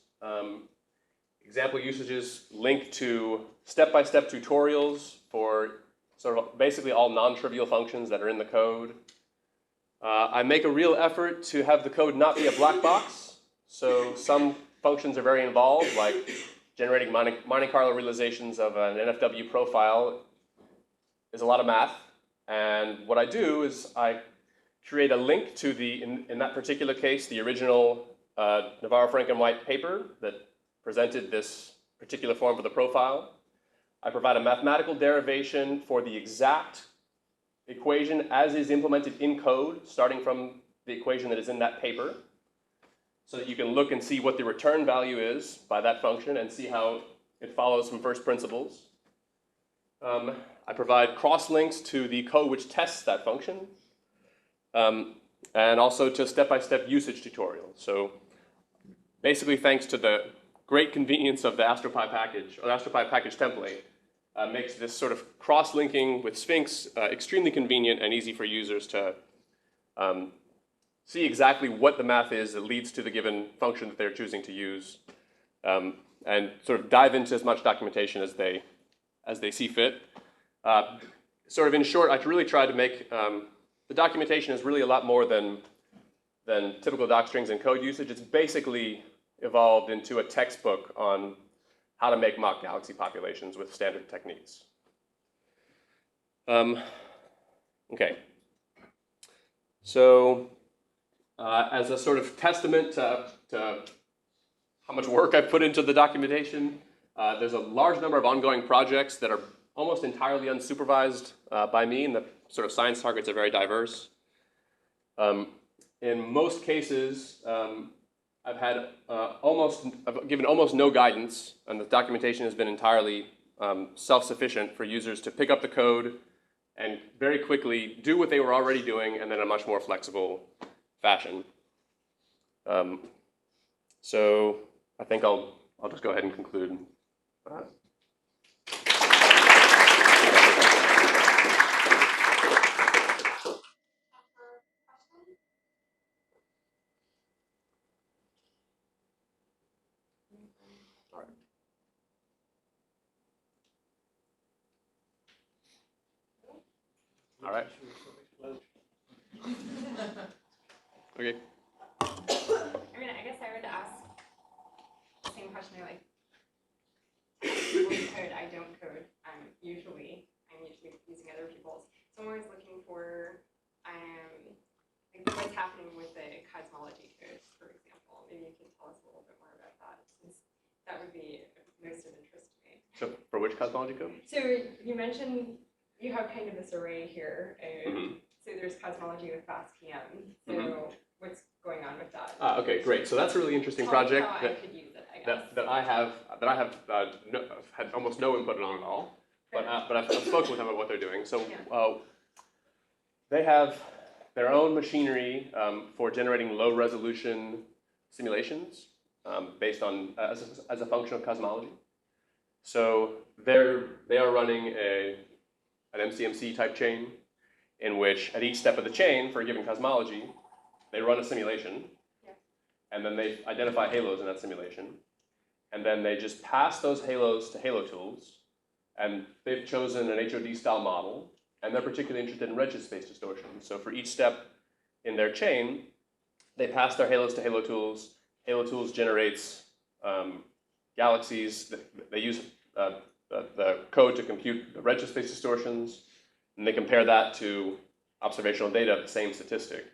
Example usages link to step-by-step tutorials for sort of basically all non-trivial functions that are in the code. I make a real effort to have the code not be a black box. So some functions are very involved, like generating Monte Carlo realizations of an NFW profile is a lot of math. And what I do is I create a link to the, in that particular case, the original Navarro-Franken-White paper that presented this particular form for the profile. I provide a mathematical derivation for the exact equation as is implemented in code, starting from the equation that is in that paper, so that you can look and see what the return value is by that function and see how it follows from first principles. I provide cross-links to the code which tests that function, and also to step-by-step usage tutorials. So basically, thanks to the great convenience of the AstroPy package, or the AstroPy package template, makes this sort of cross-linking with Sphinx extremely convenient and easy for users to see exactly what the math is that leads to the given function that they're choosing to use, and sort of dive into as much documentation as they see fit. Sort of in short, I really try to make, the documentation is really a lot more than typical doc strings and code usage. It's basically evolved into a textbook on how to make mock galaxy populations with standard techniques. Okay. So as a sort of testament to how much work I've put into the documentation, there's a large number of ongoing projects that are almost entirely unsupervised by me, and the sort of science targets are very diverse. In most cases, I've given almost no guidance, and the documentation has been entirely self-sufficient for users to pick up the code and very quickly do what they were already doing, and then in a much more flexible fashion. So I think I'll just go ahead and conclude. All right. Okay. I mean, I guess I would ask the same question. I code, I don't code. I'm usually using other people's. So I'm always looking for like what's happening with the cosmology codes, for example. Maybe you can tell us a little bit more about that, since that would be most of interest to me. So for which cosmology code? So you mentioned you have kind of this array here. So there's cosmology with FastPM. So what's going on with that? Okay, great. So that's a really interesting Tell me project how I could use it, I guess. that I have had almost no input on at all. But I've spoken with them about what they're doing. So they have their own machinery for generating low resolution simulations based on as a function of cosmology. So they are running an MCMC type chain in which at each step of the chain for a given cosmology, they run a simulation, and then they identify halos in that simulation. and then they just pass those halos to halo tools, and they've chosen an HOD style model, and they're particularly interested in redshift space distortion. So for each step in their chain, they pass their halos to halo tools. Halo tools generates galaxies. They use the code to compute the redshift space distortions, and they compare that to observational data of the same statistic.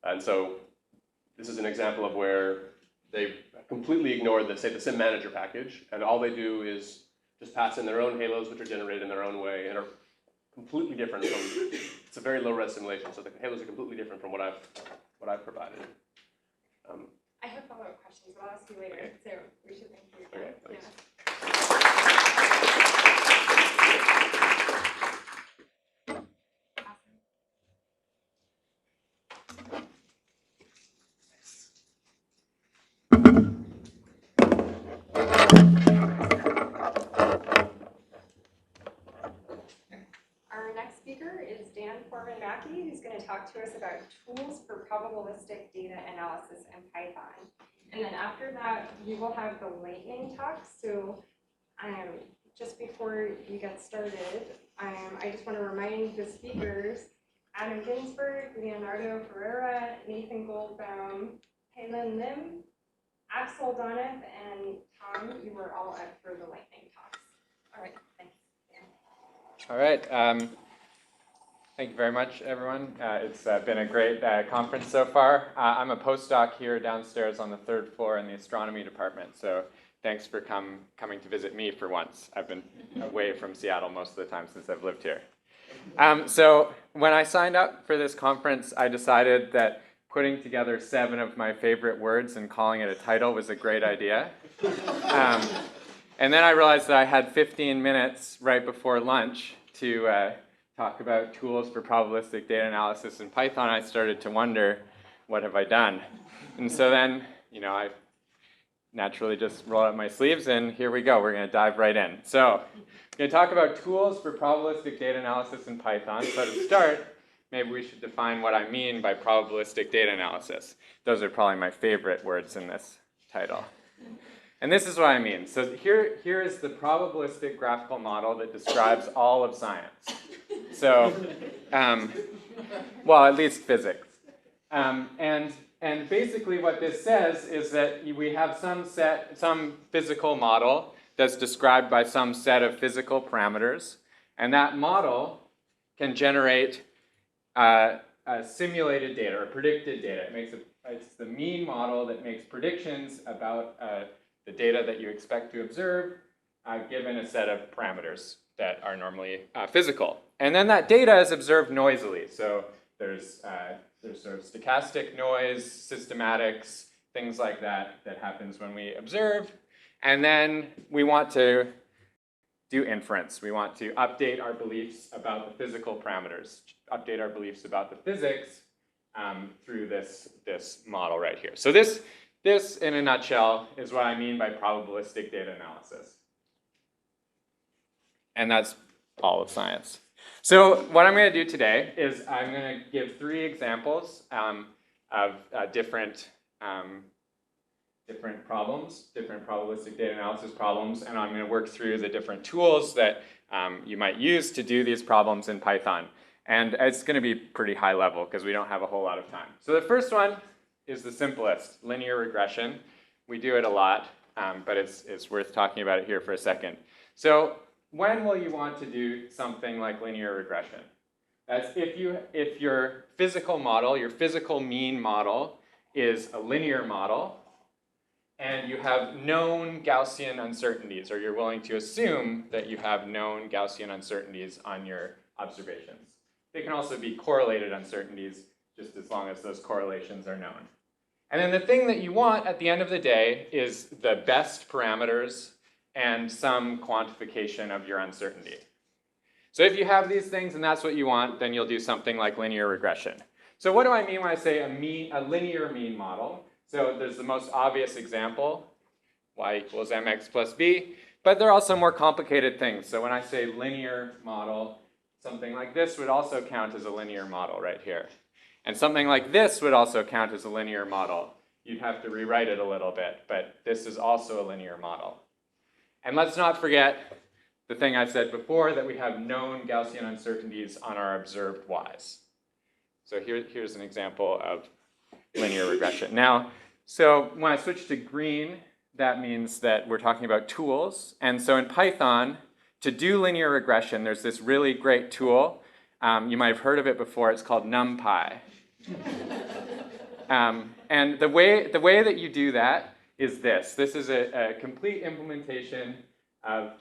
And so this is an example of where they completely ignore the sim manager package, and all they do is just pass in their own halos, which are generated in their own way and are completely different from, it's a very low res simulation, so the halos are completely different from what I've provided. I have follow-up questions, but I'll ask you later, Okay. so we should thank you. Okay, thanks. Our next speaker is Dan Foreman-Mackey, who's going to talk to us about tools for probabilistic data analysis in Python. And then after that, we will have the lightning talk. So just before we get started, I just want to remind the speakers, Adam Ginsberg, Leonardo Ferreira, Nathan Goldbaum, Helen Lim, Axel Donath, and Tom, you were all up for the lightning talks. All right, thanks. All right. Thank you very much, everyone. It's been a great conference so far. I'm a postdoc here downstairs on the 3rd floor in the astronomy department, so thanks for coming to visit me for once. I've been away from Seattle most of the time since I've lived here. So when I signed up for this conference, I decided that putting together 7 of my favorite words and calling it a title was a great idea. And then I realized that I had 15 minutes right before lunch to talk about tools for probabilistic data analysis in Python. I started to wonder, what have I done? And so then, I naturally just rolled up my sleeves, and here we go. We're going to dive right in. So I'm going to talk about tools for probabilistic data analysis in Python. So to start, maybe we should define what I mean by probabilistic data analysis. Those are probably my favorite words in this title. And this is what I mean. So here is the probabilistic graphical model that describes all of science. So, well, at least physics. And basically what this says is that we have some physical model that's described by some set of physical parameters, and that model can generate simulated data or predicted data. It's the mean model that makes predictions about the data that you expect to observe given a set of parameters that are normally physical. And then that data is observed noisily. So there's sort of stochastic noise, systematics, things like that happens when we observe. And then we want to do inference. We want to update our beliefs about the physical parameters, update our beliefs about the physics through this model right here. So this, in a nutshell, is what I mean by probabilistic data analysis. And that's all of science. So what I'm going to do today is I'm going to give 3 examples of different problems, different probabilistic data analysis problems, and I'm going to work through the different tools that you might use to do these problems in Python. And it's going to be pretty high level because we don't have a whole lot of time. So the first one is the simplest, linear regression. We do it a lot, but it's worth talking about it here for a second. So when will you want to do something like linear regression? That's if your physical model, your physical mean model, is a linear model, and you have known Gaussian uncertainties, or you're willing to assume that you have known Gaussian uncertainties on your observations. They can also be correlated uncertainties, just as long as those correlations are known. And then the thing that you want at the end of the day is the best parameters and some quantification of your uncertainty. So if you have these things and that's what you want, then you'll do something like linear regression. So what do I mean when I say a linear mean model? So there's the most obvious example, y equals mx plus b, but there are also more complicated things. So when I say linear model, something like this would also count as a linear model right here. And something like this would also count as a linear model. you'd have to rewrite it a little bit, but this is also a linear model. And let's not forget the thing I said before, that we have known Gaussian uncertainties on our observed y's. So here's an example of linear regression. Now, so when I switch to green, that means that we're talking about tools. And so in Python, to do linear regression, there's this really great tool. You might have heard of it before. It's called NumPy. And the way that you do that is this. This is a complete implementation of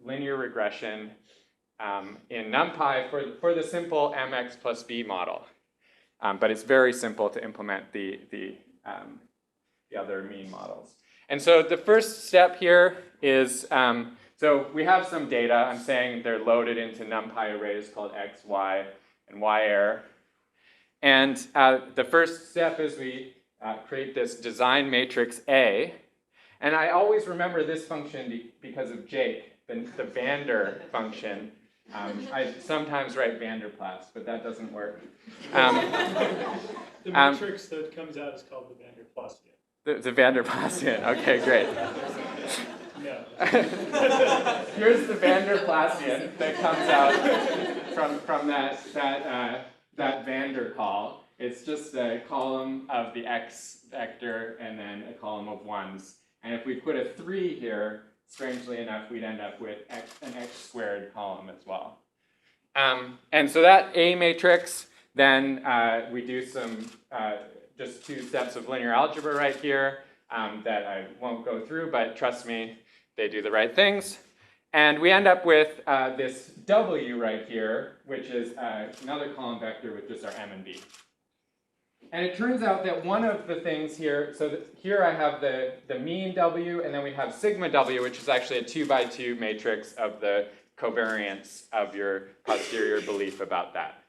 linear regression in NumPy for the simple mx plus b model. But it's very simple to implement the other mean models. And so the first step here is, so we have some data. I'm saying they're loaded into NumPy arrays called x, y, and y-error. And the first step is we create this design matrix A. And I always remember this function because of Jake, the Vander function. I sometimes write Vanderplas, but that doesn't work. The matrix that comes out is called the Vanderplassian. The Vanderplassian, okay, great. No. Here's the Vanderplassian that comes out from that Vander call. It's just a column of the x vector and then a column of ones. And if we put a 3 here, strangely enough, we'd end up with an x squared column as well. And so that A matrix, then we do some, just 2 steps of linear algebra right here that I won't go through, but trust me, they do the right things. And we end up with this W right here, which is another column vector with just our M and B. And it turns out that one of the things here, so here I have the mean W, and then we have sigma W, which is actually a 2x2 matrix of the covariance of your posterior belief about that.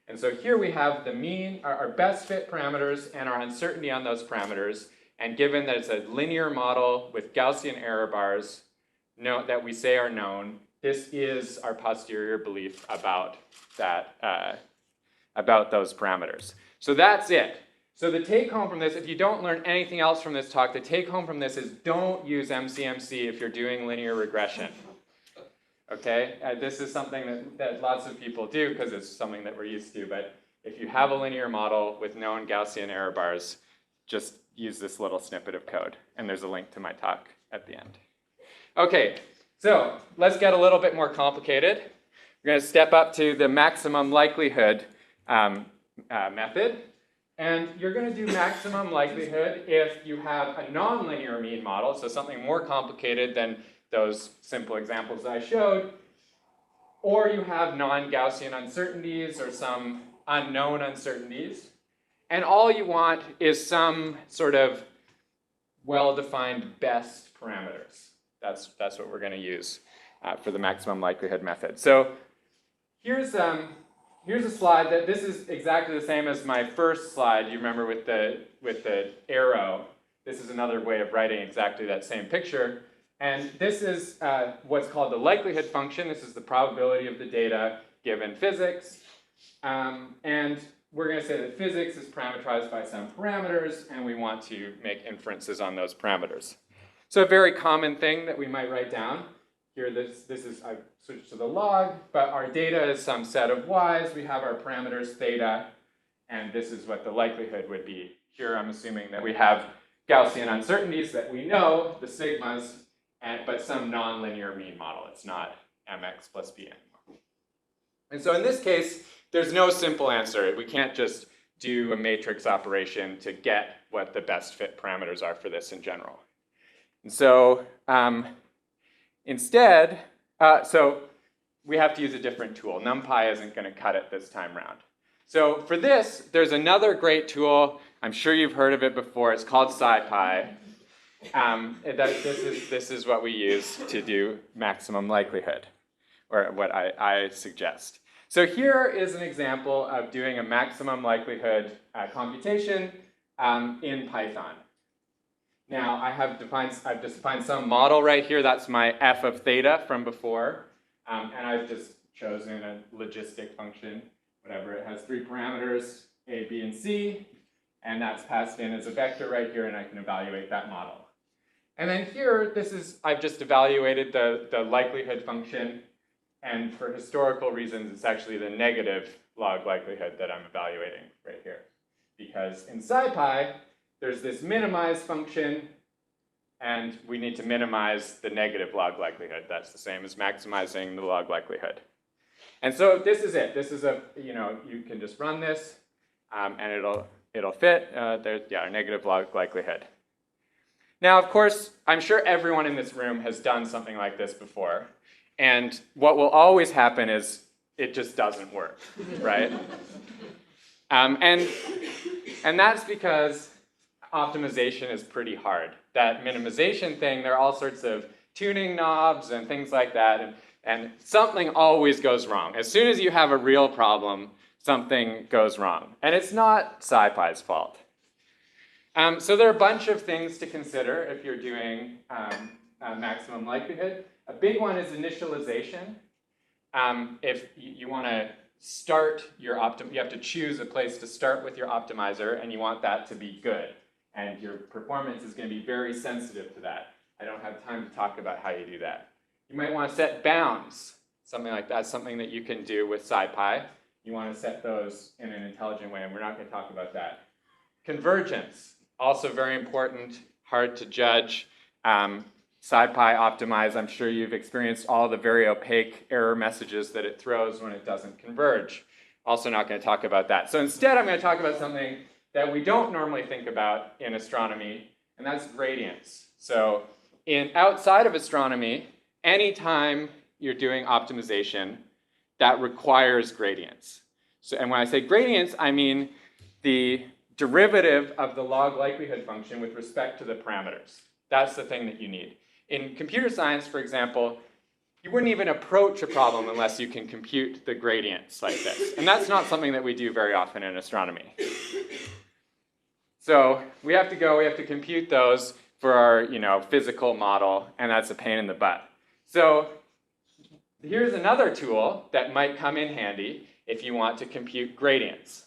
And so here we have the mean, our best fit parameters, and our uncertainty on those parameters. And given that it's a linear model with Gaussian error bars that we say are known, this is our posterior belief about that, about those parameters. So that's it. So the take home from this, if you don't learn anything else from this talk, the take home from this is don't use MCMC if you're doing linear regression. Okay? This is something that lots of people do because it's something that we're used to. But if you have a linear model with known Gaussian error bars, just use this little snippet of code. And there's a link to my talk at the end. Okay, so let's get a little bit more complicated. We're going to step up to the maximum likelihood method. And you're going to do maximum likelihood if you have a nonlinear mean model, so something more complicated than those simple examples I showed, or you have non-Gaussian uncertainties or some unknown uncertainties, and all you want is some sort of well-defined best parameters. That's what we're going to use for the maximum likelihood method. So here's a slide that this is exactly the same as my first slide. You remember with the arrow. This is another way of writing exactly that same picture. And this is what's called the likelihood function. This is the probability of the data given physics. And we're going to say that physics is parameterized by some parameters, and we want to make inferences on those parameters. So a very common thing that we might write down. Here, this is, I've switched to the log, but our data is some set of y's. We have our parameters theta, and this is what the likelihood would be. Here, I'm assuming that we have Gaussian uncertainties that we know, the sigmas, but some nonlinear mean model. It's not mx plus b anymore. And so in this case, there's no simple answer. We can't just do a matrix operation to get what the best fit parameters are for this in general. And so instead, so we have to use a different tool. NumPy isn't going to cut it this time around. So for this, there's another great tool. I'm sure you've heard of it before. It's called SciPy. This is what we use to do maximum likelihood, or what I suggest. So here is an example of doing a maximum likelihood computation in Python. Now I've just defined some model right here. That's my f of theta from before, and I've just chosen a logistic function, whatever. It has 3 parameters, a, b, and c, and that's passed in as a vector right here, and I can evaluate that model. And then here, I've just evaluated the likelihood function, and for historical reasons, it's actually the negative log likelihood that I'm evaluating right here. Because in SciPy, there's this minimize function, and we need to minimize the negative log likelihood. That's the same as maximizing the log likelihood. And so this is it. This is you can just run this, and it'll fit. There's, a negative log likelihood. Now, of course, I'm sure everyone in this room has done something like this before. And what will always happen is it just doesn't work, right? And that's because optimization is pretty hard. That minimization thing, there are all sorts of tuning knobs and things like that, and something always goes wrong. As soon as you have a real problem, something goes wrong. And it's not SciPy's fault. So there are a bunch of things to consider if you're doing maximum likelihood. A big one is initialization. If you want to start your you have to choose a place to start with your optimizer, and you want that to be good. And your performance is going to be very sensitive to that. I don't have time to talk about how you do that. You might want to set bounds, something like that, something that you can do with SciPy. You want to set those in an intelligent way, and we're not going to talk about that. Convergence, also very important, hard to judge. SciPy optimize, I'm sure you've experienced all the very opaque error messages that it throws when it doesn't converge. Also not going to talk about that. So instead, I'm going to talk about something that we don't normally think about in astronomy, and that's gradients. So outside of astronomy, anytime you're doing optimization, that requires gradients. And when I say gradients, I mean the derivative of the log likelihood function with respect to the parameters. That's the thing that you need. In computer science, for example, you wouldn't even approach a problem unless you can compute the gradients like this. And that's not something that we do very often in astronomy. So we have to compute those for our physical model, and that's a pain in the butt. So here's another tool that might come in handy if you want to compute gradients.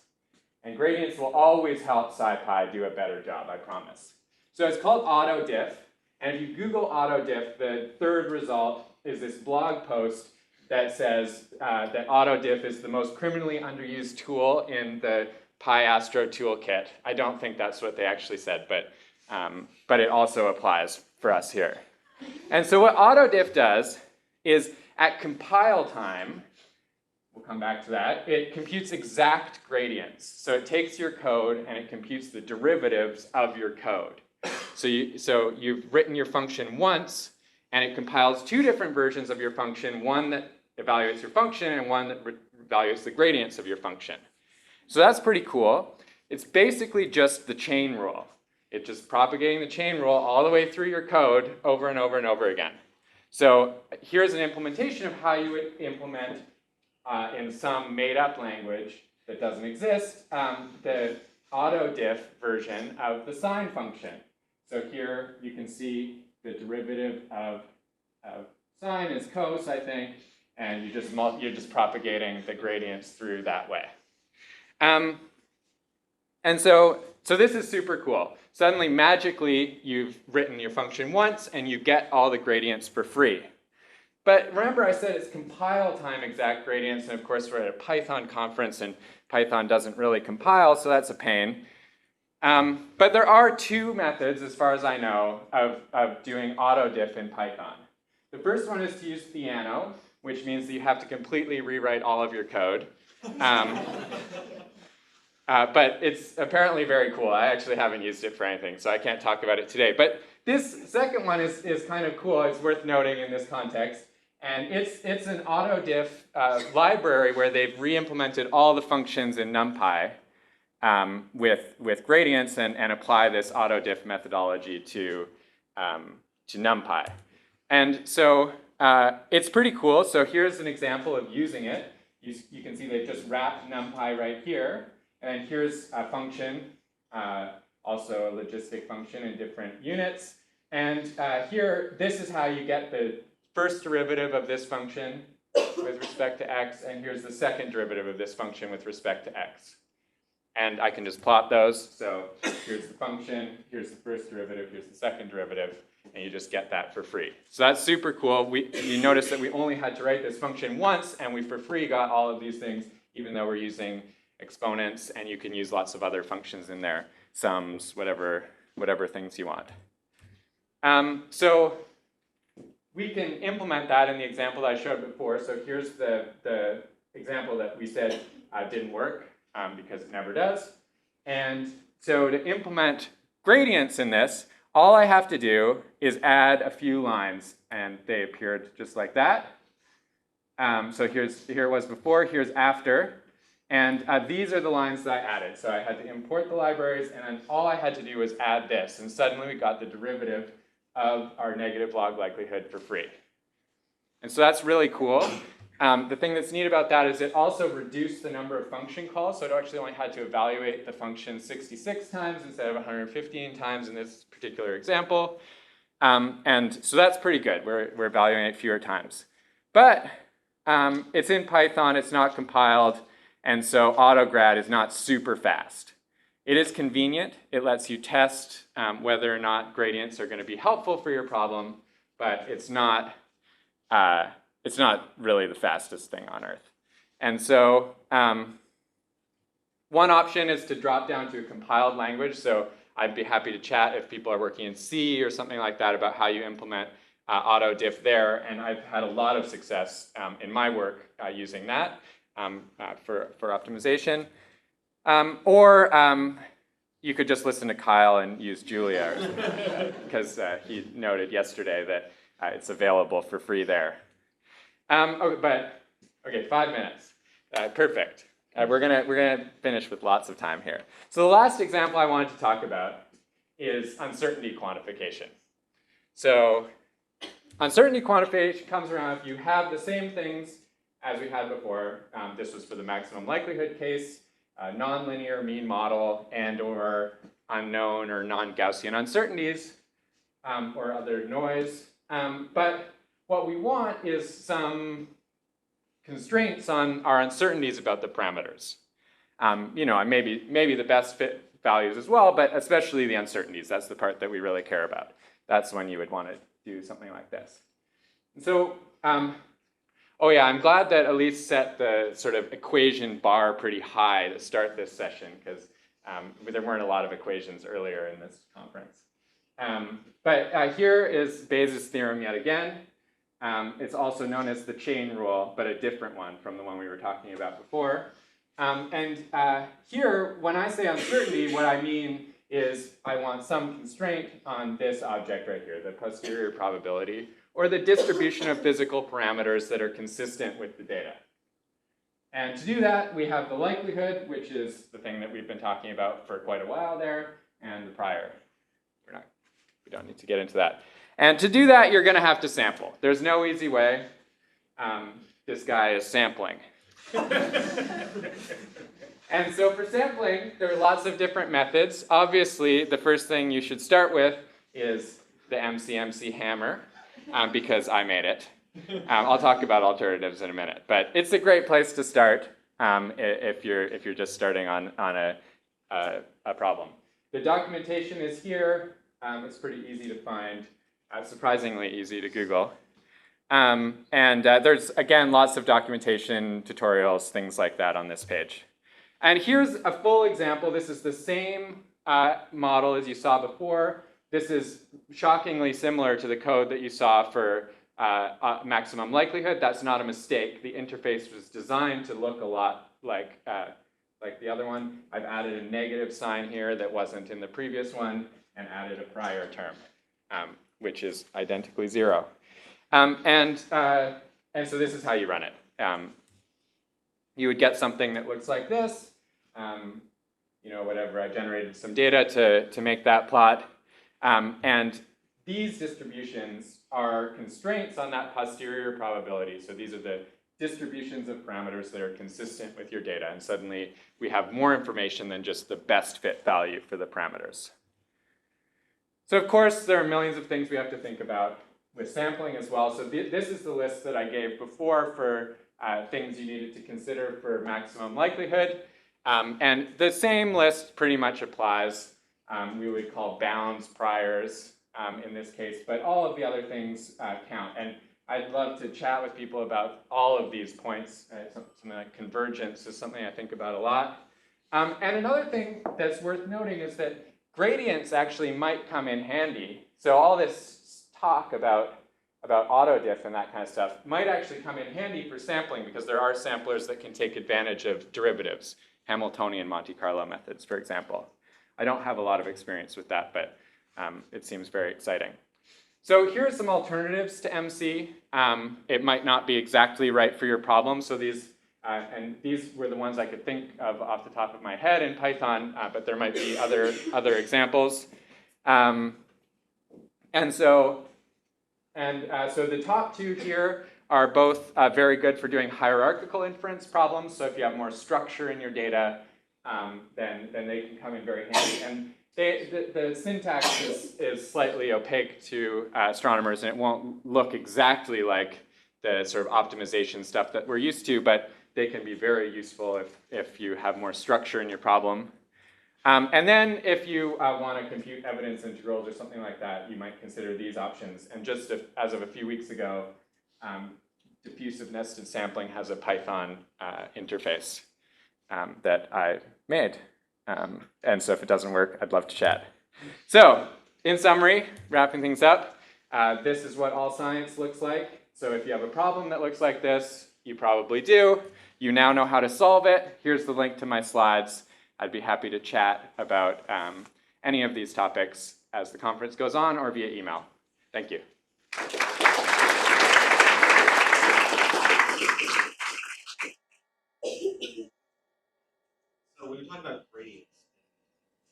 And gradients will always help SciPy do a better job, I promise. So it's called AutoDiff. And if you Google AutoDiff, the third result is this blog post that says that AutoDiff is the most criminally underused tool in the PyAstro toolkit. I don't think that's what they actually said, but it also applies for us here. And so what AutoDiff does is at compile time, we'll come back to that, it computes exact gradients. So it takes your code and it computes the derivatives of your code. So you've written your function once, and it compiles two different versions of your function, one that evaluates your function and one that evaluates the gradients of your function. So that's pretty cool. It's basically just the chain rule. It's just propagating the chain rule all the way through your code over and over and over again. So here's an implementation of how you would implement in some made-up language that doesn't exist, the AutoDiff version of the sine function. So here you can see the derivative of sine is cos, I think, and you're just propagating the gradients through that way. And so this is super cool. Suddenly, magically, you've written your function once, and you get all the gradients for free. But remember I said it's compile time exact gradients, and of course we're at a Python conference, and Python doesn't really compile, so that's a pain. But there are two methods, as far as I know, of doing AutoDiff in Python. The first one is to use Piano, which means that you have to completely rewrite all of your code. But it's apparently very cool. I actually haven't used it for anything, so I can't talk about it today. But this second one is kind of cool. It's worth noting in this context. And it's an AutoDiff library where they've re-implemented all the functions in NumPy with gradients and apply this AutoDiff methodology to NumPy. And so it's pretty cool. So here's an example of using it. You can see they've just wrapped NumPy right here. And here's a function, also a logistic function in different units. And here, this is how you get the first derivative of this function with respect to x, and here's the second derivative of this function with respect to x. and I can just plot those. So here's the function, here's the first derivative, here's the second derivative, and you just get that for free. So that's super cool. You notice that we only had to write this function once, and we for free got all of these things, even though we're using exponents, and you can use lots of other functions in there, sums, whatever things you want. So we can implement that in the example that I showed before. So here's the example that we said didn't work because it never does. And so to implement gradients in this, all I have to do is add a few lines, and they appeared just like that. So here it was before, here's after. And these are the lines that I added. So I had to import the libraries, and then all I had to do was add this. And suddenly we got the derivative of our negative log likelihood for free. And so that's really cool. The thing that's neat about that is it also reduced the number of function calls. So it actually only had to evaluate the function 66 times instead of 115 times in this particular example. And so that's pretty good. We're evaluating it fewer times. But it's in Python. It's not compiled. And so AutoGrad is not super fast. It is convenient. It lets you test whether or not gradients are going to be helpful for your problem, but it's not really the fastest thing on earth. And so one option is to drop down to a compiled language. So I'd be happy to chat if people are working in C or something like that about how you implement AutoDiff there. And I've had a lot of success in my work using that for optimization. Or you could just listen to Kyle and use Julia, because he noted yesterday that it's available for free there. Okay, 5 minutes. Perfect. We're gonna finish with lots of time here. So the last example I wanted to talk about is uncertainty quantification. So uncertainty quantification comes around if you have the same things as we had before. This was for the maximum likelihood case, nonlinear mean model, and or unknown or non-Gaussian uncertainties, or other noise. But what we want is some constraints on our uncertainties about the parameters. Maybe the best fit values as well, but especially the uncertainties. That's the part that we really care about. That's when you would want to do something like this. And so, oh yeah, I'm glad that Elise set the sort of equation bar pretty high to start this session, because there weren't a lot of equations earlier in this conference. But here is Bayes' theorem yet again. It's also known as the chain rule, but a different one from the one we were talking about before. Here, when I say uncertainty, what I mean is I want some constraint on this object right here, the posterior probability, or the distribution of physical parameters that are consistent with the data. And to do that, we have the likelihood, which is the thing that we've been talking about for quite a while there, and the prior. We don't need to get into that. And to do that, you're going to have to sample. There's no easy way. This guy is sampling. And so for sampling, there are lots of different methods. Obviously, the first thing you should start with is the MCMC hammer, because I made it. I'll talk about alternatives in a minute, but it's a great place to start if you're just starting on a problem. The documentation is here. It's pretty easy to find, surprisingly easy to Google. There's, again, lots of documentation, tutorials, things like that on this page. And here's a full example. This is the same model as you saw before. This is shockingly similar to the code that you saw for maximum likelihood. That's not a mistake. The interface was designed to look a lot like the other one. I've added a negative sign here that wasn't in the previous one, and added a prior term, which is identically 0. And so this is how you run it. You would get something that looks like this. Whatever, I generated some data to make that plot. And these distributions are constraints on that posterior probability. So these are the distributions of parameters that are consistent with your data. And suddenly we have more information than just the best fit value for the parameters. So of course, there are millions of things we have to think about with sampling as well. So this is the list that I gave before for things you needed to consider for maximum likelihood. And the same list pretty much applies. We would call bounds priors in this case, but all of the other things count. And I'd love to chat with people about all of these points. Something like convergence is something I think about a lot. And another thing that's worth noting is that gradients actually might come in handy. So all this talk about autodiff and that kind of stuff might actually come in handy for sampling because there are samplers that can take advantage of derivatives, Hamiltonian Monte Carlo methods, for example. I don't have a lot of experience with that, but it seems very exciting. So here are some alternatives to MC. It might not be exactly right for your problem. So these were the ones I could think of off the top of my head in Python, but there might be other examples. So the top two here are both very good for doing hierarchical inference problems. So if you have more structure in your data, then they can come in very handy. And the syntax is slightly opaque to astronomers, and it won't look exactly like the sort of optimization stuff that we're used to, but they can be very useful if you have more structure in your problem. And then if you want to compute evidence integrals or something like that, you might consider these options. And just as of a few weeks ago, diffusive nested sampling has a Python interface that I made. And so if it doesn't work, I'd love to chat. So in summary, wrapping things up, this is what all science looks like. So if you have a problem that looks like this, you probably do. You now know how to solve it. Here's the link to my slides. I'd be happy to chat about any of these topics as the conference goes on or via email. Thank you. So when you're talking about gradients,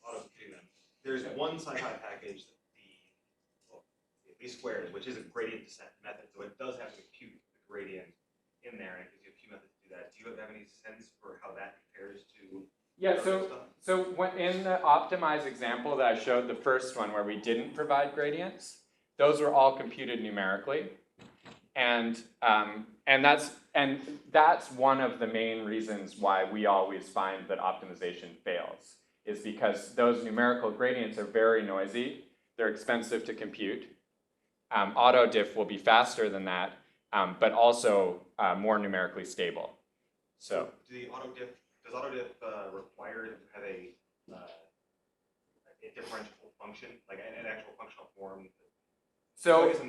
auto-computing them, there's one SciPy package that the squares, which is a gradient descent method, so it does have to compute the gradient in there, and it gives you a few methods to do that. Do you have any sense for how that compares to? Yeah, so in the optimized example that I showed, the first one where we didn't provide gradients, those were all computed numerically, and that's one of the main reasons why we always find that optimization fails, is because those numerical gradients are very noisy, they're expensive to compute. Autodiff will be faster than that, but also more numerically stable. So does autodiff require to have a differentiable function, like an actual functional form? So I guess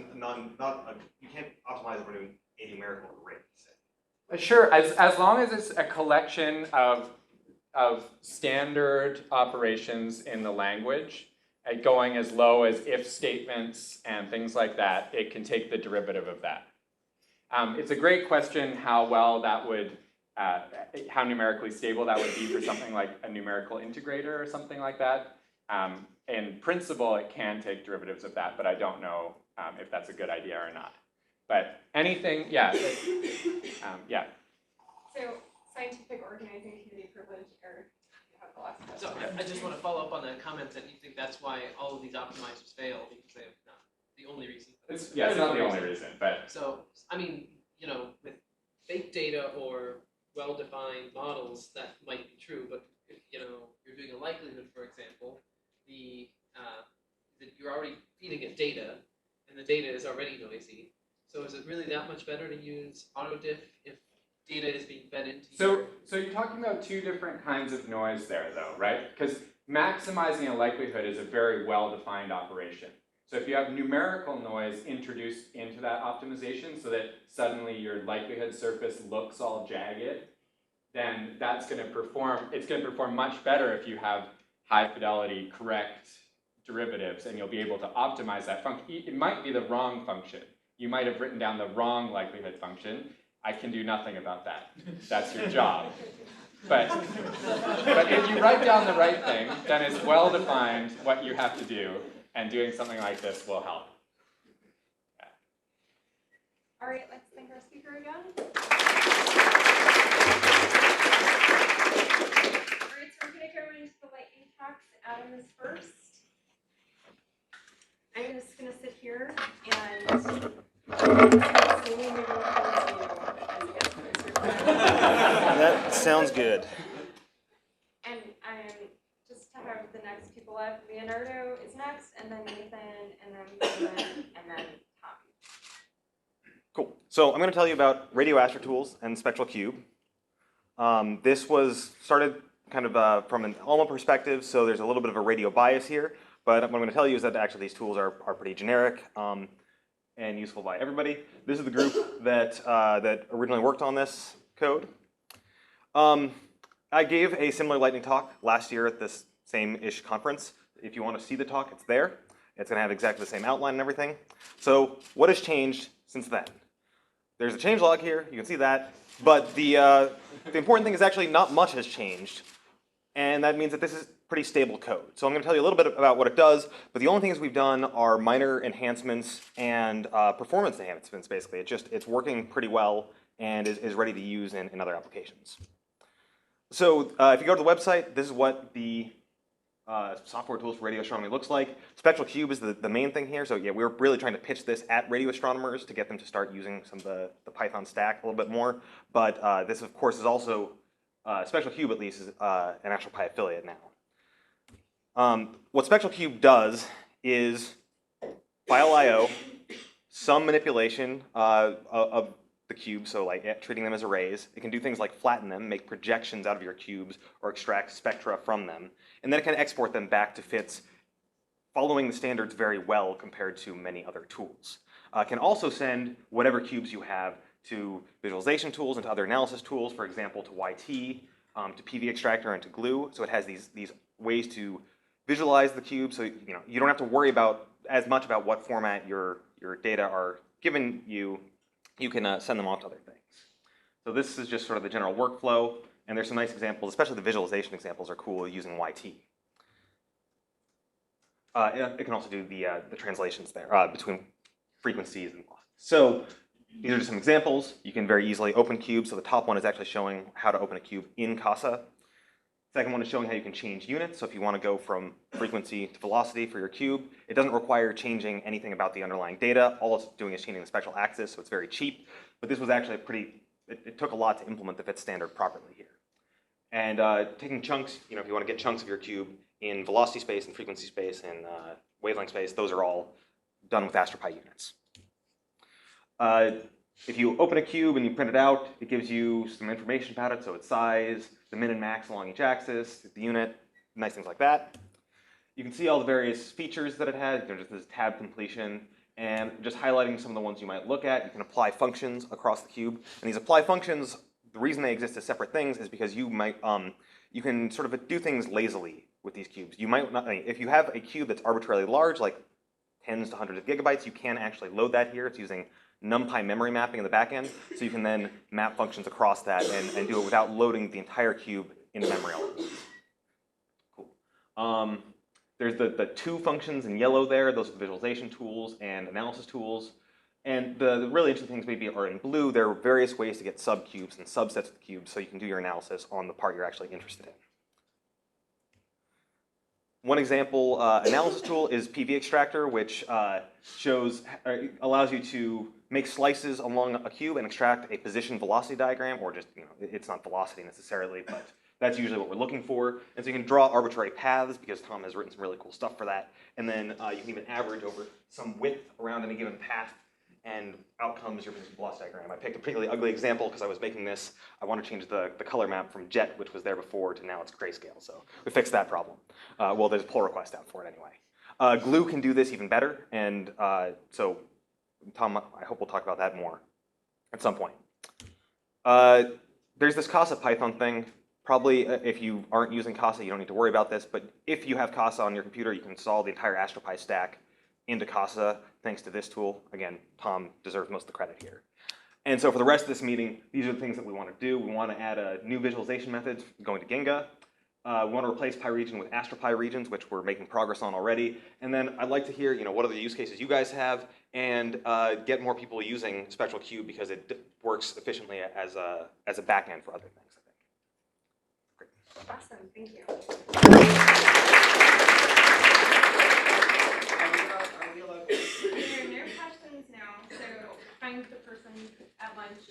you can't optimize for doing a numerical grid. Sure, as long as it's a collection of standard operations in the language, going as low as if statements and things like that, it can take the derivative of that. It's a great question how well that would, how numerically stable that would be for something like a numerical integrator or something like that. In principle, it can take derivatives of that, but I don't know if that's a good idea or not. But anything, yeah. Yeah. So scientific organizing committee privilege, or you have the last question. So I just want to follow up on the comment that you think that's why all of these optimizers fail, because they're not the only reason. It's not the only reason, but. So, I mean, with fake data or well-defined models, that might be true, but if, you're doing a likelihood, for example, that you're already feeding it data, and the data is already noisy. So is it really that much better to use autodiff if data is being fed into So you're talking about two different kinds of noise there, though, right? Because maximizing a likelihood is a very well-defined operation. So if you have numerical noise introduced into that optimization so that suddenly your likelihood surface looks all jagged, then that's going to perform, it's going to perform much better if you have high fidelity correct derivatives, and you'll be able to optimize that function. It might be the wrong function. You might have written down the wrong likelihood function. I can do nothing about that. That's your job. But if you write down the right thing, then it's well defined what you have to do, and doing something like this will help. Yeah. All right, let's thank our speaker again. All right, so we're going to go into the lightning talks. Adam is first. I'm just going to sit here and that sounds good. Philip. Leonardo is next, and then Nathan, and then Roland, and then Tom. Cool. So I'm going to tell you about PyAstro tools and Spectral Cube. This was started kind of from an ALMA perspective, so there's a little bit of a radio bias here. But what I'm going to tell you is that actually these tools are pretty generic and useful by everybody. This is the group that originally worked on this code. I gave a similar lightning talk last year at this same-ish conference. If you want to see the talk, it's there. It's going to have exactly the same outline and everything. So what has changed since then? There's a changelog here. You can see that. But the important thing is actually not much has changed. And that means that this is pretty stable code. So I'm going to tell you a little bit about what it does, but the only things we've done are minor enhancements and performance enhancements, basically. It's working pretty well and is ready to use in other applications. So if you go to the website, this is what the software tools for radio astronomy looks like. Spectral Cube is the main thing here. So yeah, we're really trying to pitch this at radio astronomers to get them to start using some of the Python stack a little bit more. But this, of course, is also, Spectral Cube at least, is an actual Pi affiliate now. What Spectral Cube does is file I/O, some manipulation of the cubes, so like treating them as arrays. It can do things like flatten them, make projections out of your cubes, or extract spectra from them. And then it can export them back to FITs, following the standards very well compared to many other tools. It can also send whatever cubes you have to visualization tools and to other analysis tools, for example, to YT, to PV extractor, and to glue. So it has these ways to visualize the cube, so you don't have to worry about as much about what format your data are given you. You can send them off to other things. So this is just sort of the general workflow, and there's some nice examples, especially the visualization examples are cool using YT. It can also do the translations there between frequencies and losses. So these are just some examples. You can very easily open cubes. So the top one is actually showing how to open a cube in Casa. Second one is showing how you can change units. So if you want to go from frequency to velocity for your cube, it doesn't require changing anything about the underlying data. All it's doing is changing the spectral axis, so it's very cheap. But this was actually it took a lot to implement the FIT standard properly here. And taking chunks, if you want to get chunks of your cube in velocity space and frequency space and wavelength space, those are all done with AstroPi units. If you open a cube and you print it out, it gives you some information about it, so its size, the min and max along each axis, the unit, nice things like that. You can see all the various features that it has. Just this tab completion, and just highlighting some of the ones you might look at. You can apply functions across the cube, and these apply functions, the reason they exist as separate things is because you can sort of do things lazily with these cubes. You might not, if you have a cube that's arbitrarily large, like tens to hundreds of gigabytes, you can actually load that here. It's using NumPy memory mapping in the back end, so you can then map functions across that and do it without loading the entire cube in memory all at once. Cool. There's the two functions in yellow there. Those are the visualization tools and analysis tools. And the really interesting things maybe are in blue. There are various ways to get subcubes and subsets of the cubes, so you can do your analysis on the part you're actually interested in. One example analysis tool is PV extractor, which allows you to make slices along a cube and extract a position velocity diagram, or just, it's not velocity necessarily, but that's usually what we're looking for. And so you can draw arbitrary paths, because Tom has written some really cool stuff for that. And then you can even average over some width around any given path, and out comes your position velocity diagram. I picked a particularly ugly example because I was making this. I want to change the color map from jet, which was there before, to now it's grayscale. So we fixed that problem. Well, there's a pull request out for it anyway. Glue can do this even better, and so Tom, I hope we'll talk about that more at some point. There's this Casa Python thing. Probably if you aren't using Casa, you don't need to worry about this, but if you have Casa on your computer, you can install the entire AstroPi stack into Casa thanks to this tool. Again, Tom deserves most of the credit here. And so for the rest of this meeting, these are the things that we want to do. We want to add a new visualization methods going to Ginga. We want to replace PyRegion with AstroPi regions, which we're making progress on already. And then I'd like to hear, what are the use cases you guys have, and get more people using Spectral Cube because it works efficiently as a backend for other things, I think. Great. Awesome, thank you. There are no questions now, so find the person at lunch.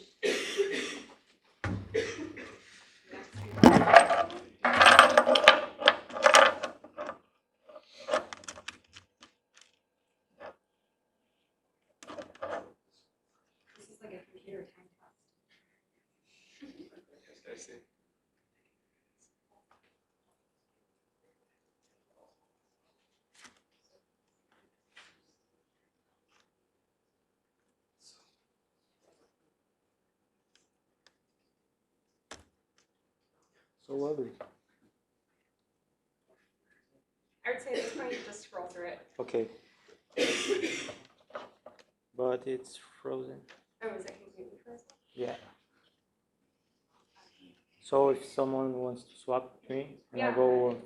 So lovely. I would say at this point, you just scroll through it. Okay. But it's frozen. Oh, is it completely frozen? Yeah. So if someone wants to swap with me, and I go.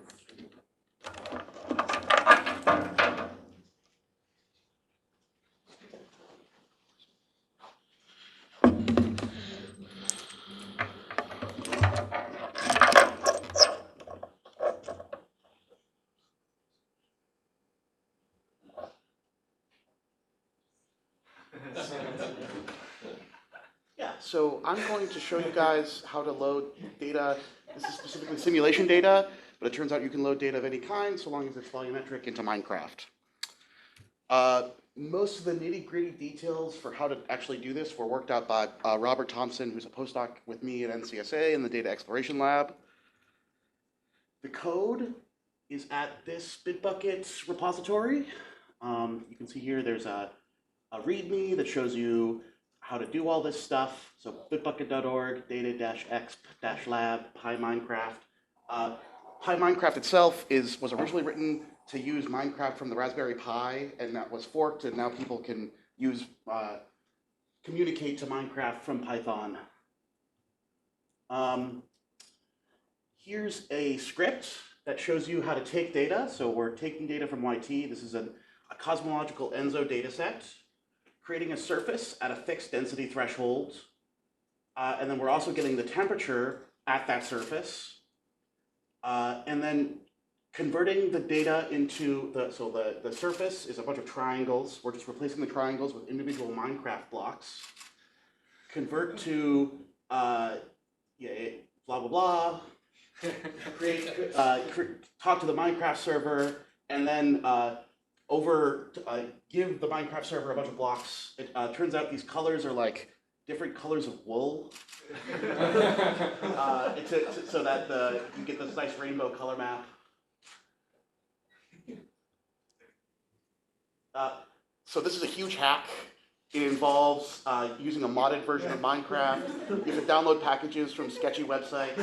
Yeah, so I'm going to show you guys how to load data. This is specifically simulation data, but it turns out you can load data of any kind so long as it's volumetric into Minecraft. Most of the nitty-gritty details for how to actually do this were worked out by Robert Thompson, who's a postdoc with me at NCSA in the Data Exploration Lab. The code is at this Bitbucket repository. You can see here there's a README that shows you how to do all this stuff. So bitbucket.org, data-exp-lab, PyMinecraft. PyMinecraft itself was originally written to use Minecraft from the Raspberry Pi, and that was forked, and now people can use communicate to Minecraft from Python. Here's a script that shows you how to take data. So we're taking data from YT. This is a cosmological ENSO data set, creating a surface at a fixed density threshold. And then we're also getting the temperature at that surface. And then converting the data into the surface is a bunch of triangles. We're just replacing the triangles with individual Minecraft blocks. Convert to blah, blah, blah. Talk to the Minecraft server, and then give the Minecraft server a bunch of blocks. It turns out these colors are like different colors of wool. So that you get this nice rainbow color map. So this is a huge hack. It involves using a modded version of Minecraft. You can download packages from sketchy websites.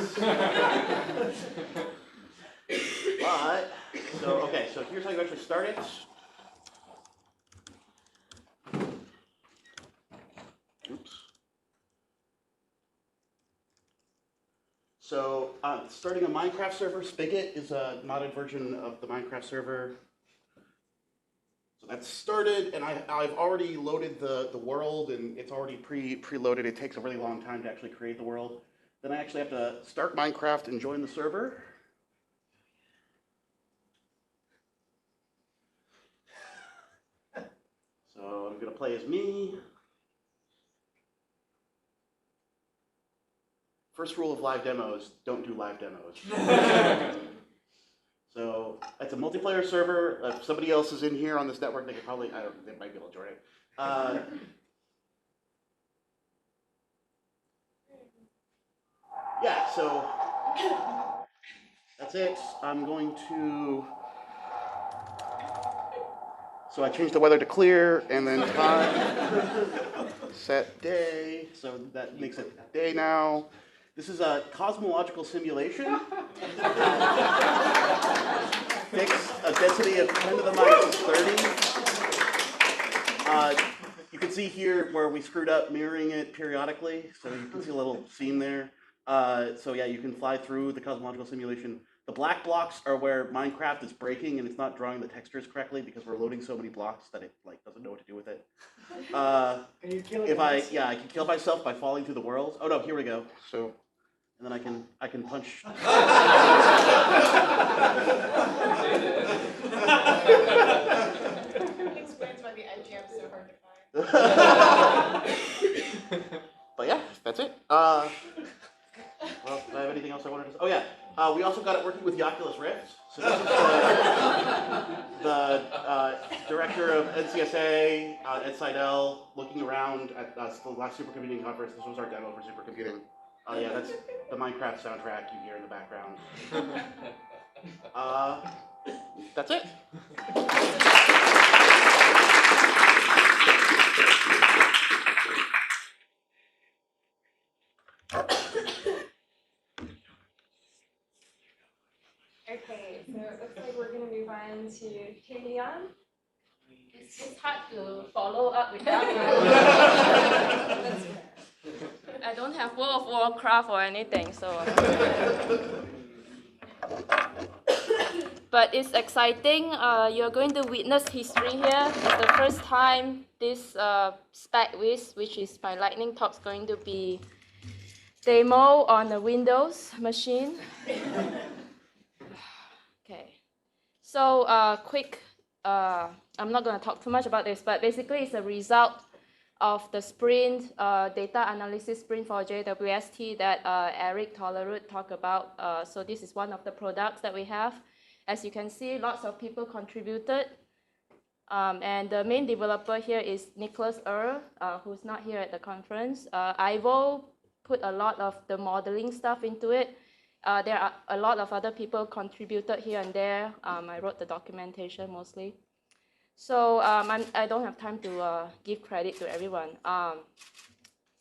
So here's how you actually start it. Oops. So starting a Minecraft server, Spigot is a modded version of the Minecraft server. So that's started, and I've already loaded the world, and it's already preloaded. It takes a really long time to actually create the world. Then I actually have to start Minecraft and join the server. So I'm going to play as me. First rule of live demos, don't do live demos. So it's a multiplayer server. If somebody else is in here on this network, they could probably, they might be able to join it. Yeah, so that's it. I'm going to, so I changed the weather to clear, and then time, set day, so that makes it day now. This is a cosmological simulation. Fixed a density of 10 to the minus 30. You can see here where we screwed up mirroring it periodically, so you can see a little seam there. So yeah, you can fly through the cosmological simulation. The black blocks are where Minecraft is breaking and it's not drawing the textures correctly because we're loading so many blocks that it doesn't know what to do with it. Can you kill it? I can kill myself by falling through the world. Oh no, here we go. So, and then I can punch. Explains why the IGM is so hard to find. But yeah, that's it. Well, do I have anything else I wanted to say? Oh yeah, we also got it working with the Oculus Rift. So this is the director of NCSA, Ed Seidel, looking around at the last supercomputing conference. This was our demo for supercomputing. Yeah, that's the Minecraft soundtrack you hear in the background. That's it. Okay, so it looks like we're gonna move on to Leon. It's hard to follow up without I don't have World of Warcraft or anything, so. But it's exciting. You're going to witness history here. It's the first time this spec which is my lightning talk, is going to be demo on a Windows machine. Okay. So quick. I'm not going to talk too much about this, but basically it's a result of the sprint, data analysis sprint for JWST that Eric Tollerud talked about. So this is one of the products that we have. As you can see, lots of people contributed. And the main developer here is Nicholas who's not here at the conference. Ivo put a lot of the modeling stuff into it. There are a lot of other people contributed here and there. I wrote the documentation mostly. So I don't have time to give credit to everyone.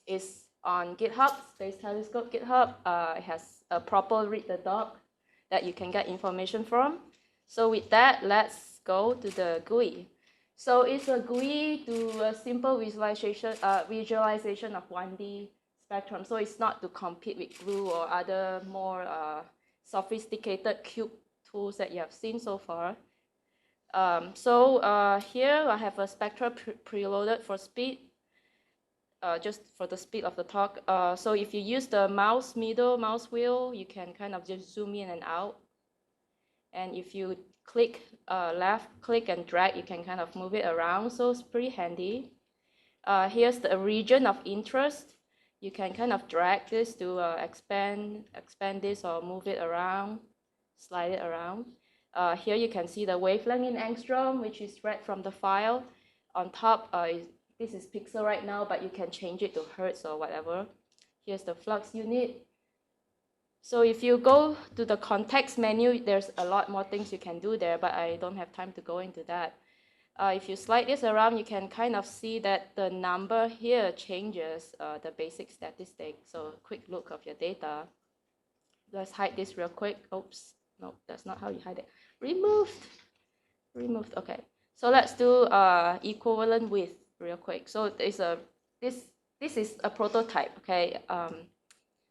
It's on GitHub, Space Telescope GitHub. It has a proper read the doc that you can get information from. So with that, let's go to the GUI. So it's a GUI to a simple visualization of 1D spectrum. So it's not to compete with Glue or other more sophisticated cube tools that you have seen so far. Here I have a spectra preloaded for speed, just for the speed of the talk. So if you use the mouse wheel, you can kind of just zoom in and out. And if you click left click and drag, you can kind of move it around. So it's pretty handy. Here's the region of interest. You can kind of drag this to expand this or move it around, slide it around. Here you can see the wavelength in angstrom, which is read from the file. On top, this is pixel right now, but you can change it to hertz or whatever. Here's the flux unit. So if you go to the context menu, there's a lot more things you can do there, but I don't have time to go into that. If you slide this around, you can kind of see that the number here changes the basic statistic. So quick look of your data. Let's hide this real quick. Oops, no, that's not how you hide it. Removed, okay. So let's do equivalent width real quick. So there's this is a prototype, okay?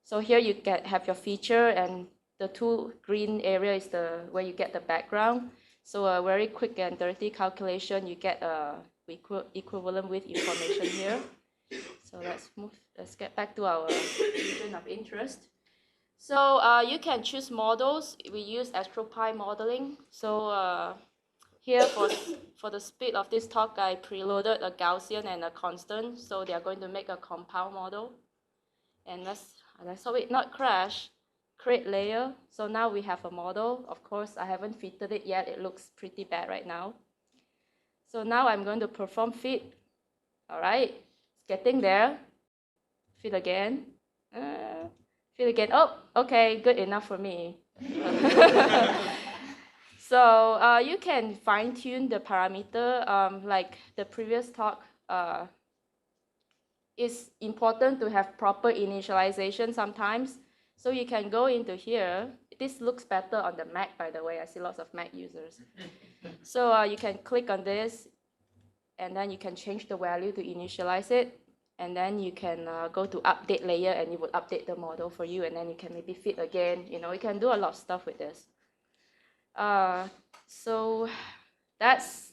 So here you have your feature, and the two green area is where you get the background. So a very quick and dirty calculation, you get equivalent width information here. So let's get back to our region of interest. So you can choose models. We use AstroPy modeling. So here for the speed of this talk, I preloaded a Gaussian and a constant. So they are going to make a compound model. And let's hope it not crash. Create layer. So now we have a model. Of course, I haven't fitted it yet. It looks pretty bad right now. So now I'm going to perform fit. All right, it's getting there. Fit again. Fit again. Oh, okay, good enough for me. So you can fine tune the parameter. Like the previous talk, it's important to have proper initialization sometimes. So you can go into here. This looks better on the Mac, by the way. I see lots of Mac users. So you can click on this, and then you can change the value to initialize it. And then you can go to update layer, and it would update the model for you. And then you can maybe fit again. You know, you can do a lot of stuff with this. So that's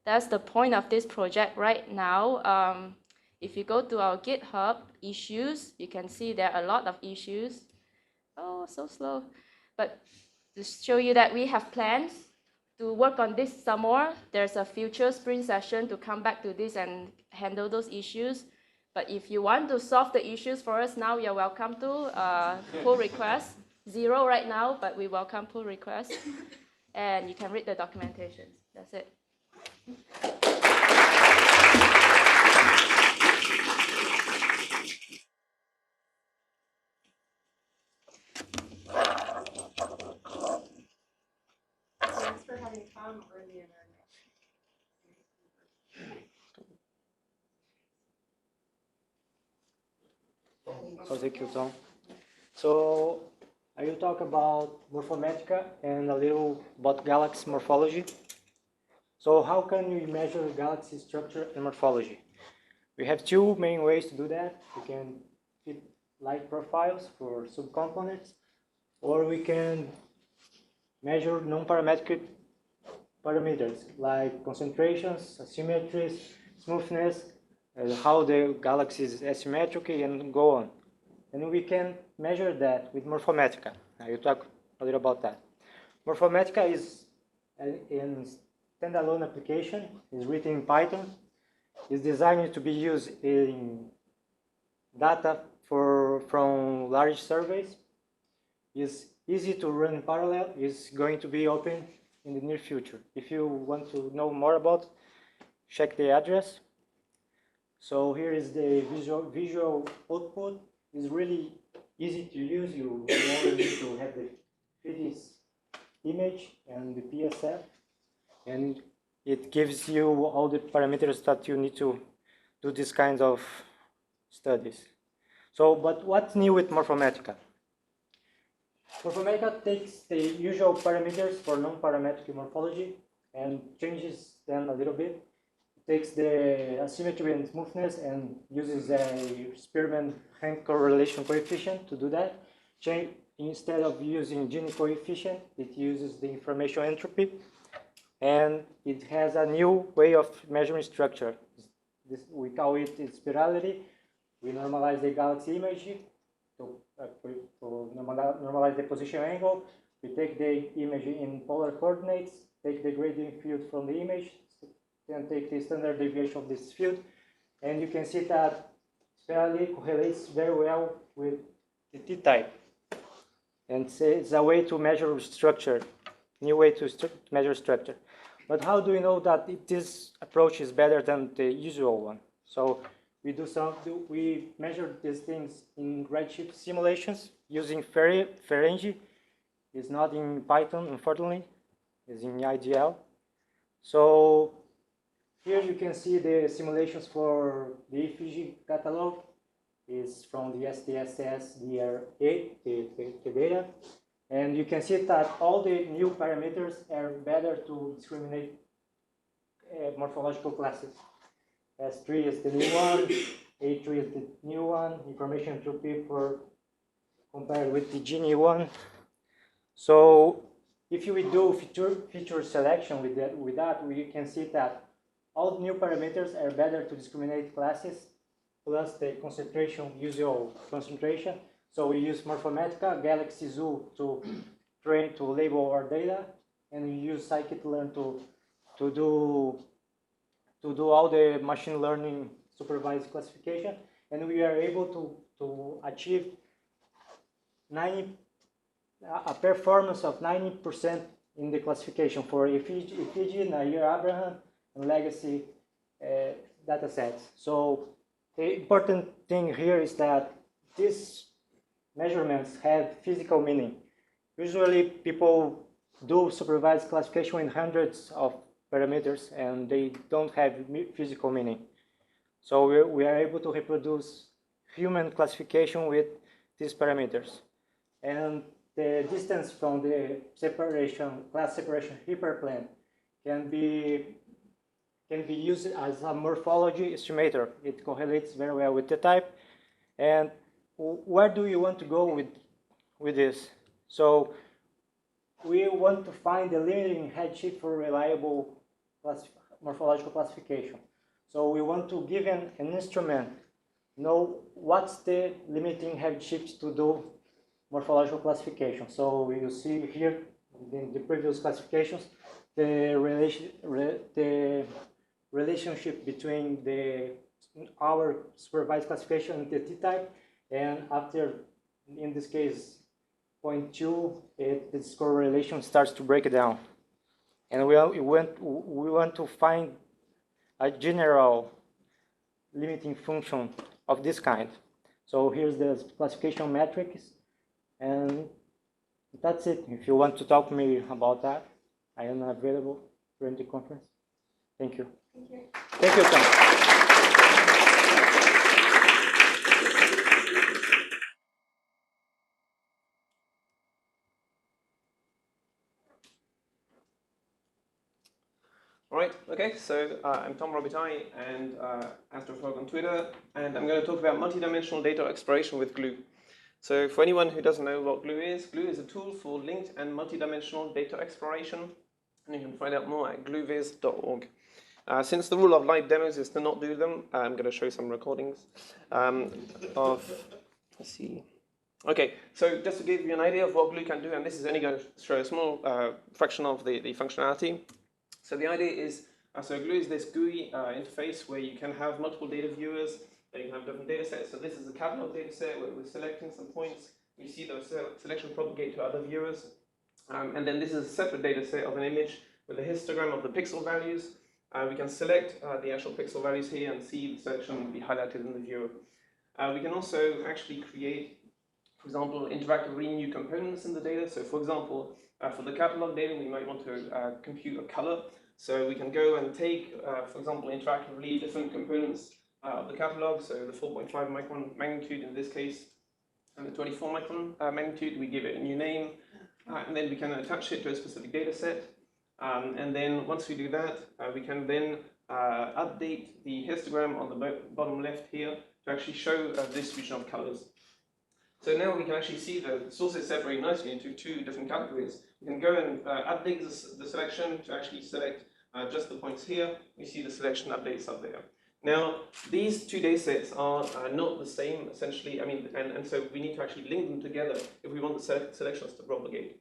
the point of this project right now. If you go to our GitHub issues, you can see there are a lot of issues. Oh, so slow. But to show you that we have plans to work on this some more. There's a future sprint session to come back to this and handle those issues. But if you want to solve the issues for us now, you're welcome to pull requests. 0 right now, but we welcome pull requests. And you can read the documentation. That's it. Thanks for having come earlier. So thank you, Tom. So I will talk about Morphometrica and a little about galaxy morphology. So how can we measure galaxy structure and morphology? We have two main ways to do that. We can fit light profiles for subcomponents, or we can measure non-parametric parameters like concentrations, asymmetries, smoothness, how the galaxy is asymmetric, and go on. And we can measure that with Morphometrica. I will talk a little about that. Morphometrica is a standalone application. It's written in Python. It's designed to be used in data from large surveys. It's easy to run in parallel. It's going to be open in the near future. If you want to know more about it, check the address. So here is the visual output. It's really easy to use. You only need to have the physics image and the PSF, and it gives you all the parameters that you need to do this kind of studies. So, but what's new with Morphometrica? Morphometrica takes the usual parameters for non-parametric morphology and changes them a little bit. It takes the asymmetry and smoothness and uses a Spearman-Hank correlation coefficient to do that. Instead of using Gini coefficient, it uses the information entropy. And it has a new way of measuring structure. We call it spirality. We normalize the galaxy image to normalize the position angle. We take the image in polar coordinates, take the gradient field from the image, then take the standard deviation of this field. And you can see that spirality correlates very well with the t-type. And it's a way to measure structure, new way to measure structure. But how do we know that this approach is better than the usual one? So we measure these things in Redshift simulations using Ferengi. It's not in Python, unfortunately. It's in IDL. So here you can see the simulations for the EFG catalog. It's from the STSS DR8, the data. And you can see that all the new parameters are better to discriminate morphological classes. S3 is the new one, A3 is the new one, information entropy for compared with the Gini one. So if we do feature selection with that, we can see that all new parameters are better to discriminate classes, plus the concentration, usual concentration. So we use Morphometrica, Galaxy Zoo to label our data, and we use scikit-learn to do all the machine learning supervised classification, and we are able to achieve a performance of 90% in the classification for EFG, Nair, Abraham, and legacy data sets. So the important thing here is that these measurements have physical meaning. Usually people do supervised classification in hundreds of parameters and they don't have physical meaning. So we are able to reproduce human classification with these parameters. And the distance from the class separation hyperplane can be used as a morphology estimator. It correlates very well with the type. And where do you want to go with this? So we want to find the limiting headshift for reliable morphological classification. So we want to give an instrument know what's the limiting headshift to do morphological classification. So you see here in the previous classifications the relationship between our supervised classification and the t-type, and after, in this case, 0.2, this correlation starts to break down. And we want to find a general limiting function of this kind. So here's the classification metrics, and that's it. If you want to talk to me about that, I am available during the conference. Thank you. Thank you. Thank you, Tom. All right, okay, so I'm Tom Robitaille and Astrofog on Twitter, and I'm going to talk about multidimensional data exploration with Glue. So for anyone who doesn't know what Glue is a tool for linked and multidimensional data exploration, and you can find out more at glueviz.org. Since the rule of live demos is to not do them, I'm going to show some recordings let's see. Okay, so just to give you an idea of what Glue can do, and this is only going to show a small fraction of the functionality. So the idea is, so Glue is this GUI interface where you can have multiple data viewers, and you can have different data sets. So this is a catalog data set where we're selecting some points. We see those selection propagate to other viewers. And then this is a separate data set of an image with a histogram of the pixel values. We can select the actual pixel values here and see the selection be highlighted in the viewer. We can also actually create, for example, interactively new components in the data. So for example, for the catalog data, we might want to compute a color. So we can go and take, for example, interactively different components of the catalog. So the 4.5 micron magnitude in this case, and the 24 micron magnitude, we give it a new name, and then we can attach it to a specific data set. And then once we do that, we can then update the histogram on the bottom left here to actually show the distribution of colors. So now we can actually see the sources separate nicely into two different categories. We can go and update the selection to actually select just the points here. We see the selection updates up there. Now, these two data sets are not the same, essentially. I mean, and so we need to actually link them together if we want the selections to propagate.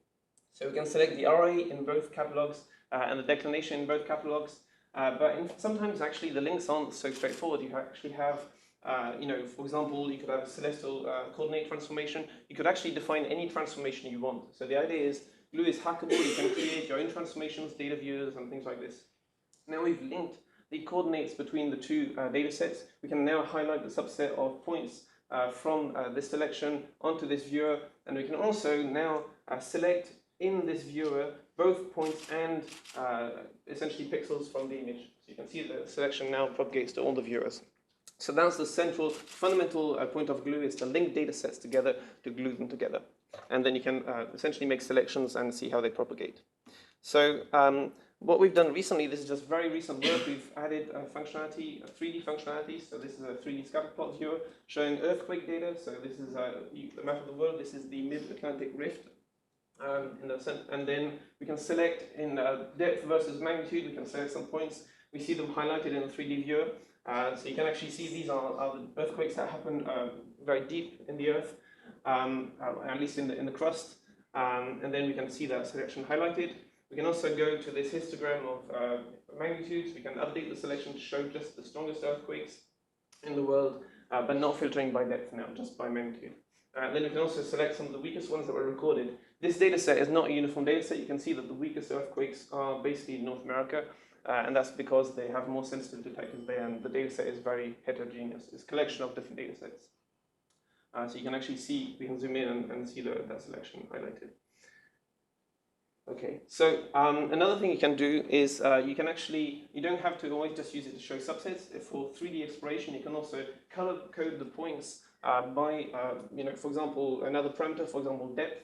So we can select the array in both catalogs and the declination in both catalogs. But sometimes actually the links aren't so straightforward. You actually have for example, you could have a celestial coordinate transformation. You could actually define any transformation you want. So the idea is Glue is hackable. You can create your own transformations, data viewers, and things like this. Now we've linked the coordinates between the two data sets. We can now highlight the subset of points from this selection onto this viewer. And we can also now select in this viewer both points and essentially pixels from the image. So you can see the selection now propagates to all the viewers. So that's the central, fundamental point of Glue, is to link data sets together, to glue them together. And then you can essentially make selections and see how they propagate. So what we've done recently, this is just very recent work, we've added functionality, 3D functionality. So this is a 3D scatter plot viewer showing earthquake data. So this is the map of the world. This is the mid-Atlantic rift. And then we can select in depth versus magnitude. We can select some points. We see them highlighted in the 3D viewer. So you can actually see these are the earthquakes that happen very deep in the earth, at least in the crust. And then we can see that selection highlighted. We can also go to this histogram of magnitudes. We can update the selection to show just the strongest earthquakes in the world, but not filtering by depth now, just by magnitude. Then we can also select some of the weakest ones that were recorded. This data set is not a uniform data set. You can see that the weakest earthquakes are basically in North America. And that's because they have more sensitive detectors there, and the data set is very heterogeneous. It's a collection of different data sets. So you can actually see, we can zoom in and see that selection highlighted. Okay, so another thing you can do is you don't have to always just use it to show subsets. For 3D exploration, you can also color code the points by, for example, another parameter, for example, depth.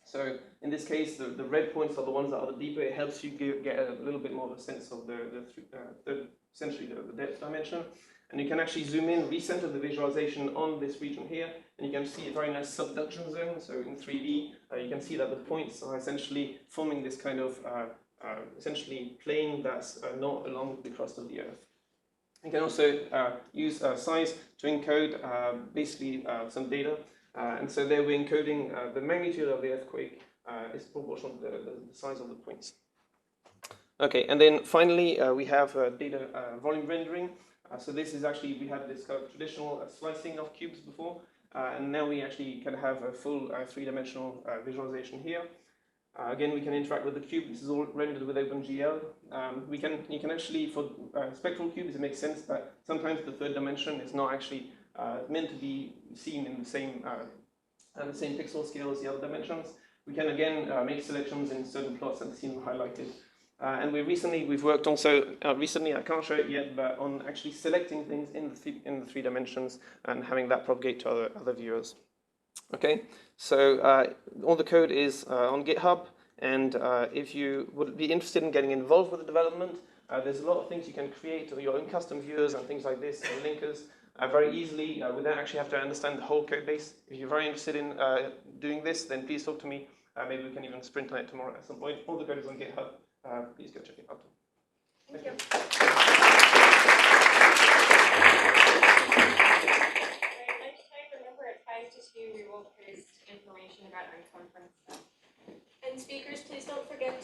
So in this case, the red points are the ones that are the deeper. It helps you get a little bit more of a sense of essentially the depth dimension. And you can actually zoom in, recenter the visualization on this region here, and you can see a very nice subduction zone. So in 3D, you can see that the points are essentially forming this kind of essentially plane that's not along the crust of the Earth. You can also use size to encode basically some data. And so there we're encoding the magnitude of the earthquake is proportional to the size of the points. Okay, and then finally we have data volume rendering. So this is actually, we had this kind of traditional slicing of cubes before, and now we actually can have a full three-dimensional visualization here. Again, we can interact with the cube. This is all rendered with OpenGL. You can actually, for spectral cubes, it makes sense that sometimes the third dimension is not actually meant to be seen in the same pixel scale as the other dimensions. We can again make selections in certain plots and see them highlighted. And we've worked also recently, I can't show it yet, but on actually selecting things in the three dimensions and having that propagate to other viewers. Okay, so all the code is on GitHub, and if you would be interested in getting involved with the development, There's a lot of things you can create, or your own custom viewers and things like this, and linkers, very easily without actually have to understand the whole code base. If you're very interested in doing this, then please talk to me. Maybe we can even sprint on it tomorrow at some point. All the code is on GitHub. Please go check it out. Thank you. Remember at 5 to 2, we will post information about our conference stuff. And speakers, please don't forget